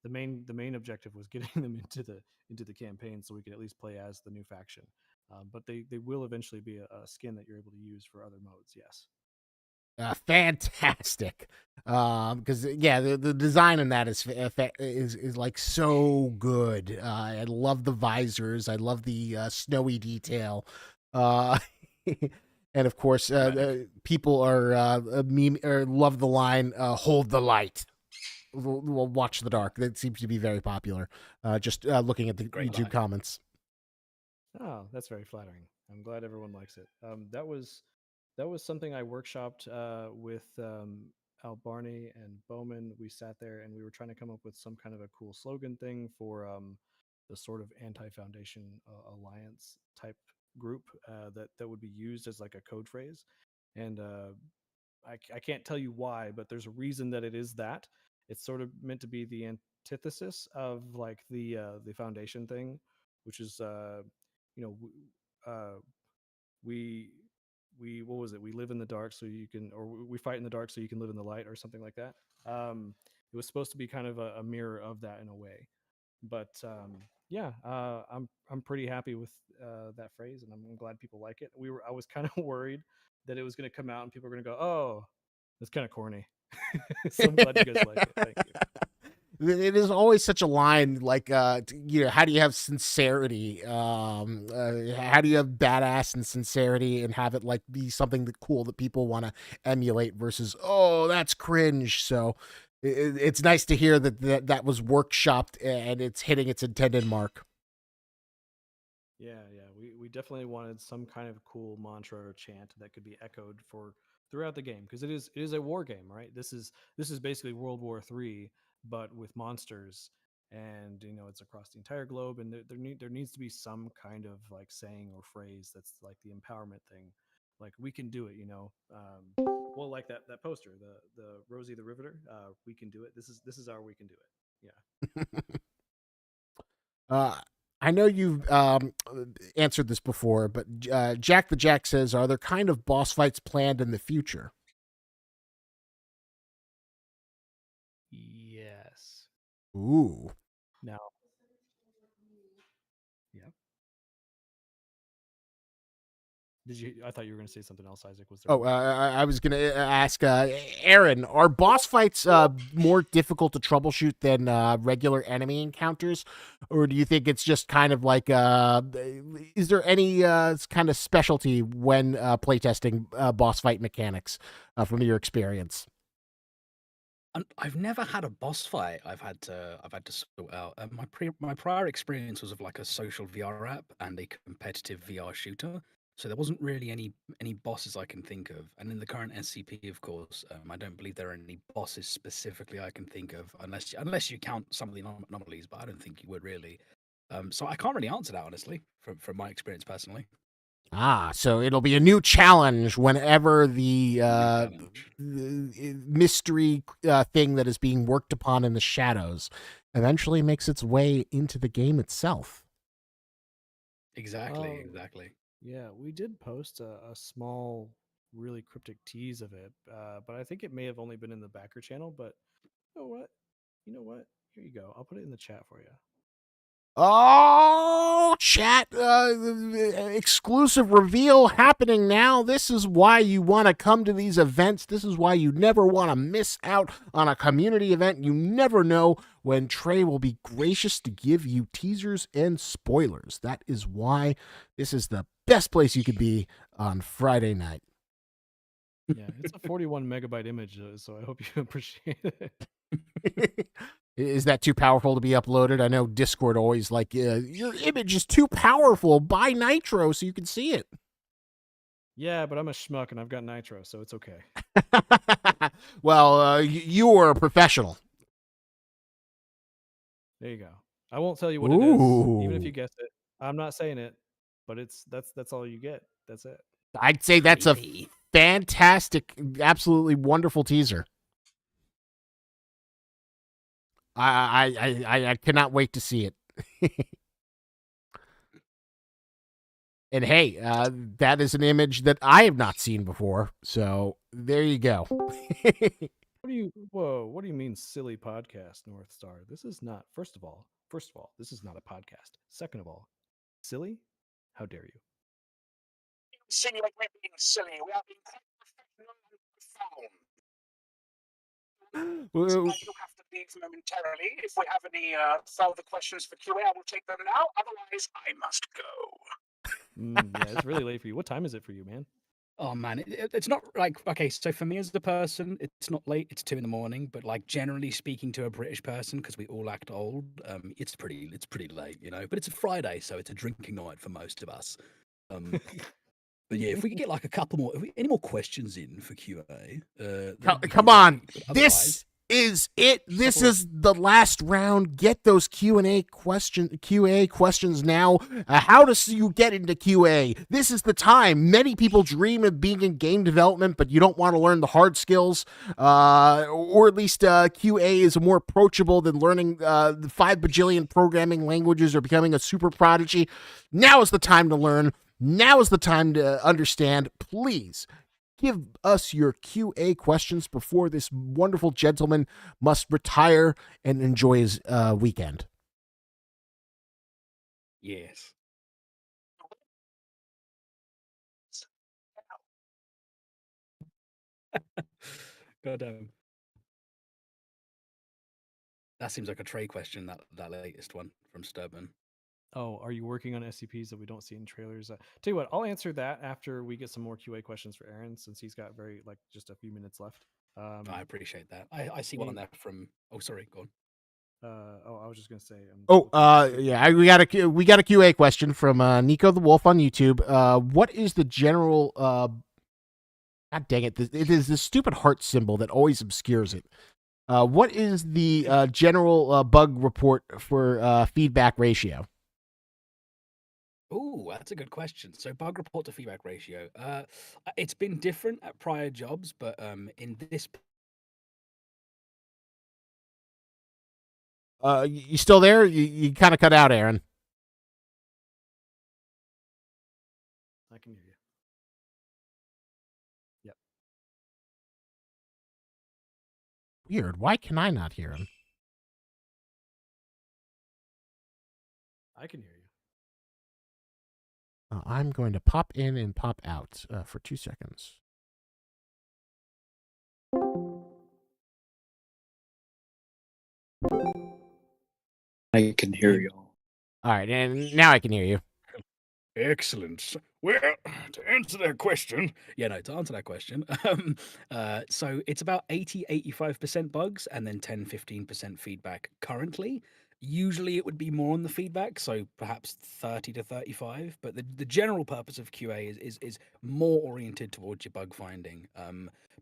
The main objective was getting them into the campaign so we could at least play as the new faction. But they will eventually be a skin that you're able to use for other modes. Yes. Fantastic. Because yeah, the design in that is like so good. I love the visors. I love the snowy detail. Uh, and of course, people are meme or love the line "Hold the light." We'll watch the dark. That seems to be very popular. Just looking at the Great YouTube line. comments. Oh, that's very flattering. I'm glad everyone likes it. That was something I workshopped with Al Barney and Bowman. We sat there and we were trying to come up with some kind of a cool slogan thing for the sort of anti-foundation alliance type group that would be used as like a code phrase. And I can't tell you why, but there's a reason that it is that. It's sort of meant to be the antithesis of like the foundation thing, which is you know uh, we what was it? We live in the dark so you can, or we fight in the dark so you can live in the light, or something like that. It was supposed to be kind of a mirror of that in a way, but yeah, I'm pretty happy with that phrase, and I'm glad people like it. I was kind of worried that it was going to come out and people were going to go, "Oh, that's kind of corny." So I'm glad you guys like it. Thank you. It is always such a line, like how do you have sincerity, how do you have badass and sincerity and have it like be something that cool that people want to emulate versus, oh, that's cringe. So it's nice to hear that was workshopped and it's hitting its intended mark. Yeah, we definitely wanted some kind of cool mantra or chant that could be echoed for throughout the game, because it is a war game, right? This is basically World War III, but with monsters, and it's across the entire globe, and there needs to be some kind of like saying or phrase that's like the empowerment thing, like we can do it. Well, like that poster, the Rosie the Riveter, we can do it. This is our we can do it. Yeah. Uh, I know you've answered this before, but Jack the Jack says, are there kind of boss fights planned in the future? Yes. Ooh. Now. Yeah. I thought you were going to say something else, Isaac. Was there? Oh, I was going to ask Aaron, are boss fights more difficult to troubleshoot than regular enemy encounters? Or do you think it's just kind of like, is there any kind of specialty when playtesting boss fight mechanics from your experience? I've never had a boss fight I've had to sort out. My prior experience was of like a social VR app and a competitive VR shooter, so there wasn't really any bosses I can think of. And in the current SCP, of course, I don't believe there are any bosses specifically I can think of, unless you count some of the anomalies, but I don't think you would really. So I can't really answer that honestly from my experience personally. Ah, so it'll be a new challenge whenever the mystery thing that is being worked upon in the shadows eventually makes its way into the game itself. Exactly, exactly. Yeah, we did post a small, really cryptic tease of it, but I think it may have only been in the backer channel. But you know what? Here you go. I'll put it in the chat for you. Oh, chat, exclusive reveal happening now. This is why you want to come to these events. This is why you never want to miss out on a community event. You never know when Trey will be gracious to give you teasers and spoilers. That is why this is the best place you could be on Friday night. Yeah, it's a 41 megabyte image, so I hope you appreciate it. Is that too powerful to be uploaded? I know Discord always like, your image is too powerful. Buy Nitro so you can see it. Yeah, but I'm a schmuck and I've got nitro, so it's okay. Well, you are a professional. There you go. I won't tell you what it is, even if Ooh. you guessed it. I'm not saying it, but that's all you get. That's it. I'd say that's a Creepy. fantastic, absolutely wonderful teaser. I cannot wait to see it. And hey, that is an image that I have not seen before. So there you go. What do you mean silly podcast, North Star? This is not first of all, this is not a podcast. Second of all, silly? How dare you? Insinuate we're being silly. We are being quite professional and profound. Well, You have to leave momentarily. If we have any further questions for QA, I will take them now. Otherwise, I must go. Yeah, it's really late for you. What time is it for you, man? Oh man, it's not like okay. So for me as a person, it's not late. It's 2 a.m. But like generally speaking to a British person, because we all act old, it's pretty late, you know. But it's a Friday, so it's a drinking night for most of us. But yeah, if we could get like a couple more, any more questions in for QA, come on, But this is it. This is the last round. Get those QA questions now. How do you get into QA? This is the time. Many people dream of being in game development, but you don't want to learn the hard skills, or at least QA is more approachable than learning the 5 bajillion programming languages or becoming a super prodigy. Now is the time to learn. Now is the time to understand. Please give us your QA questions before this wonderful gentleman must retire and enjoy his weekend. yes. God damn. That seems like a Trey question. That latest one from Sturban. Oh, are you working on SCPs that we don't see in trailers? Tell you what, I'll answer that after we get some more QA questions for Aaron, since he's got just a few minutes left. I appreciate that. I see one on there from. Oh, sorry, go on. I was just gonna say. Yeah, we got a QA question from Nico the Wolf on YouTube. What is the general? God dang it! It is this stupid heart symbol that always obscures it. What is the general bug report for feedback ratio? Oh, that's a good question. So bug report to feedback ratio. It's been different at prior jobs, but in this. You still there? You kind of cut out, Aaron. I can hear you. Yep. Weird. Why can I not hear him? I can hear you. I'm going to pop in and pop out for 2 seconds. I can hear you. All right, and now I can hear you. Excellent. Well, to answer that question, so it's about 85% bugs and then 15% feedback currently. Usually it would be more on the feedback, so perhaps 30 to 35, but the general purpose of QA is more oriented towards your bug finding.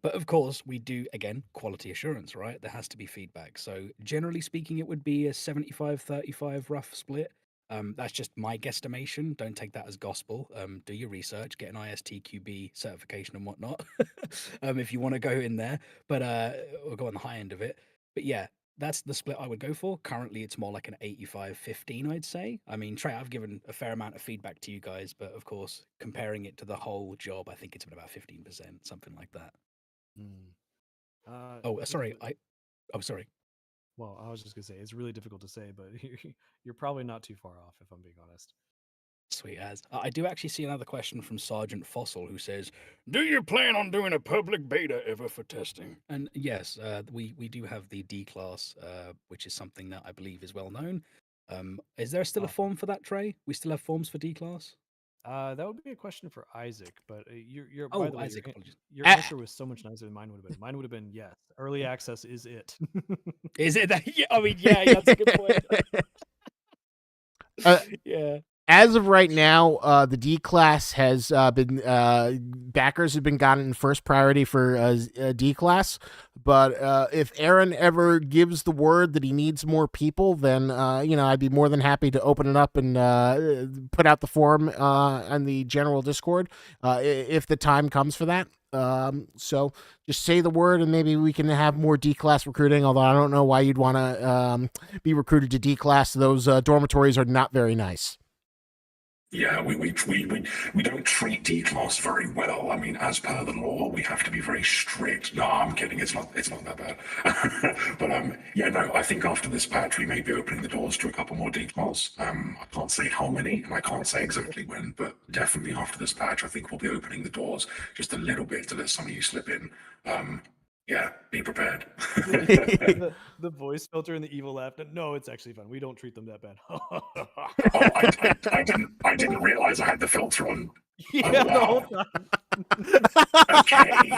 But of course, we do, again, quality assurance, right? There has to be feedback. So generally speaking, it would be a 75-35 rough split. That's just my guesstimation. Don't take that as gospel. Do your research, get an ISTQB certification and whatnot, if you want to go in there. But we'll go on the high end of it. But yeah, that's the split I would go for. Currently, it's more like an 85-15, I'd say. I mean, Trey, I've given a fair amount of feedback to you guys, but of course, comparing it to the whole job, I think it's been about 15%, something like that. Sorry. Sorry. Well, I was just gonna say it's really difficult to say, but you're probably not too far off, if I'm being honest. Sweet as. I do actually see another question from Sergeant Fossil, who says, "Do you plan on doing a public beta ever for testing?" And yes, we do have the D class, which is something that I believe is well known. Is there still a form for that, Trey? We still have forms for D class. That would be a question for Isaac, but you're. Oh, by the way, Isaac, your answer was so much nicer than mine would have been. Mine would have been yes. Early access is it. Is it that? Yeah, I mean, yeah, that's a good point. Yeah. as of right now, the D class has been backers have been gotten first priority for D class. But if Aaron ever gives the word that he needs more people, then I'd be more than happy to open it up and put out the forum on the general Discord if the time comes for that. So just say the word and maybe we can have more D class recruiting. Although I don't know why you'd want to be recruited to D class. Those dormitories are not very nice. Yeah, we don't treat D-class very well. I mean, as per the law, we have to be very strict. No, I'm kidding. It's not that bad. But yeah, no. I think after this patch, we may be opening the doors to a couple more D-class. I can't say how many, and I can't say exactly when, but definitely after this patch, I think we'll be opening the doors just a little bit to let some of you slip in. Yeah, be prepared. the voice filter and the evil laugh. No, it's actually fun. We don't treat them that bad. Oh, I didn't realize I had the filter on. Yeah, the whole time. Okay.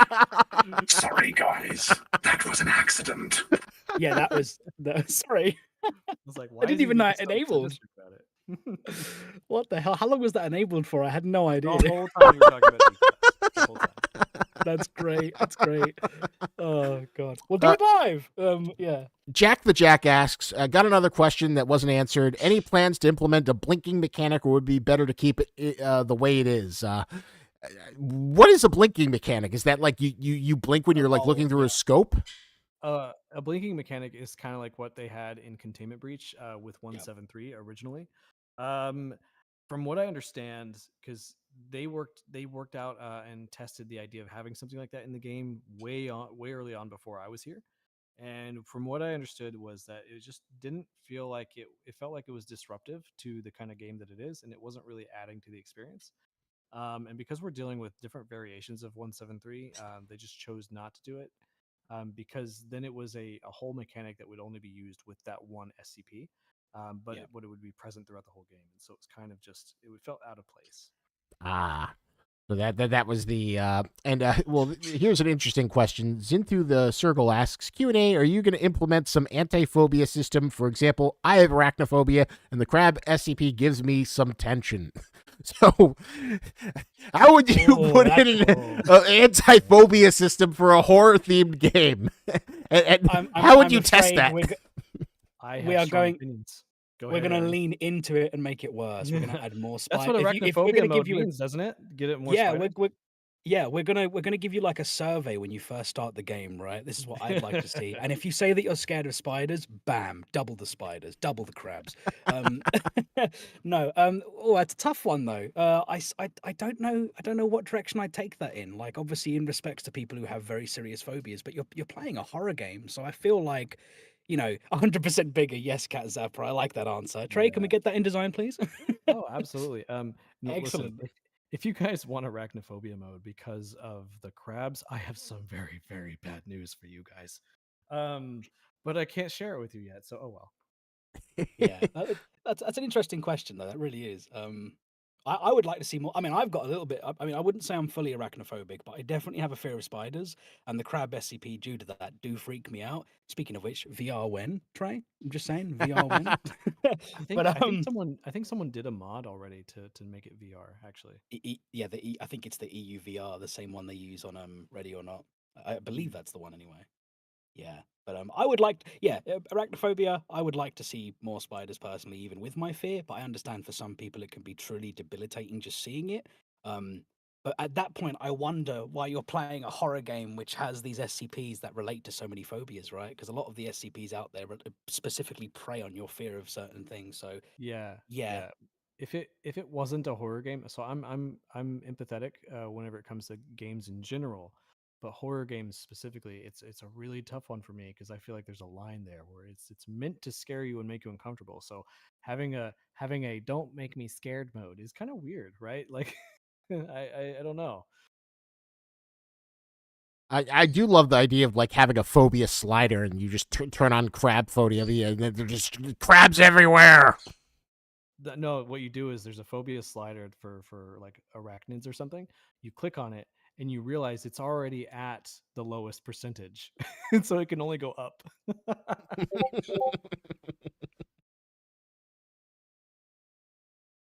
Sorry, guys. That was an accident. Yeah, that was sorry. I was like, why I didn't even know it so enabled. sadistic about it? What the hell? How long was that enabled for? I had no idea. The whole time you were talking about D-class. The whole time. That's great. That's great. Oh god. We'll do it live. Yeah. Jack the Jack asks, got another question that wasn't answered. Any plans to implement a blinking mechanic, or would it be better to keep it the way it is? What is a blinking mechanic? Is that like you blink when you're like looking through a scope? A blinking mechanic is kind of like what they had in Containment Breach with 173 originally. From what I understand, because they worked out and tested the idea of having something like that in the game way early on before I was here. And from what I understood was that it just didn't feel like it felt like it was disruptive to the kind of game that it is, and it wasn't really adding to the experience. And because we're dealing with different variations of 173, they just chose not to do it. Because then it was a whole mechanic that would only be used with that one SCP, but it would be present throughout the whole game, and so it was kind of just it felt out of place. So that was the well, here's an interesting question. Zintu the Circle asks, Q&A, are you going to implement some anti-phobia system? For example, I have arachnophobia and the crab SCP gives me some tension. So how would you put in an anti-phobia system for a horror-themed game? and how would you test that? We are going to lean into it and make it worse. We're going to add more spiders. That's what arachnophobia mode means, doesn't it? Get it more spiders? We're gonna give you like a survey when you first start the game, right? This is what I'd like to see. And if you say that you're scared of spiders, bam, double the spiders, double the crabs. No, it's a tough one though. I don't know what direction I'd take that in. Like, obviously, in respects to people who have very serious phobias, but you're playing a horror game, so I feel like, 100% bigger. Yes, Cat Zapper. I like that answer. Trey, can we get that in design, please? Oh, absolutely. Excellent. Listen, if you guys want arachnophobia mode because of the crabs, I have some very, very bad news for you guys. But I can't share it with you yet, so oh well. Yeah, that's an interesting question though. That really is. I would like to see more. I mean, I've got a little bit. I mean, I wouldn't say I'm fully arachnophobic, but I definitely have a fear of spiders, and the crab SCP due to that do freak me out. Speaking of which, VR when, Trey? I'm just saying, VR when. I think someone did a mod already to make it VR. Actually, I think it's the EU VR, the same one they use on Ready or Not. I believe that's the one anyway. Yeah, but I would like, arachnophobia. I would like to see more spiders personally, even with my fear. But I understand for some people it can be truly debilitating just seeing it. But at that point, I wonder why you're playing a horror game which has these SCPs that relate to so many phobias, right? Because a lot of the SCPs out there specifically prey on your fear of certain things. So yeah. If it wasn't a horror game, so I'm empathetic whenever it comes to games in general. But horror games specifically, it's a really tough one for me because I feel like there's a line there where it's meant to scare you and make you uncomfortable. So having a don't make me scared mode is kind of weird, right? Like I don't know. I do love the idea of like having a phobia slider and you just turn on crab phobia and then there's just crabs everywhere. No, what you do is there's a phobia slider for like arachnids or something. You click on it and you realize it's already at the lowest percentage. And so it can only go up.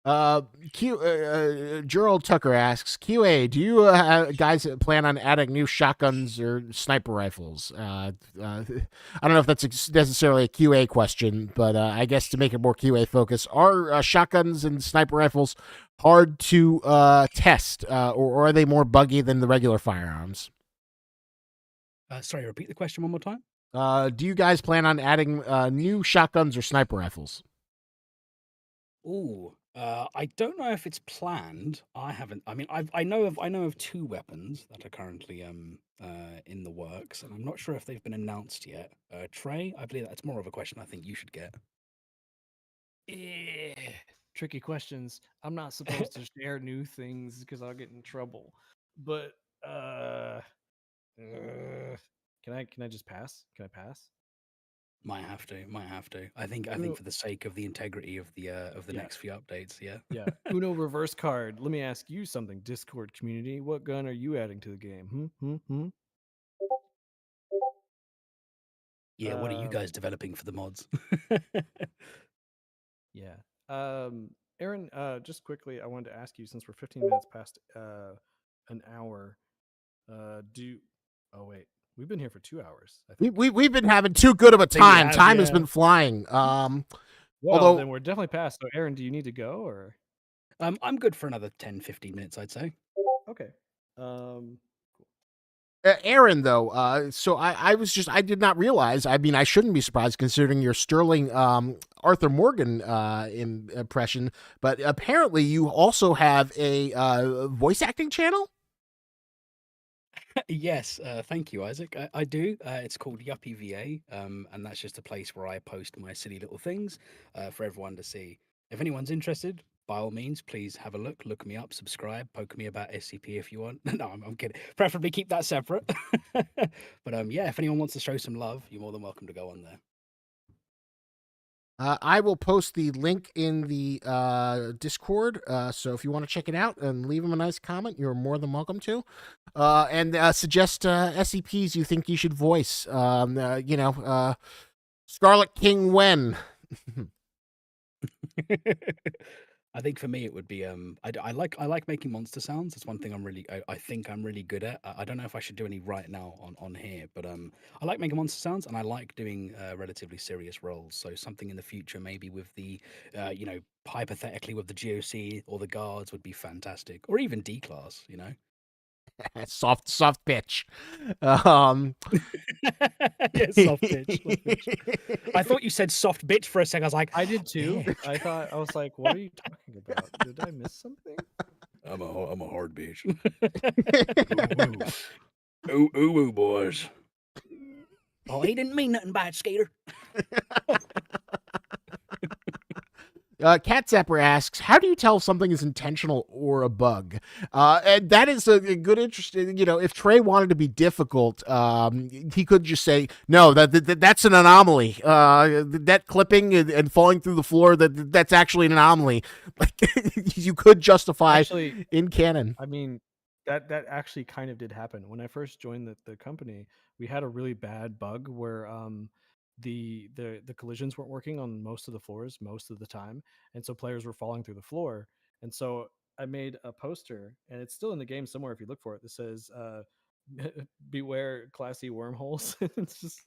Gerald Tucker asks, QA, do you guys plan on adding new shotguns or sniper rifles? I don't know if that's necessarily a QA question, but I guess to make it more QA focused, are shotguns and sniper rifles hard to test, or are they more buggy than the regular firearms? Sorry, repeat the question one more time. Do you guys plan on adding new shotguns or sniper rifles? Ooh, I don't know if it's planned. I haven't. I mean, I know of two weapons that are currently in the works, and I'm not sure if they've been announced yet. Trey, I believe that's more of a question I think you should get. Eh, tricky questions. I'm not supposed to share new things because I'll get in trouble. But can I just pass? Can I pass? Might have to. Might have to. I think Uno, for the sake of the integrity of the yeah, next few updates, yeah. yeah. Uno reverse card. Let me ask you something, Discord community. What gun are you adding to the game? Yeah, what are you guys developing for the mods? Yeah. Aaron, just quickly, I wanted to ask you, since we're 15 minutes past an hour, oh wait, we've been here for 2 hours, I think. We've been having too good of a time. Time has been flying. Well, although then we're definitely past. So Aaron, do you need to go, or? I'm good for another 10, 15 minutes, I'd say. Okay. Aaron, though, so I did not realize. I mean, I shouldn't be surprised considering your sterling Arthur Morgan impression, but apparently you also have a voice acting channel. Yes, thank you, Isaac. I do. It's called Yuppie VA, and that's just a place where I post my silly little things for everyone to see. If anyone's interested, by all means, please have a look me up, subscribe, poke me about SCP if you want. No, I'm kidding. Preferably keep that separate. But yeah, if anyone wants to show some love, you're more than welcome to go on there. I will post the link in the Discord, so if you want to check it out and leave him a nice comment, you're more than welcome to. And suggest SCPs you think you should voice. Scarlet King Wen. I think for me it would be I like making monster sounds. It's one thing I think I'm really good at. I don't know if I should do any right now on here, but I like making monster sounds, and I like doing relatively serious roles. So something in the future, maybe with the hypothetically with the GOC or the guards, would be fantastic, or even D class. soft bitch. Yeah, soft bitch. I thought you said soft bitch for a second. I was like, I did too. I was like, what are you talking about? Did I miss something? I'm a hard bitch. Ooh, boys. Oh, he didn't mean nothing by it, Skater. Cat Zapper asks, how do you tell if something is intentional or a bug? And that is a good interest. If Trey wanted to be difficult, he could just say, no, that's an anomaly. That clipping and falling through the floor, that's actually an anomaly. Like, you could justify in canon. I mean, that actually kind of did happen. When I first joined the company, we had a really bad bug where the collisions weren't working on most of the floors most of the time, and so players were falling through the floor. And so I made a poster, and it's still in the game somewhere if you look for it, that says beware classy wormholes. It's just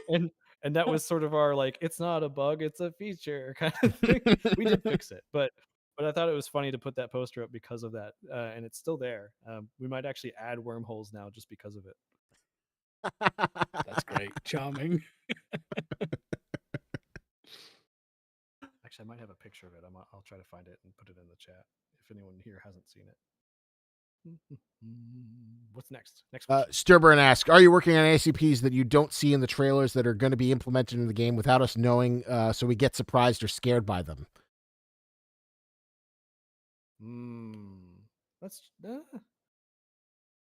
and that was sort of our, like, it's not a bug, it's a feature kind of thing. We did fix it, but I thought it was funny to put that poster up because of that, and it's still there. We might actually add wormholes now just because of it. That's great. Charming. Actually, I might have a picture of it. I'll try to find it and put it in the chat if anyone here hasn't seen it. What's next? Next question. Sturburn asks, are you working on ACPs that you don't see in the trailers that are going to be implemented in the game without us knowing, so we get surprised or scared by them? That's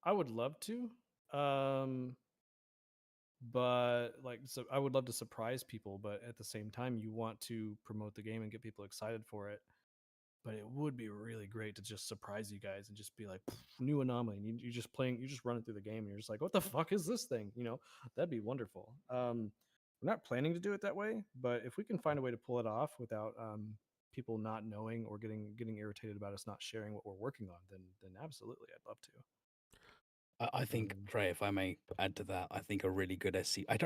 I would love to. But so I would love to surprise people, but at the same time you want to promote the game and get people excited for it. But it would be really great to just surprise you guys and just be like, new anomaly. And you just run it through the game and you're just like, what the fuck is this thing? That'd be wonderful. We're not planning to do it that way, but if we can find a way to pull it off without people not knowing or getting irritated about us not sharing what we're working on, then absolutely, I'd love to. I think, Trey, if I may add to that, I think a really good SCP. I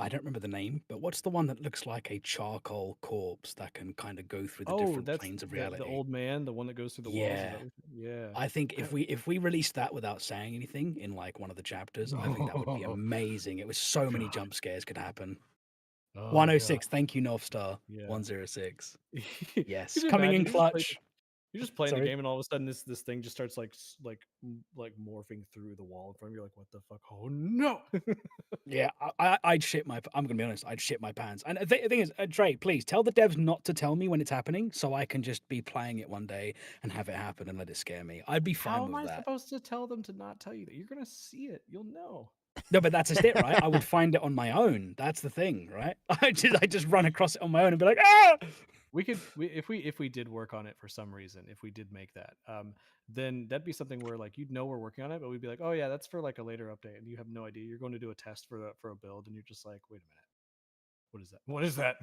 don't remember the name, but what's the one that looks like a charcoal corpse that can kind of go through the different That's planes of the reality? old man, the one that goes through the walls. Is Yeah. that what yeah. I think if we released that without saying anything in like one of the chapters, I think that would be amazing. It was so many God. jump scares could happen. Oh, 106, thank you, North Star. Yeah. 106. Could Yes, you coming in imagine? clutch. You're just playing the Sorry? game, and all of a sudden, this thing just starts like morphing through the wall in front of you. You're like, what the fuck? Oh no! Yeah, I'd shit my. I'm gonna be honest. I'd shit my pants. And the thing is, Trey, please tell the devs not to tell me when it's happening, so I can just be playing it one day and have it happen and let it scare me. I'd be fine How am with I that. supposed to tell them to not tell you that? You're gonna see it. You'll know. No, but that's just it, right? I would find it on my own. That's the thing, right? I just run across it on my own and be like, ah. If we did work on it for some reason, if we did make that, then that'd be something where like you'd know we're working on it, but we'd be like, oh yeah, that's for like a later update, and you have no idea. You're going to do a test for a build, and you're just like, wait a minute, what is that?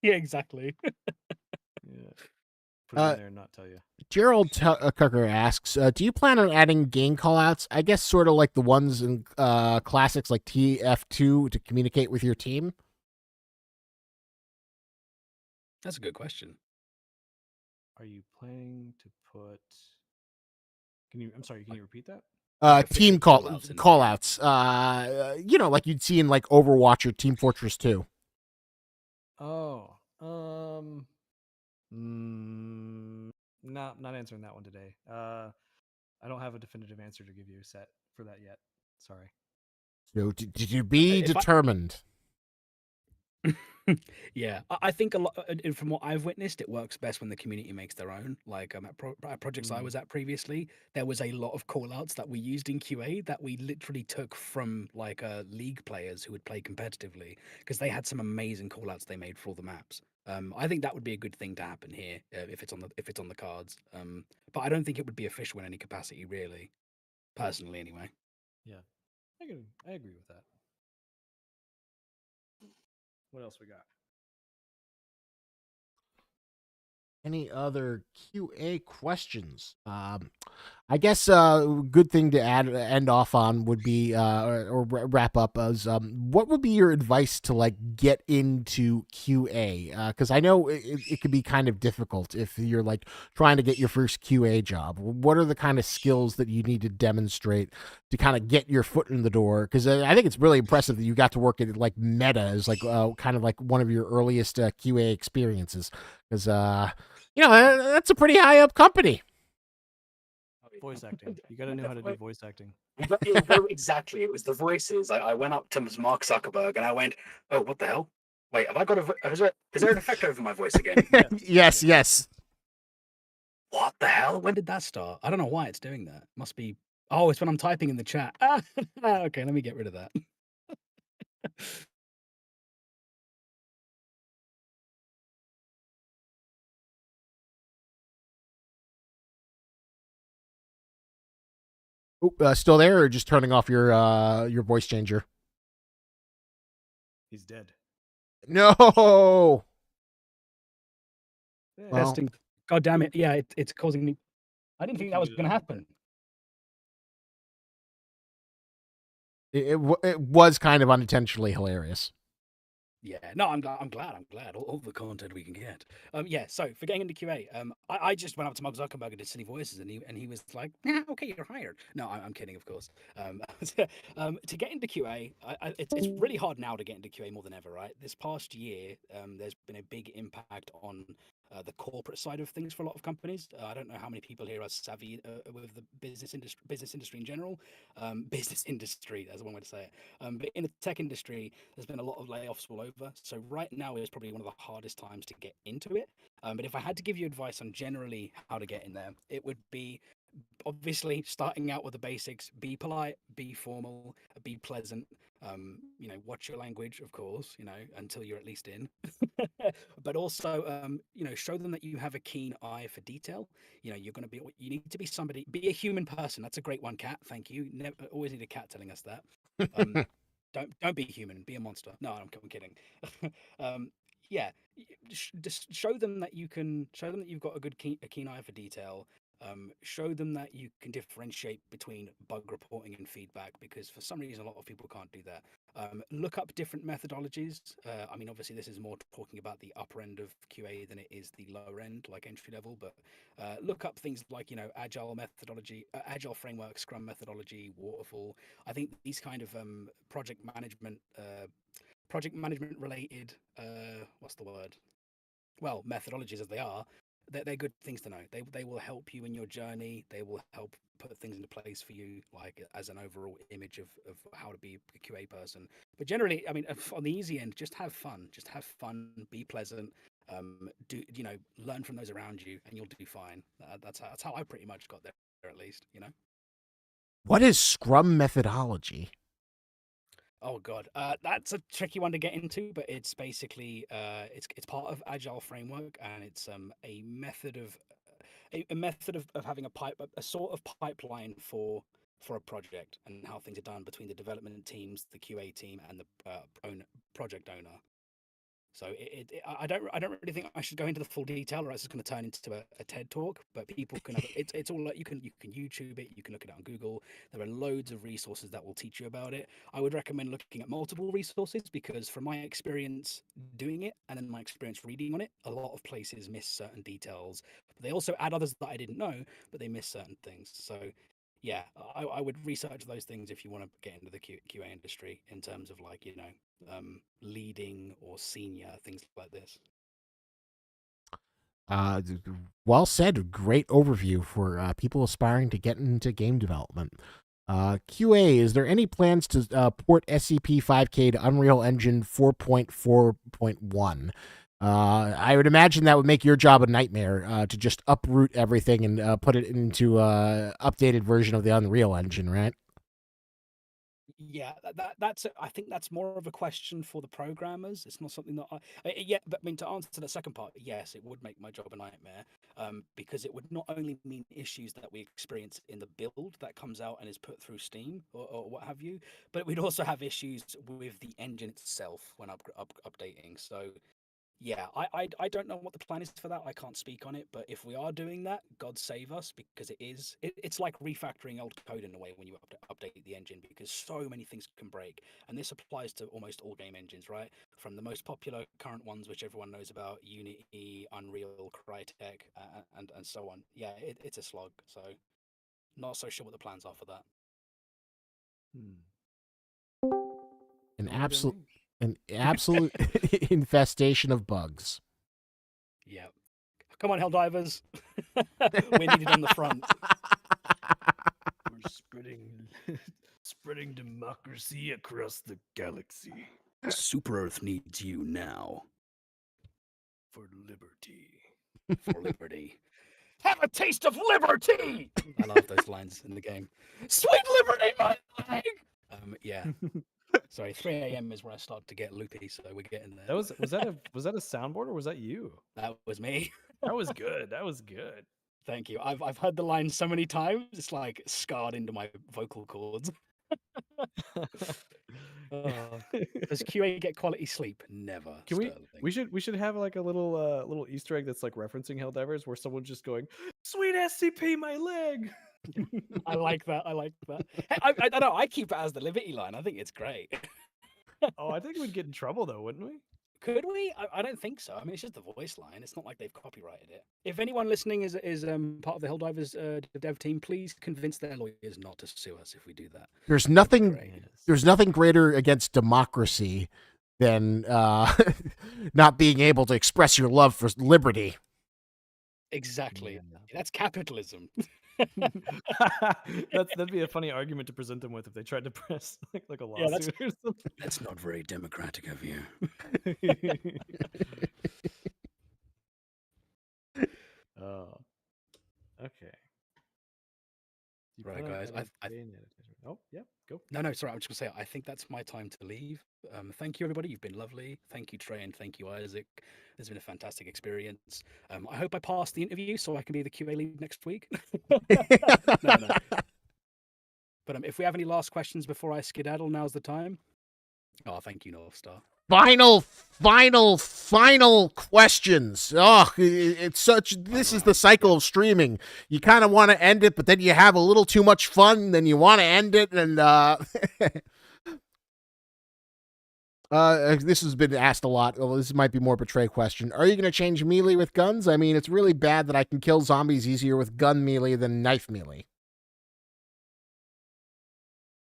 Yeah, exactly. Yeah, put it in there and not tell you. Gerald Cucker asks, do you plan on adding game callouts? I guess sort of like the ones in classics like TF2 to communicate with your team. That's a good question. Are you planning to put? I'm sorry. Can you repeat that? Like team official callouts. Like you'd see in like Overwatch or Team Fortress 2. Oh, not answering that one today. I don't have a definitive answer to give you set for that yet. Sorry. So to be determined. Yeah, I think a lot, and from what I've witnessed, it works best when the community makes their own. Like at projects I was at previously, there was a lot of callouts that we used in QA that we literally took from like league players who would play competitively, because they had some amazing callouts they made for all the maps. I think that would be a good thing to happen here if it's on the cards. But I don't think it would be official in any capacity, really. Personally, anyway. Yeah, I agree with that. What else we got? Any other QA questions? I guess a good thing to end off on would be, or wrap up as, what would be your advice to like get into QA? Because I know it could be kind of difficult if you're like trying to get your first QA job. What are the kind of skills that you need to demonstrate to kind of get your foot in the door? Because I think it's really impressive that you got to work at like Meta as like kind of like one of your earliest QA experiences. Because that's a pretty high up company. Voice acting. You got to know how to do voice acting. Exactly. It was the voices. I went up to Mark Zuckerberg and I went, "Oh, what the hell? Wait, have I got is there an effect over my voice again?" Yes. What the hell? When did that start? I don't know why it's doing that. Must be. Oh, it's when I'm typing in the chat. Okay, let me get rid of that. Still there, or just turning off your voice changer? He's dead. No. Testing. God damn it! Yeah, it's causing me. I didn't think that was going to happen. It was kind of unintentionally hilarious. Yeah, no, I'm glad. All the content we can get. Yeah. So for getting into QA, I just went up to Mark Zuckerberg and did silly voices, and he was like, "Yeah, okay, you're hired." No, I'm kidding, of course. To get into QA, it's really hard now to get into QA more than ever, right? This past year, there's been a big impact on the corporate side of things for a lot of companies. I don't know how many people here are savvy with the business industry in general. Business industry, that's one way to say it. But in the tech industry, there's been a lot of layoffs all over. So right now is probably one of the hardest times to get into it. But if I had to give you advice on generally how to get in there, it would be obviously starting out with the basics. Be polite, be formal, be pleasant. Watch your language, of course, until you're at least in. But also, show them that you have a keen eye for detail. You need to be somebody, be a human person. That's a great one, Cat. Thank you. Never always need a cat telling us that. Don't be human, be a monster. No, I'm kidding. yeah, just show them that you've got a keen eye for detail. Show them that you can differentiate between bug reporting and feedback, because for some reason a lot of people can't do that. Look up different methodologies. I mean, obviously this is more talking about the upper end of QA than it is the lower end, like entry level. But look up things like, agile methodology, agile framework, Scrum methodology, waterfall. I think these kind of project management related what's the word? Well, methodologies as they are, they're good things to know. They will help you in your journey. They will help put things into place for you, like as an overall image of how to be a QA person. But generally, I mean, on the easy end, just have fun. Just have fun. Be pleasant. Do learn from those around you, and you'll do fine. That's how I pretty much got there, at least. What is Scrum methodology? Oh God, that's a tricky one to get into, but it's basically it's part of Agile framework, and it's a method of having a sort of pipeline for a project, and how things are done between the development teams, the QA team, and the project owner. So I don't really think I should go into the full detail, or else it's going to turn into a TED talk. But people can have it's all like you can YouTube it, you can look it up on Google. There are loads of resources that will teach you about it. I would recommend looking at multiple resources, because from my experience doing it and then my experience reading on it, a lot of places miss certain details. But they also add others that I didn't know, but they miss certain things. So yeah, I would research those things if you want to get into the QA industry, in terms of like, leading or senior things like this. Well said. Great overview for people aspiring to get into game development. QA, is there any plans to port SCP-5K to Unreal Engine 4.4.1? I would imagine that would make your job a nightmare, to just uproot everything and put it into an updated version of the Unreal Engine, right? Yeah, I think that's more of a question for the programmers. It's not something that but I mean, to answer the second part, yes, it would make my job a nightmare, because it would not only mean issues that we experience in the build that comes out and is put through Steam or what have you, but we'd also have issues with the engine itself when updating. So yeah, I don't know what the plan is for that. I can't speak on it, but if we are doing that, God save us, because it's like refactoring old code in a way when you update the engine, because so many things can break. And this applies to almost all game engines, right? From the most popular current ones, which everyone knows about, Unity, Unreal, Crytek, and so on. Yeah, it's a slog. So not so sure what the plans are for that. An absolute infestation of bugs. Yeah. Come on, Helldivers. We're needed on the front. We're spreading democracy across the galaxy Super Earth needs you now. for liberty. For liberty. Have a taste of liberty! I love those lines in the game. Sweet liberty, my leg! Yeah. Sorry, 3 a.m. is where I start to get loopy, so we're getting there. Was that a soundboard, or was that you? That was me. That was good. That was good. Thank you. I've heard the line so many times, it's like scarred into my vocal cords. Does QA get quality sleep? Never. We should have like a little Easter egg that's like referencing Helldivers, where someone's just going, "Sweet SCP, my leg." I like that. Hey, I don't know. I keep it as the Liberty line. I think it's great. Oh, I think we'd get in trouble though, wouldn't we? Could we? I don't think so. I mean, it's just the voice line. It's not like they've copyrighted it. If anyone listening is part of the Helldivers dev team, please convince their lawyers not to sue us if we do that. There's nothing greater against democracy than not being able to express your love for liberty. Exactly. Yeah. That's capitalism. That'd be a funny argument to present them with if they tried to press like a lawsuit or something. That's not very democratic of you. Oh, okay. Right, guys. Oh, yeah, go. No, sorry. I'm just gonna say I think that's my time to leave. Thank you, everybody. You've been lovely. Thank you, Trey, and thank you, Isaac. It's been a fantastic experience. I hope I pass the interview so I can be the QA lead next week. No. But if we have any last questions before I skedaddle, now's the time. Oh, thank you, North Star. final questions. Oh, it's such. This is the cycle of streaming. You kind of want to end it, but then you have a little too much fun, then you want to end it, and this has been asked a lot. Well, this might be more of a Trey question. Are you going to change melee with guns? I mean, it's really bad that I can kill zombies easier with gun melee than knife melee.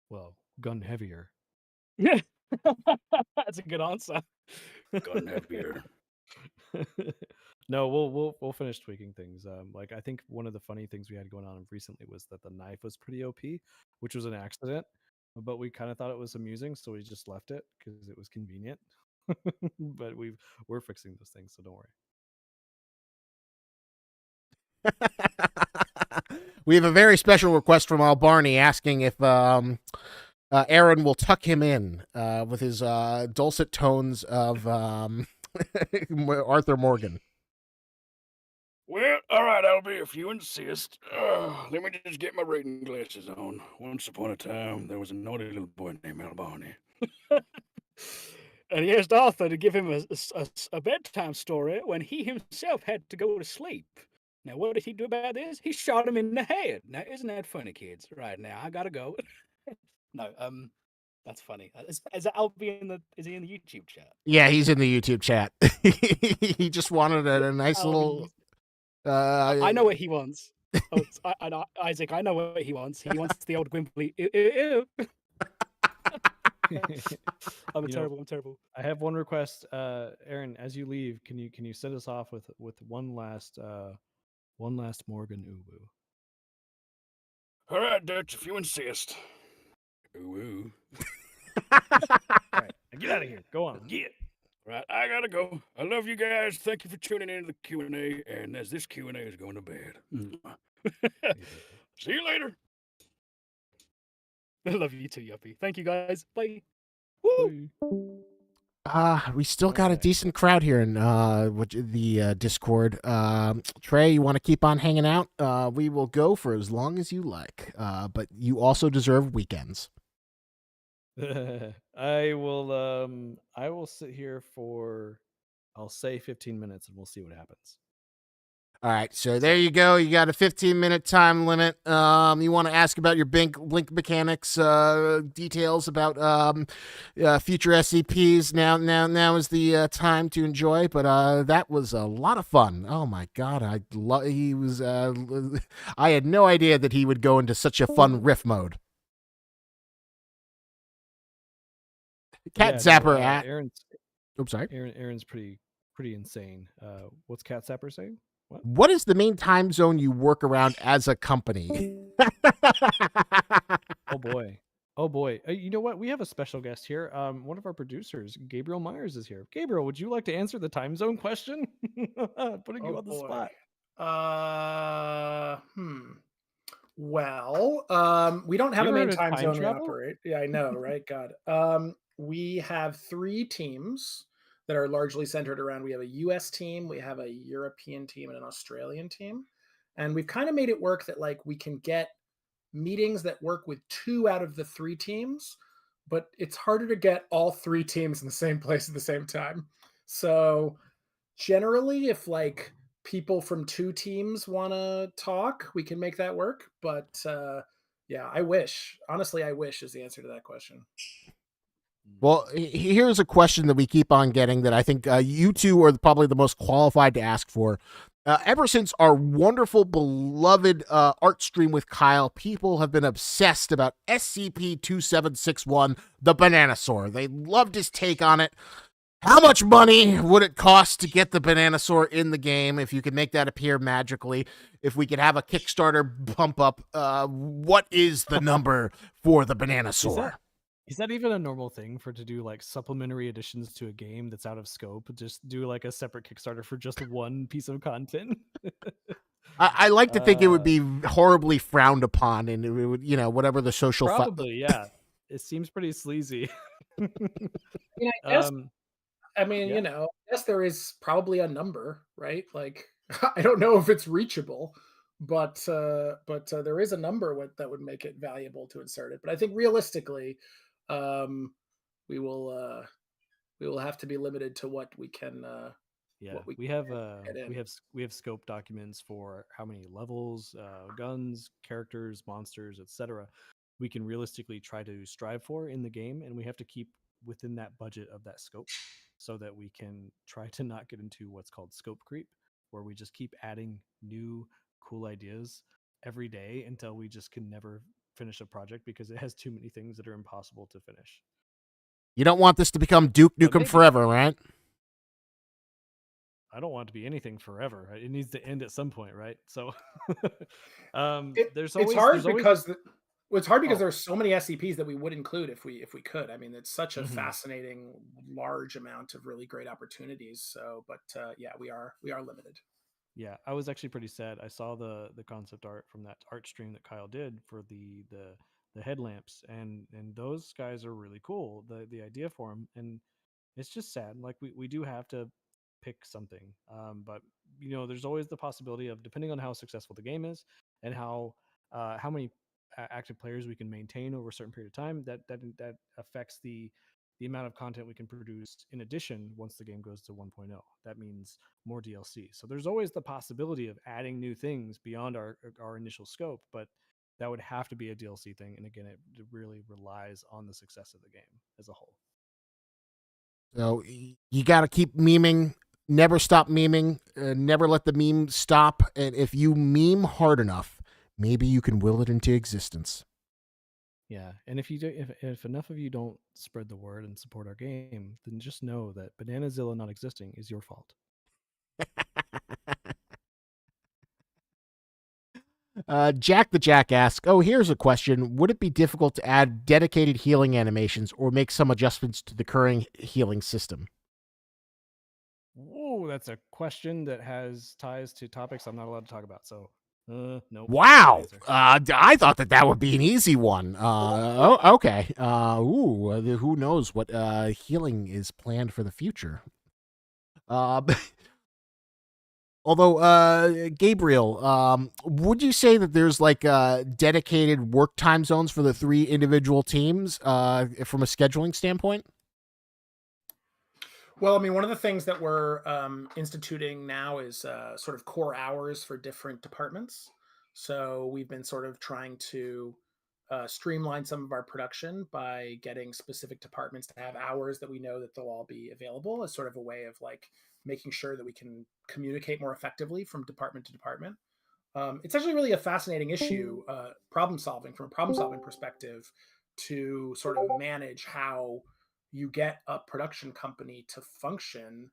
Well, gun heavier. Yeah, that's a good answer. Gun heavier. No, we'll finish tweaking things. Like I think one of the funny things we had going on recently was that the knife was pretty OP, which was an accident, but we kind of thought it was amusing, so we just left it because it was convenient. But we're fixing those things, so don't worry. We have a very special request from Al Barney asking if Aaron will tuck him in with his dulcet tones of Arthur Morgan. Well, all right, Albie, if you insist. Let me just get my reading glasses on. Once upon a time, there was a naughty little boy named Albany. And he asked Arthur to give him a bedtime story when he himself had to go to sleep. Now, what did he do about this? He shot him in the head. Now, isn't that funny, kids? Right now, I gotta go. No, that's funny. Is Albie is he in the YouTube chat? Yeah, he's in the YouTube chat. He just wanted a nice little. I know what he wants. Oh, Isaac, I know what he wants. He wants the old Gwimply. Ew. I'm terrible. I have one request, Aaron. As you leave, can you send us off with one last Morgan Uwu? All right, Dutch, if you insist. Uwu. All right, get out of here. Go on. Get. Right, I gotta go. I love you guys. Thank you for tuning in to the Q&A. And as this Q&A is going to bed. See you later. I love you too, Yuppie. Thank you, guys. Bye. Woo! We still got a decent crowd here in the Discord. Trey, you want to keep on hanging out? We will go for as long as you like. But you also deserve weekends. I will sit here for, I'll say 15 minutes and we'll see what happens. All right, so there you go. You got a 15-minute time limit. You want to ask about your blink mechanics, details about future SCPs. Now is the time to enjoy. But that was a lot of fun. Oh my god, he was. I had no idea that he would go into such a fun riff mode. Cat Zapper at Aaron's. Oops, sorry. Aaron's pretty insane. What's Cat Zapper saying? What is the main time zone you work around as a company? Oh boy. You know what? We have a special guest here. One of our producers, Gabriel Myers, is here. Gabriel, would you like to answer the time zone question? Putting you on the spot. Well, we don't have You a main heard of time time zone we travel? operate. Yeah, I know, right? God. We have 3 teams that are largely centered around. We have a US team, we have a European team, and an Australian team. And we've kind of made it work that like we can get meetings that work with 2 out of the 3 teams, but it's harder to get all 3 teams in the same place at the same time. So generally, if like people from 2 teams want to talk, we can make that work. But yeah, I wish. Honestly, I wish is the answer to that question. Well, here's a question that we keep on getting that I think you two are probably the most qualified to ask for. Ever since our wonderful, beloved art stream with Kyle, people have been obsessed about SCP-2761, the Bananasaur. They loved his take on it. How much money would it cost to get the Bananasaur in the game if you could make that appear magically? If we could have a Kickstarter bump up, what is the number for the Bananasaur? Is that even a normal thing to do like supplementary additions to a game that's out of scope? Just do like a separate Kickstarter for just one piece of content? I like to think it would be horribly frowned upon, and it would, whatever the social. Probably, yeah. It seems pretty sleazy. I guess there is probably a number, right? Like, I don't know if it's reachable, but there is a number that would make it valuable to insert it. But I think realistically, we will we will have to be limited to what we can. Yeah, What we have get in. we have scope documents for how many levels, guns, characters, monsters, etc. we can realistically try to strive for in the game, and we have to keep within that budget of that scope so that we can try to not get into what's called scope creep, where we just keep adding new cool ideas every day until we just can never finish a project because it has too many things that are impossible to finish. You don't want this to become Duke But Nukem maybe. Forever, right? I don't want it to be anything forever. Right? It needs to end at some point, right? So, It's hard because it's hard because Oh. there's so many SCPs that we would include if we could. I mean, it's such a Mhm. fascinating, large amount of really great opportunities. So, but yeah, we are limited. Yeah, I was actually pretty sad. I saw the concept art from that art stream that Kyle did for the headlamps, and those guys are really cool. The idea for them, and it's just sad. Like we do have to pick something, but there's always the possibility of, depending on how successful the game is and how many active players we can maintain over a certain period of time, that affects the amount of content we can produce in addition once the game goes to 1.0. That means more DLC. So there's always the possibility of adding new things beyond our initial scope, but that would have to be a DLC thing. And again, it really relies on the success of the game as a whole. So you got to keep memeing, never stop memeing, never let the meme stop. And if you meme hard enough, maybe you can will it into existence. Yeah, and if enough of you don't spread the word and support our game, then just know that Bananazilla not existing is your fault. Jack the Jack asks, oh, here's a question. Would it be difficult to add dedicated healing animations or make some adjustments to the current healing system? Whoa, that's a question that has ties to topics I'm not allowed to talk about. So, nope. Wow. I thought that would be an easy one. Okay. Who knows what healing is planned for the future? Although, Gabriel, would you say that there's like dedicated work time zones for the 3 individual teams from a scheduling standpoint? Well, I mean, one of the things that we're instituting now is sort of core hours for different departments. So we've been sort of trying to streamline some of our production by getting specific departments to have hours that we know that they'll all be available, as sort of a way of like making sure that we can communicate more effectively from department to department. It's actually really a fascinating issue, from a problem solving perspective, to sort of manage how you get a production company to function,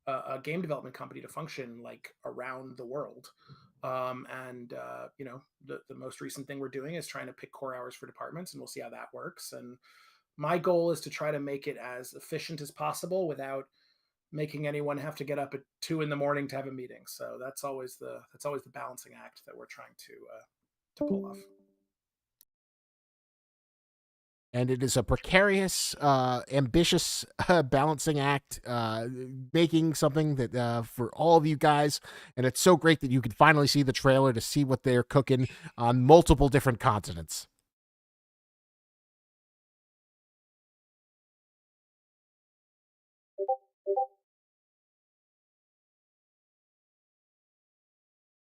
a game development company to function like around the world. And the most recent thing we're doing is trying to pick core hours for departments, and we'll see how that works. And my goal is to try to make it as efficient as possible without making anyone have to get up at 2 a.m. to have a meeting. So that's always the balancing act that we're trying to pull off. And it is a precarious, ambitious balancing act, making something that for all of you guys. And it's so great that you can finally see the trailer to see what they're cooking on multiple different continents.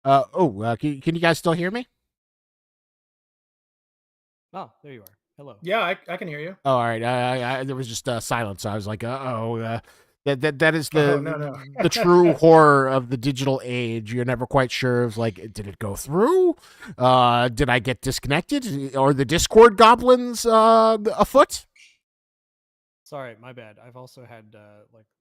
Can you guys still hear me? Oh, there you are. Hello. Yeah, I can hear you. Oh, all right. There was just silence. So I was like, that is the no. the true horror of the digital age. You're never quite sure of like, did it go through? Did I get disconnected? Or the Discord goblins afoot? Sorry, my bad. I've also had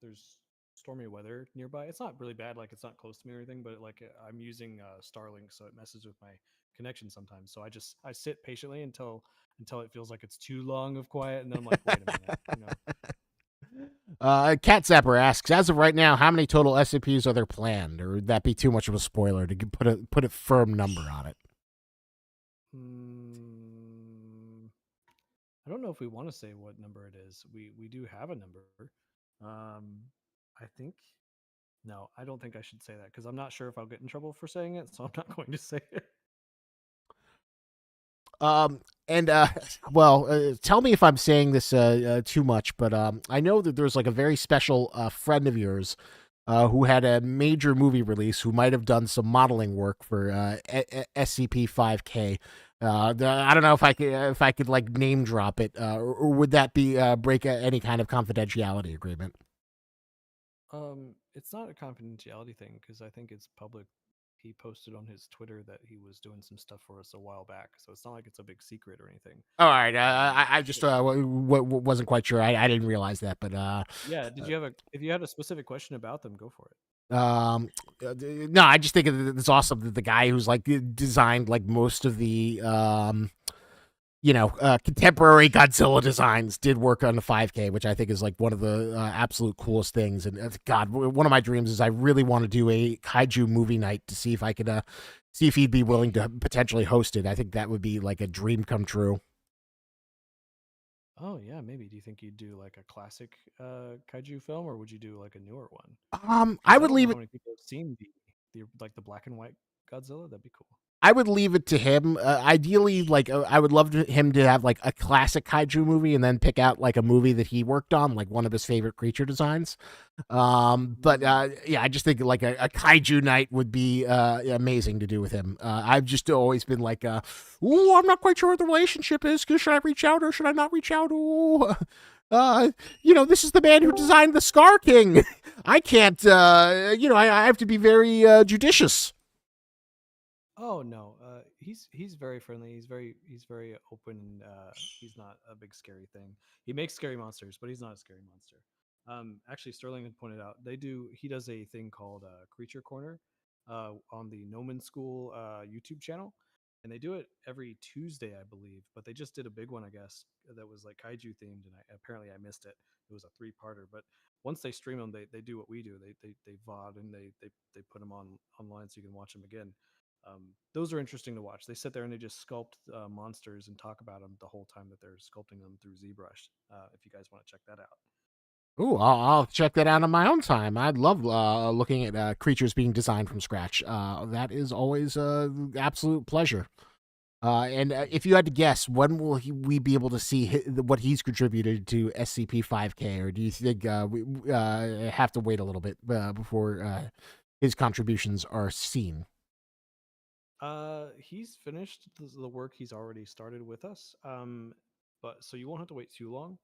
there's stormy weather nearby. It's not really bad, like it's not close to me or anything, but like I'm using Starlink, so it messes with my connection sometimes. So I sit patiently until it feels like it's too long of quiet, and then I'm like, wait a minute. Cat Zapper asks, as of right now, how many total SCPs are there planned? Or would that be too much of a spoiler to put a firm number on it? I don't know if we want to say what number it is. We do have a number. I think. No, I don't think I should say that because I'm not sure if I'll get in trouble for saying it, so I'm not going to say it. And well, tell me if I'm saying this too much, but I know that there's like a very special friend of yours who had a major movie release, who might have done some modeling work for SCP-5K. I don't know if I could like name drop it, or would that be break any kind of confidentiality agreement? It's not a confidentiality thing because I think it's public. He posted on his Twitter that he was doing some stuff for us a while back, so it's not like it's a big secret or anything. All right, I just wasn't quite sure. I didn't realize that, but yeah. Did you have a? If you had a specific question about them, go for it. No, I just think it's awesome that the guy who's like designed like most of the contemporary Godzilla designs did work on the 5K, which I think is like one of the absolute coolest things. And God, one of my dreams is I really want to do a kaiju movie night to see if I could see if he'd be willing to potentially host it. I think that would be like a dream come true. Oh yeah, maybe. Do you think you'd do like a classic kaiju film, or would you do like a newer one? I would leave it. How many people have seen the like the black and white Godzilla? That'd be cool. I would leave it to him. Ideally, like I would love him to have like a classic kaiju movie, and then pick out like a movie that he worked on, like one of his favorite creature designs. But yeah, I just think like a kaiju night would be amazing to do with him. I've just always been like, "Ooh, I'm not quite sure what the relationship is. Should I reach out or should I not reach out?" Ooh. This is the man who designed the Scar King. I can't. I have to be very judicious. Oh no, he's very friendly. He's very open. He's not a big scary thing. He makes scary monsters, but he's not a scary monster. Actually, Sterling had pointed out he does a thing called Creature Corner on the Noman School YouTube channel, and they do it every Tuesday, I believe. But they just did a big one, I guess, that was like kaiju themed, and apparently I missed it. It was a 3-parter, but once they stream them, they do what we do. They VOD and they put them online so you can watch them again. Those are interesting to watch. They sit there and they just sculpt monsters and talk about them the whole time that they're sculpting them through ZBrush. If you guys want to check that out. Ooh, I'll check that out on my own time. I'd love looking at creatures being designed from scratch. That is always an absolute pleasure. And if you had to guess, when will we be able to see what he's contributed to SCP-5K, or do you think we have to wait a little bit before his contributions are seen? He's finished the work he's already started with us. But so you won't have to wait too long.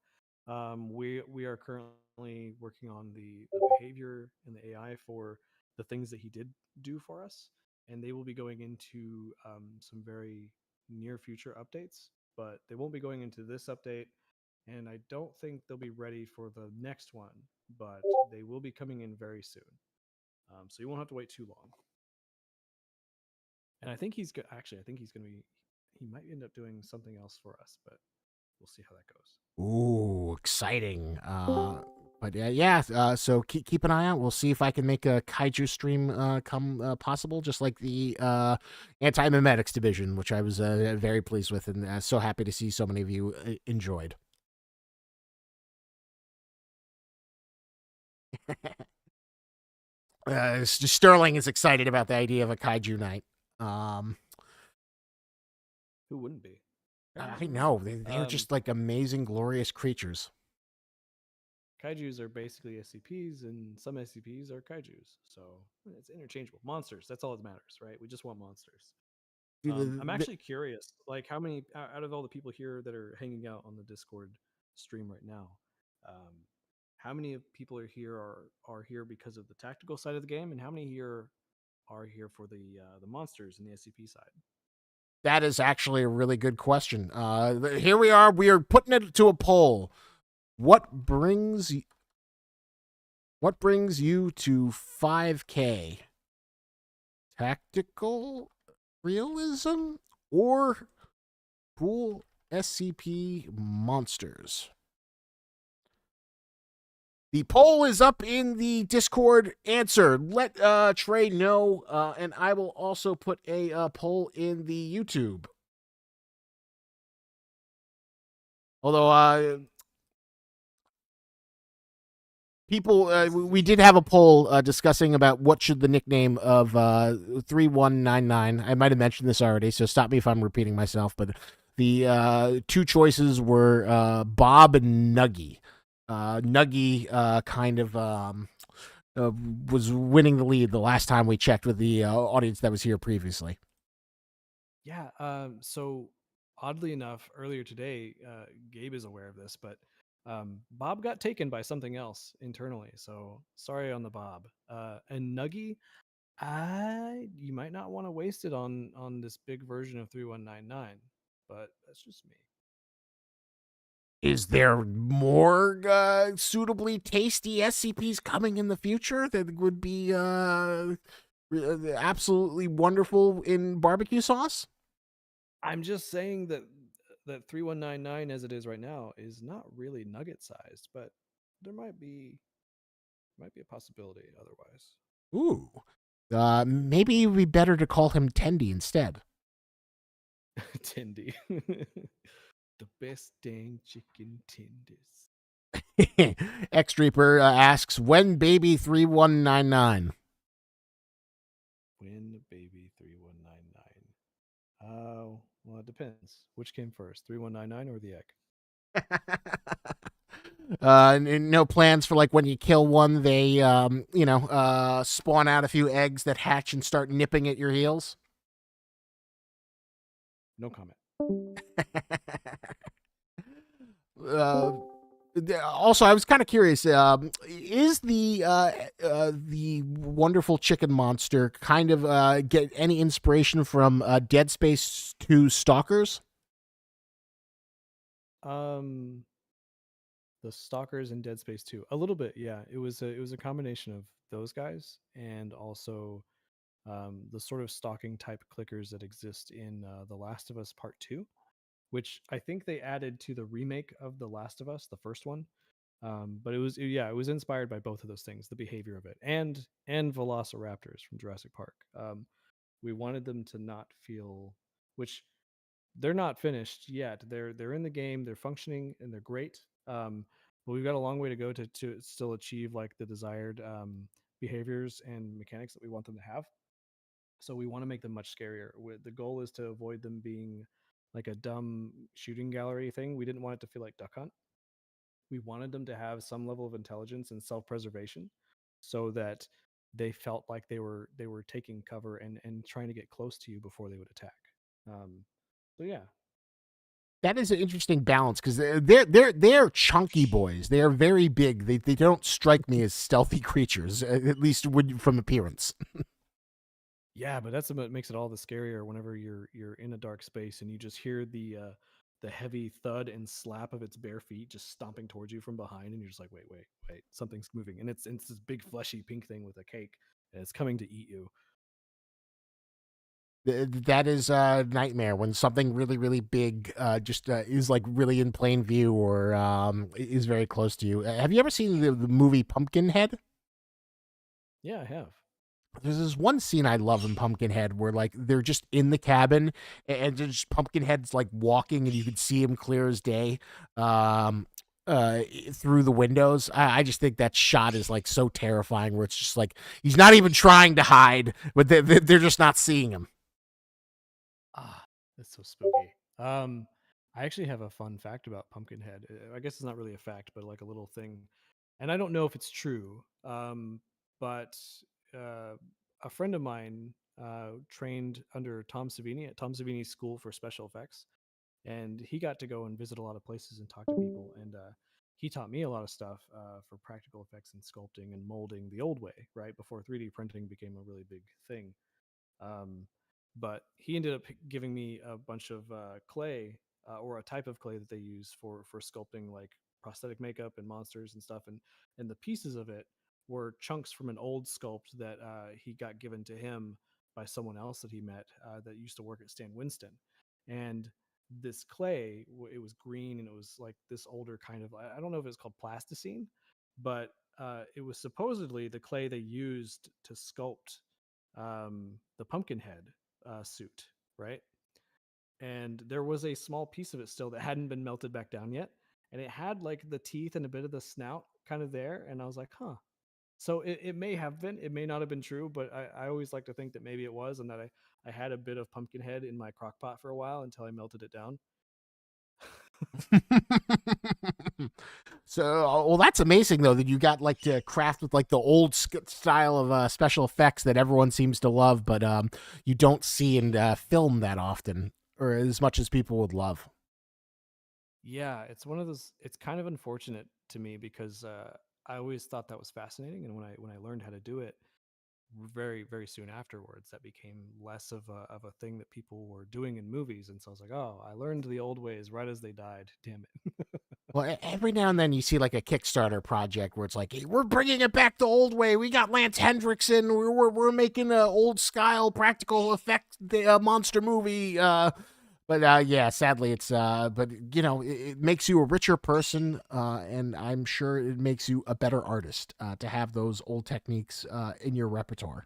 We are currently working on the behavior and the AI for the things that he did do for us, and they will be going into some very near future updates. But they won't be going into this update, and I don't think they'll be ready for the next one. But they will be coming in very soon. So you won't have to wait too long. And I think he's actually. I think he's going to be. He might end up doing something else for us, but we'll see how that goes. Ooh, exciting! But yeah. So keep an eye out. We'll see if I can make a kaiju stream come possible, just like the anti-memetics division, which I was very pleased with, and so happy to see so many of you enjoyed. Sterling is excited about the idea of a kaiju night. Who wouldn't be? I know. They're just like amazing, glorious creatures. Kaijus are basically SCPs, and some SCPs are kaijus. So it's interchangeable. Monsters, that's all that matters, right? We just want monsters. I'm actually curious, like how many, out of all the people here that are hanging out on the Discord stream right now, how many people are here because of the tactical side of the game, and how many here are here for the monsters and the SCP side? That is actually a really good question. Here we are. We are putting it to a poll. What brings you to 5K? Tactical realism or cool SCP monsters? The poll is up in the Discord. Answer. Let Trey know, and I will also put a poll in the YouTube. Although people, we did have a poll discussing about what should the nickname of 3199. I might have mentioned this already, so stop me if I'm repeating myself. But The two choices were Bob and Nuggy. Nuggy kind of was winning the lead the last time we checked with the audience that was here previously. Yeah. So oddly enough, earlier today, Gabe is aware of this, but Bob got taken by something else internally. So sorry on the Bob. And Nuggy, you might not want to waste it on this big version of 3199, but that's just me. Is there more suitably tasty SCPs coming in the future that would be absolutely wonderful in barbecue sauce? I'm just saying that 3199 as it is right now is not really nugget sized, but there might be a possibility otherwise. Ooh. Maybe it would be better to call him Tendy instead. Tindy. The best dang chicken tenders. X Reaper asks, when baby 3199? When the baby 3199. Well, it depends. Which came first, 3199 or the egg? No plans for like when you kill one, they spawn out a few eggs that hatch and start nipping at your heels. No comment. Also, I was kind of curious. Is the wonderful chicken monster kind of get any inspiration from Dead Space 2 Stalkers? The Stalkers in Dead Space 2. A little bit, yeah. It was a combination of those guys and also the sort of stalking type clickers that exist in The Last of Us Part 2, which I think they added to the remake of The Last of Us, the first one. But it was inspired by both of those things, the behavior of it, and velociraptors from Jurassic Park. We wanted them to not feel, which they're not finished yet. They're in the game, they're functioning, and they're great. But we've got a long way to go to still achieve like the desired behaviors and mechanics that we want them to have. So we want to make them much scarier. The goal is to avoid them being like a dumb shooting gallery thing. We didn't want it to feel like Duck Hunt. We wanted them to have some level of intelligence and self-preservation so that they felt like they were taking cover and trying to get close to you before they would attack. So yeah. That is an interesting balance because they're chunky boys. They are very big. They don't strike me as stealthy creatures, at least from appearance. Yeah, but that's what makes it all the scarier whenever you're in a dark space and you just hear the heavy thud and slap of its bare feet just stomping towards you from behind, and you're just like, wait, something's moving, and it's this big fleshy pink thing with a cake, and it's coming to eat you. That is a nightmare when something really, really big just is like really in plain view or is very close to you. Have you ever seen the movie Pumpkinhead? Yeah, I have. There's this one scene I love in Pumpkinhead where like they're just in the cabin and just Pumpkinhead's like walking and you can see him clear as day through the windows. I just think that shot is like so terrifying where it's just like he's not even trying to hide, but they're just not seeing him. Ah, that's so spooky. I actually have a fun fact about Pumpkinhead. I guess it's not really a fact, but like a little thing, and I don't know if it's true. But a friend of mine trained under Tom Savini at Tom Savini's School for Special Effects, and he got to go and visit a lot of places and talk to people, and he taught me a lot of stuff for practical effects and sculpting and molding the old way, right before 3D printing became a really big thing. Um, but he ended up giving me a bunch of clay or a type of clay that they use for sculpting like prosthetic makeup and monsters and stuff, and the pieces of it were chunks from an old sculpt that he got given to him by someone else that he met that used to work at Stan Winston. And this clay, it was green and it was like this older kind of, I don't know if it's called plasticine, but it was supposedly the clay they used to sculpt the Pumpkinhead suit, right? And there was a small piece of it still that hadn't been melted back down yet, and it had like the teeth and a bit of the snout kind of there, and I was like, huh. So it may have been, it may not have been true, but I always like to think that maybe it was, and that I had a bit of Pumpkinhead in my crock pot for a while until I melted it down. So, well, that's amazing though that you got like to craft with like the old style of special effects that everyone seems to love, but you don't see in film that often or as much as people would love. Yeah, it's one of those. It's kind of unfortunate to me because I always thought that was fascinating, and when I learned how to do it, very soon afterwards, that became less of a thing that people were doing in movies, and so I was like, oh, I learned the old ways right as they died. Damn it. Well, every now and then you see like a Kickstarter project where it's like, hey, we're bringing it back the old way. We got Lance Hendrickson. We're making an old style practical effect monster movie. But yeah, sadly, it's but you know, it makes you a richer person, and I'm sure it makes you a better artist to have those old techniques in your repertoire.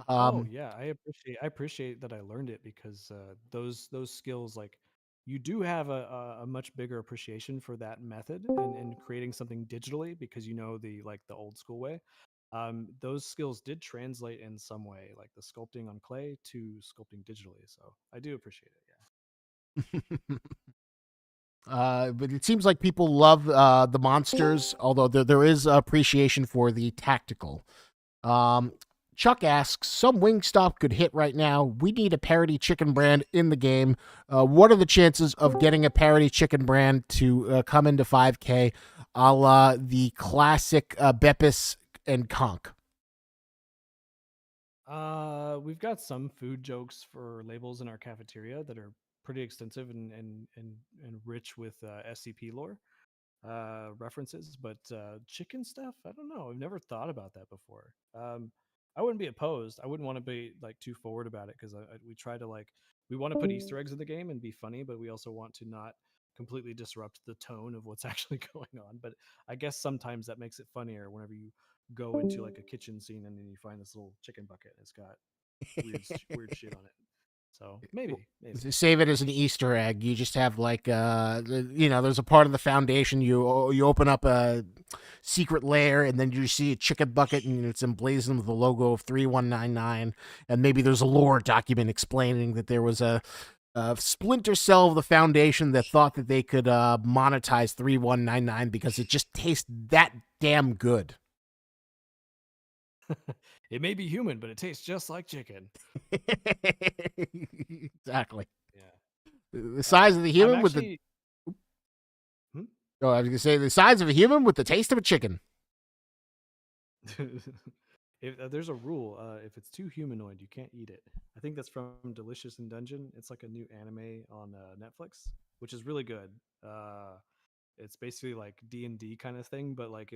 Oh Um, yeah, I appreciate that I learned it because those skills, like, you do have a much bigger appreciation for that method and creating something digitally because you know the old school way. Those skills did translate in some way, like the sculpting on clay to sculpting digitally. So I do appreciate it. Yeah. but it seems like people love the monsters, although there is appreciation for the tactical. Um, Chuck asks, some Wingstop could hit right now. We need a parody chicken brand in the game. What are the chances of getting a parody chicken brand to come into 5K a la the classic Beppis and Conk? We've got some food jokes for labels in our cafeteria that are pretty extensive and rich with SCP lore references, but chicken stuff, I don't know. I've never thought about that before. I wouldn't be opposed. I wouldn't want to be like too forward about it because we try to like we want to put Easter eggs in the game and be funny, but we also want to not completely disrupt the tone of what's actually going on. But I guess sometimes that makes it funnier whenever you go into like a kitchen scene and then you find this little chicken bucket and it's got weird shit on it. So maybe. Save it as an Easter egg. You just have like you know, there's a part of the foundation. You open up a secret lair, and then you see a chicken bucket, and it's emblazoned with the logo of 3199. And maybe there's a lore document explaining that there was a splinter cell of the foundation that thought that they could monetize 3199 because it just tastes that damn good. It may be human, but it tastes just like chicken. Exactly. Yeah. The size of the human with the. Hmm? Oh, I was gonna say the size of a human with the taste of a chicken. If there's a rule, if it's too humanoid, you can't eat it. I think that's from Delicious in Dungeon. It's like a new anime on Netflix, which is really good. It's basically like D&D kind of thing, but like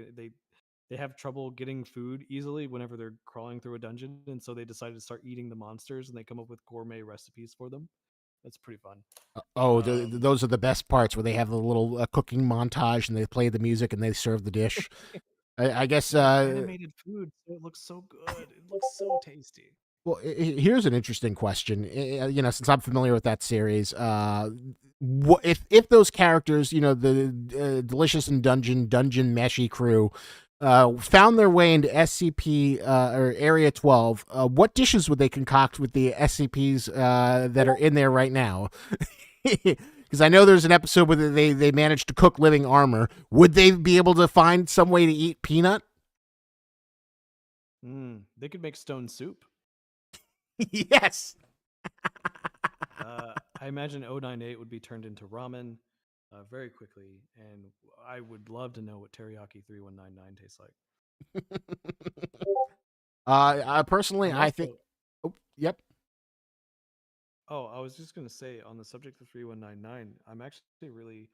they have trouble getting food easily whenever they're crawling through a dungeon, and so they decided to start eating the monsters, and they come up with gourmet recipes for them. That's pretty fun. Oh, those are the best parts where they have the little cooking montage and they play the music and they serve the dish. I guess. Animated food, so it looks so good. It looks so tasty. Well, here's an interesting question. You know, since I'm familiar with that series, what if those characters, you know, the Delicious and Dungeon Meshy crew, found their way into SCP or Area 12, what dishes would they concoct with the SCPs that are in there right now? Because I know there's an episode where they managed to cook living armor. Would they be able to find some way to eat Peanut? They could make stone soup. Yes. I imagine 098 would be turned into ramen very quickly, and I would love to know what teriyaki 3199 tastes like. Personally, Also, I think. Oh, yep. Oh, I was just gonna say on the subject of 3199, I'm actually really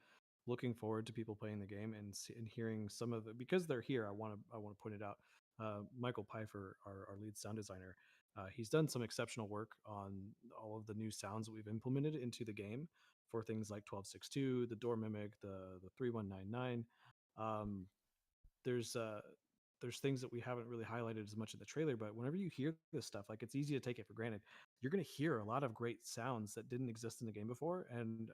looking forward to people playing the game and hearing some of it because they're here. I want to point it out. Michael Pfeiffer, our lead sound designer, he's done some exceptional work on all of the new sounds that we've implemented into the game for things like 1262, the door mimic, the 3199. Um, there's uh there's things that we haven't really highlighted as much in the trailer, but whenever you hear this stuff, like, it's easy to take it for granted. You're going to hear a lot of great sounds that didn't exist in the game before, and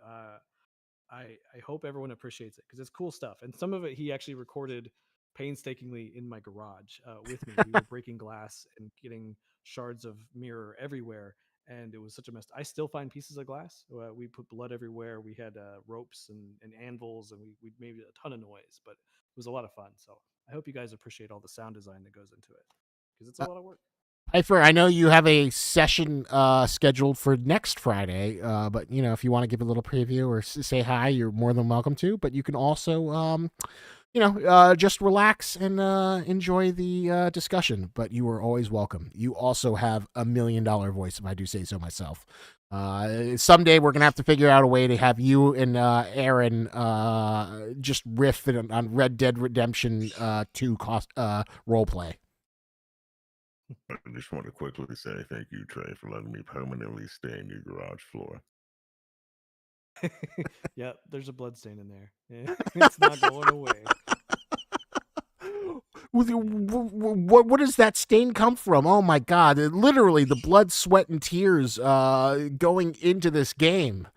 I hope everyone appreciates it because it's cool stuff. And some of it he actually recorded painstakingly in my garage with me. We were breaking glass and getting shards of mirror everywhere, and it was such a mess. I still find pieces of glass. We put blood everywhere. We had ropes and anvils, and we made a ton of noise, but it was a lot of fun. So I hope you guys appreciate all the sound design that goes into it, because it's a lot of work. Piper, I know you have a session scheduled for next Friday, but if you want to give a little preview or say hi, you're more than welcome to. But you can also, just relax and enjoy the discussion. But you are always welcome. You also have $1 million voice, if I do say so myself. Someday we're gonna have to figure out a way to have you and Aaron just riff on Red Dead Redemption 2 role play. I just want to quickly say thank you, Trey, for letting me permanently stay in your garage floor. Yeah, there's a blood stain in there. It's not going away. What does that stain come from? Oh my God! Literally, the blood, sweat, and tears going into this game.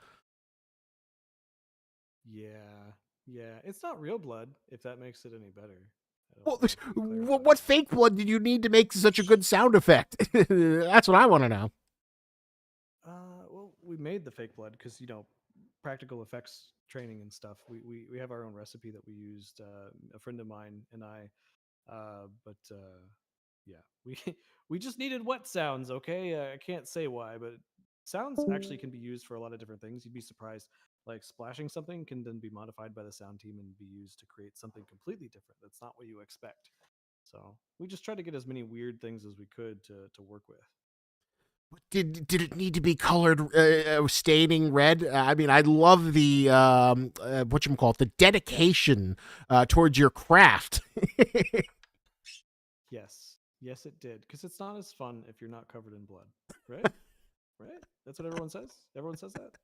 Yeah, it's not real blood. If that makes it any better. Well, what fake blood did you need to make such a good sound effect? That's what I want to know. Well, we made the fake blood because practical effects training and stuff. We have our own recipe that we used. A friend of mine and I, yeah, we just needed wet sounds. Okay, I can't say why, but sounds actually can be used for a lot of different things. You'd be surprised. Like splashing something can then be modified by the sound team and be used to create something completely different. That's not what you expect. So we just tried to get as many weird things as we could to work with. Did it need to be colored, staining red? I mean, I love the whatchamacallit, the dedication towards your craft. Yes, it did. Because it's not as fun if you're not covered in blood, right? Right? That's what everyone says. Everyone says that.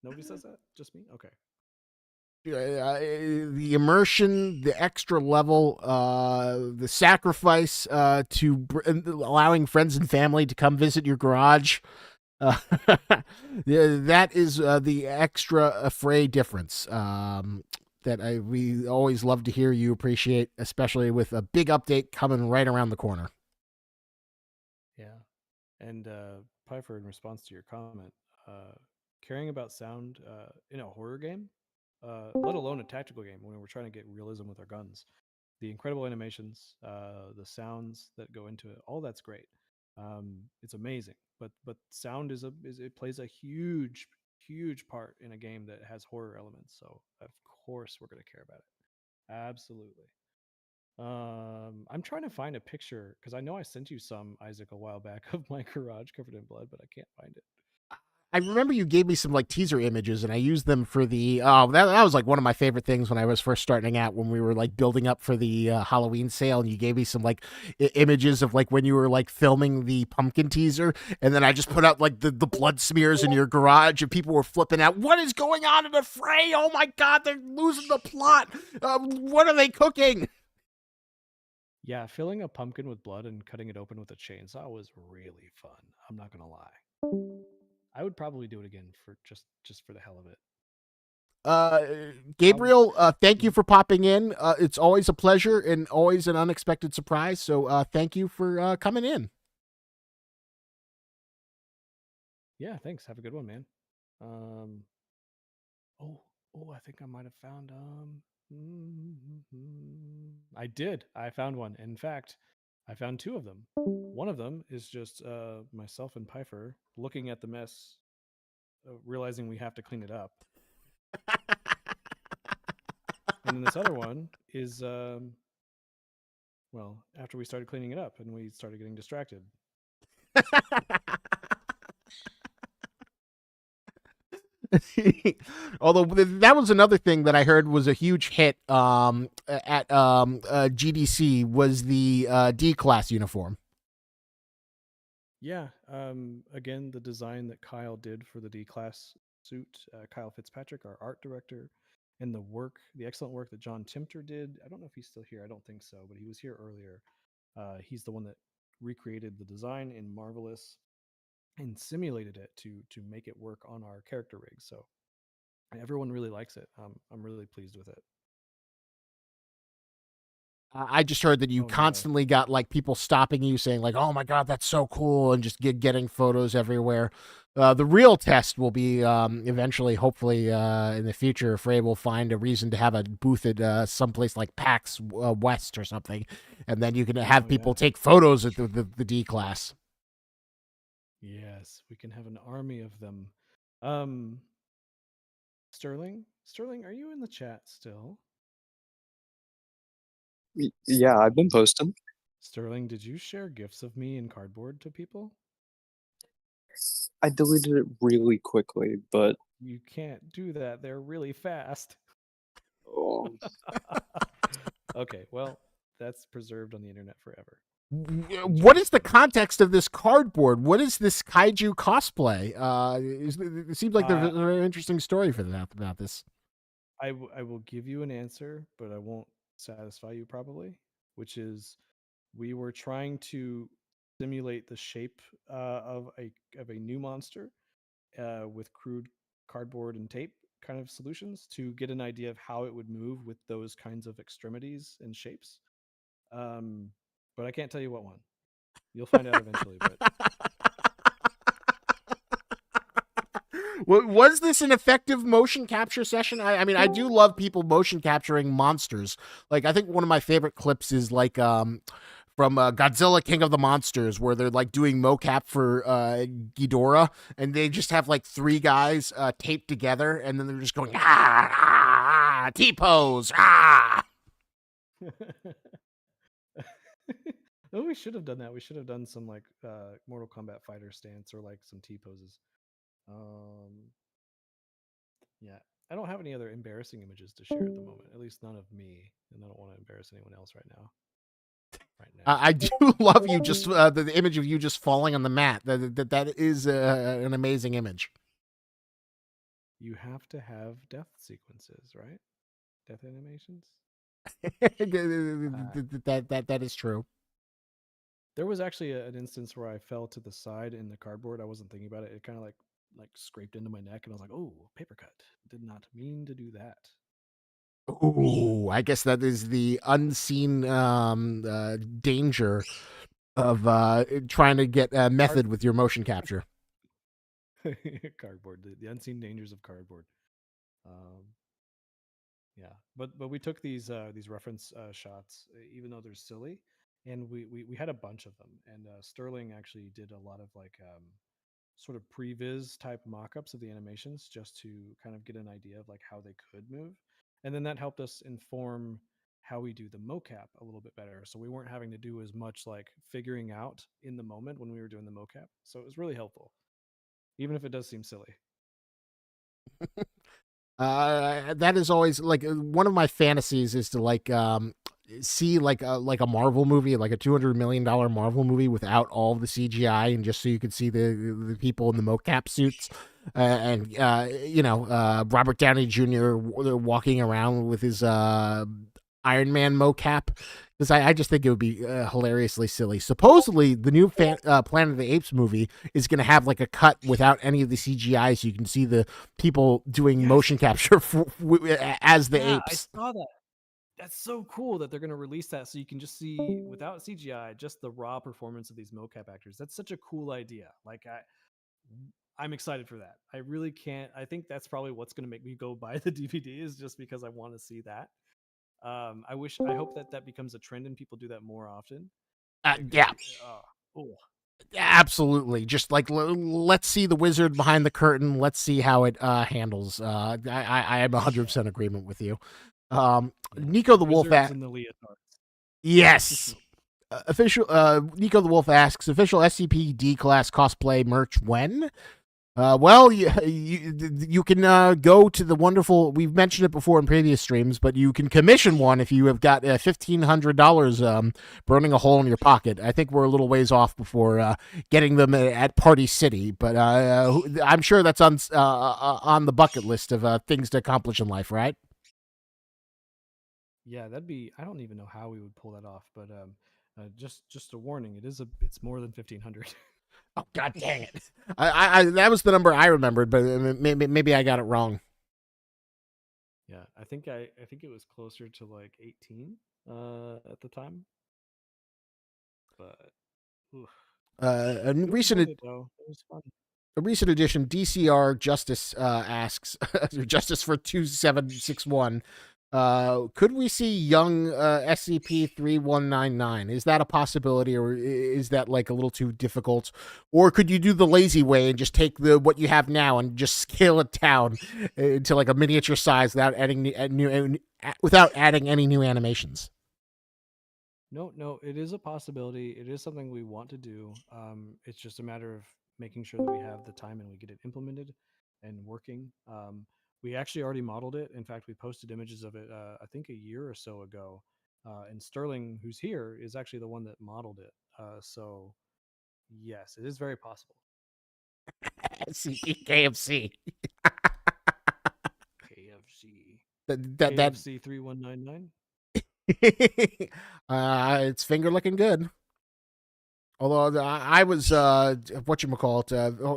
Nobody says that. Just me. Okay. The immersion, the extra level, the sacrifice to allowing friends and family to come visit your garage. That is the extra affray difference that we always love to hear you appreciate, especially with a big update coming right around the corner. Yeah. And Piper, in response to your comment, caring about sound in a horror game, let alone a tactical game when we're trying to get realism with our guns, the incredible animations, the sounds that go into it, all that's great. It's amazing, but sound it plays a huge part in a game that has horror elements. So of course we're going to care about it. Absolutely. I'm trying to find a picture because I know I sent you some, Isaac, a while back of my garage covered in blood, but I can't find it. I remember you gave me some like teaser images and I used them for the that was like one of my favorite things when I was first starting out, when we were like building up for the Halloween sale, and you gave me some like images of like when you were like filming the pumpkin teaser, and then I just put out like the blood smears in your garage and people were flipping out. What is going on in the fray? Oh my God, they're losing the plot. What are they cooking? Yeah, filling a pumpkin with blood and cutting it open with a chainsaw was really fun. I'm not gonna lie. I would probably do it again for just for the hell of it. Gabriel, thank you for popping in. It's always a pleasure and always an unexpected surprise. So thank you for coming in. Yeah, thanks. Have a good one, man. I think I might have found I did. I found one. In fact, I found two of them. One of them is just myself and Piper looking at the mess, realizing we have to clean it up. And then this other one is, after we started cleaning it up and we started getting distracted. Although that was another thing that I heard was a huge hit at GDC was the D-class uniform. Yeah. Again, the design that Kyle did for the D-class suit, Kyle Fitzpatrick, our art director, and the excellent work that John Timter did. I don't know if he's still here. I don't think so, but he was here earlier. He's the one that recreated the design in Marvelous and simulated it to make it work on our character rig. So everyone really likes it. I'm really pleased with it. I just heard that you Oh, no. constantly got like people stopping you saying like, "Oh my god, that's so cool," and just getting photos everywhere. The real test will be eventually, hopefully, in the future, if Ray will find a reason to have a booth at someplace like PAX West or something, and then you can have Oh, people yeah. take photos at the D class. Yes, we can have an army of them. Sterling, are you in the chat still? Yeah, I've been posting. Sterling, did you share gifs of me in cardboard to people? I deleted it really quickly, but You can't do that. They're really fast. oh, Okay, well, that's preserved on the internet forever. What is the context of this cardboard? What is this kaiju cosplay? It seems like there's a very interesting story for that about this. I will give you an answer, but I won't satisfy you probably, which is we were trying to simulate the shape of a new monster with crude cardboard and tape kind of solutions to get an idea of how it would move with those kinds of extremities and shapes. But I can't tell you what one. You'll find out eventually. But Was this an effective motion capture session? I mean, I do love people motion capturing monsters. Like, I think one of my favorite clips is like from Godzilla King of the Monsters, where they're like doing mocap for Ghidorah, and they just have like three guys taped together, and then they're just going T-pose Oh, we should have done that. We should have done some like Mortal Kombat fighter stance or like some T poses. Yeah, I don't have any other embarrassing images to share at the moment. At least none of me, and I don't want to embarrass anyone else right now. I do love you just the image of you just falling on the mat. That is an amazing image. You have to have death sequences, right? Death animations. That is true. There was actually an instance where I fell to the side in the cardboard. I wasn't thinking about it. It kind of like scraped into my neck, and I was like, "Oh, paper cut! Did not mean to do that." Ooh, I guess that is the unseen danger of trying to get method with your motion capture. Cardboard, the unseen dangers of cardboard. Yeah, but we took these reference shots, even though they're silly, and we had a bunch of them. And Sterling actually did a lot of like sort of previs type mock-ups of the animations just to kind of get an idea of like how they could move, and then that helped us inform how we do the mocap a little bit better. So we weren't having to do as much like figuring out in the moment when we were doing the mocap. So it was really helpful, even if it does seem silly. That is always like one of my fantasies is to like see like a Marvel movie, like a $200 million Marvel movie without all of the CGI, and just so you could see the people in the mocap suits, and you know, Robert Downey Jr. walking around with his Iron Man mocap, because I just think it would be hilariously silly. Supposedly, the new Planet of the Apes movie is going to have like a cut without any of the CGI, so you can see the people doing motion capture as the apes. I saw that. That's so cool that they're going to release that, so you can just see without CGI just the raw performance of these mocap actors. That's such a cool idea. Like I'm excited for that. I really can't. I think that's probably what's going to make me go buy the DVD, is just because I want to see that. I hope that becomes a trend and people do that more often. Yeah. Oh. Absolutely. Just like let's see the wizard behind the curtain. Let's see how it handles. I am 100% agreement with you. Nico the Wolf asks. Yes. Official. Nico the Wolf asks, official SCP D class cosplay merch when? Well, you can go to the wonderful. We've mentioned it before in previous streams, but you can commission one if you have got $1,500 burning a hole in your pocket. I think we're a little ways off before getting them at Party City, but I'm sure that's on the bucket list of things to accomplish in life, right? Yeah, that'd be. I don't even know how we would pull that off, but just a warning. It's more than 1,500. Oh, God dang it. I that was the number I remembered, but maybe I got it wrong. Yeah, I think it was closer to like 18 at the time, but oof. A It was worth it though. It was fun. A recent addition, DCR Justice asks, Justice for 2761, could we see young SCP-3199? Is that a possibility, or is that like a little too difficult? Or could you do the lazy way and just take what you have now and just scale it down to like a miniature size without adding any new animations? No, it is a possibility. It is something we want to do. It's just a matter of making sure that we have the time and we get it implemented and working. We actually already modeled it. In fact, we posted images of it, I think a year or so ago. And Sterling, who's here, is actually the one that modeled it. So, yes, it is very possible. KFC. KFC. That KFC 3199. It's finger looking good. Although I was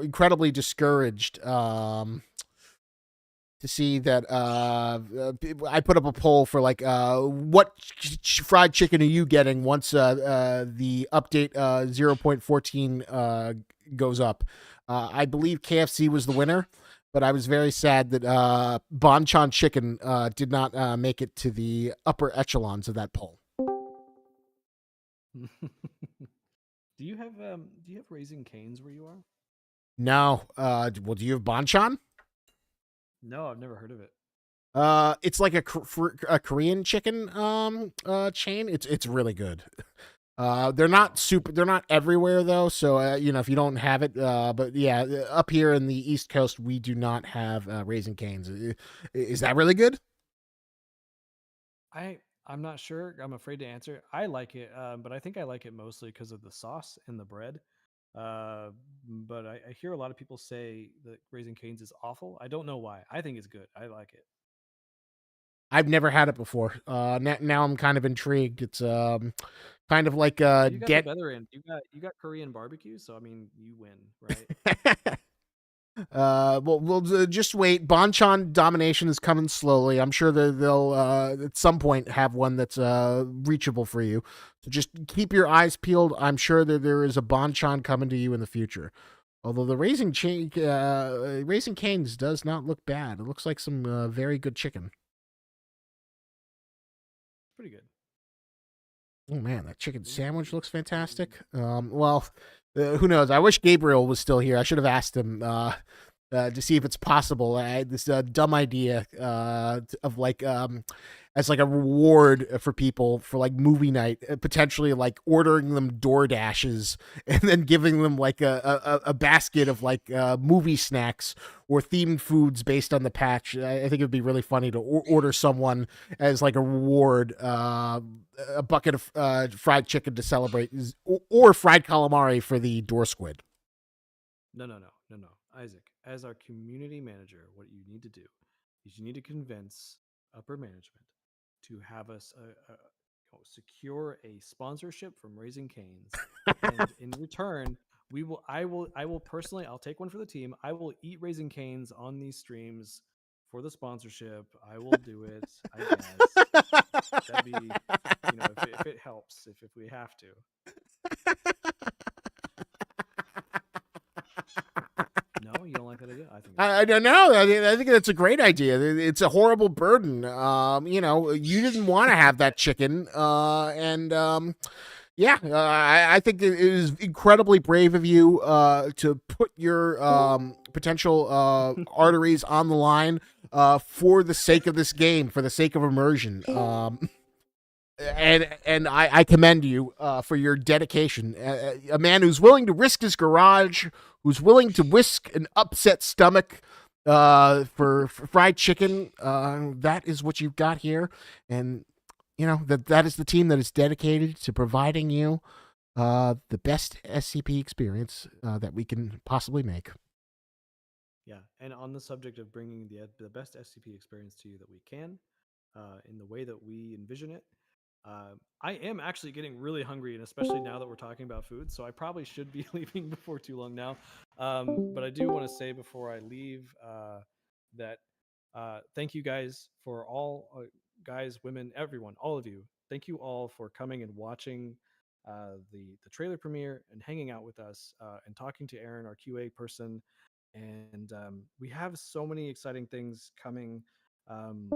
incredibly discouraged to see that I put up a poll for like what fried chicken are you getting once the update 0.14 goes up. I believe KFC was the winner, but I was very sad that Bonchon chicken did not make it to the upper echelons of that poll. Do you have Raising Cane's where you are? No. Well, do you have Bonchon? No, I've never heard of it. It's like a Korean chicken chain. It's really good. They're not everywhere though, so if you don't have it, but yeah, up here in the East Coast we do not have Raising Cane's. Is that really good? I'm not sure. I'm afraid to answer. I like it, but I think I like it mostly because of the sauce and the bread. But I hear a lot of people say that Raising Cane's is awful. I don't know why. I think it's good. I like it. I've never had it before. Now I'm kind of intrigued. It's kind of like you got the better end. You got Korean barbecue, so I mean you win, right? We'll just wait. Bonchon domination is coming slowly. I'm sure that they'll at some point have one that's reachable for you. So just keep your eyes peeled. I'm sure that there is a Bonchon coming to you in the future. Although the Raising Cane's does not look bad. It looks like some very good chicken. Pretty good. Oh man, that chicken sandwich looks fantastic. Well, who knows? I wish Gabriel was still here. I should have asked him to see if it's possible. I had this dumb idea of like as like a reward for people for like movie night, potentially like ordering them DoorDashes and then giving them like a basket of like movie snacks or themed foods based on the patch. I think it would be really funny to order someone as like a reward a bucket of fried chicken to celebrate, or fried calamari for the door squid. No. Isaac, as our community manager, what you need to do is you need to convince upper management to have us secure a sponsorship from Raising Cane's, and in return, I will personally, I'll take one for the team. I will eat Raising Cane's on these streams for the sponsorship. I will do it. I guess that'd be, if it helps, if we have to. No, you don't like that idea? I don't know. I think that's a great idea. It's a horrible burden. You didn't want to have that chicken, and I think it is incredibly brave of you to put your potential arteries on the line for the sake of this game, for the sake of immersion. And I commend you for your dedication. A man who's willing to risk his garage, who's willing to whisk an upset stomach for fried chicken. That is what you've got here, and that is the team that is dedicated to providing you the best SCP experience that we can possibly make. Yeah, and on the subject of bringing the best SCP experience to you that we can, in the way that we envision it. I am actually getting really hungry, and especially now that we're talking about food, so I probably should be leaving before too long now. But I do want to say before I leave that Thank you guys for all guys, women, everyone, all of you. Thank you all for coming and watching the trailer premiere and hanging out with us and talking to Aaron, our QA person. And we have so many exciting things coming. Um,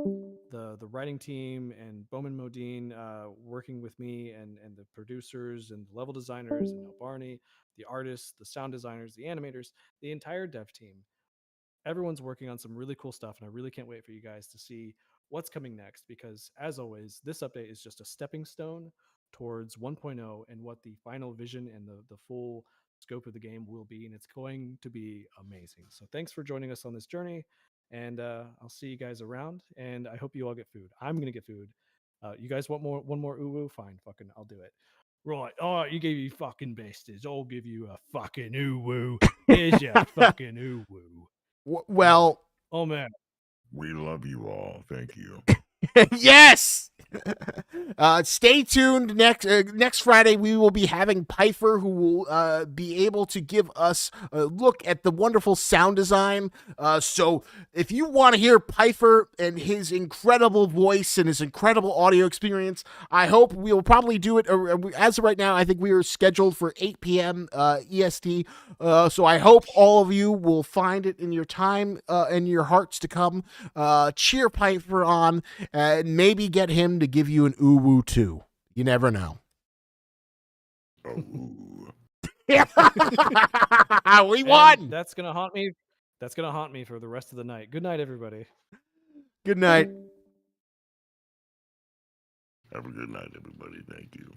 the writing team and Bowman Modine working with me and the producers and the level designers and Noel Barney, the artists, the sound designers, the animators, the entire dev team. Everyone's working on some really cool stuff, and I really can't wait for you guys to see what's coming next, because as always, this update is just a stepping stone towards 1.0 and what the final vision and the full scope of the game will be, and it's going to be amazing. So thanks for joining us on this journey, and I'll see you guys around, and I hope you all get food. I'm gonna get food. You guys want one more uwu? Fine, fucking I'll do it. Right. Oh, you gave you fucking bastards. I'll give you a fucking uwu. Here's your fucking uwu. Well, oh man, We love you all. Thank you. yes. Stay tuned. Next Friday, we will be having Piper, who will be able to give us a look at the wonderful sound design. So if you want to hear Piper and his incredible voice and his incredible audio experience, I hope we will probably do it. As of right now, I think we are scheduled for 8 p.m. EST. So I hope all of you will find it in your time and your hearts to come. Cheer Piper on and maybe get him to give you an uwu too. You never know. Oh. We won. That's gonna haunt me. That's gonna haunt me for the rest of the night. Good night, everybody. Good night. Have a good night, everybody. Thank you.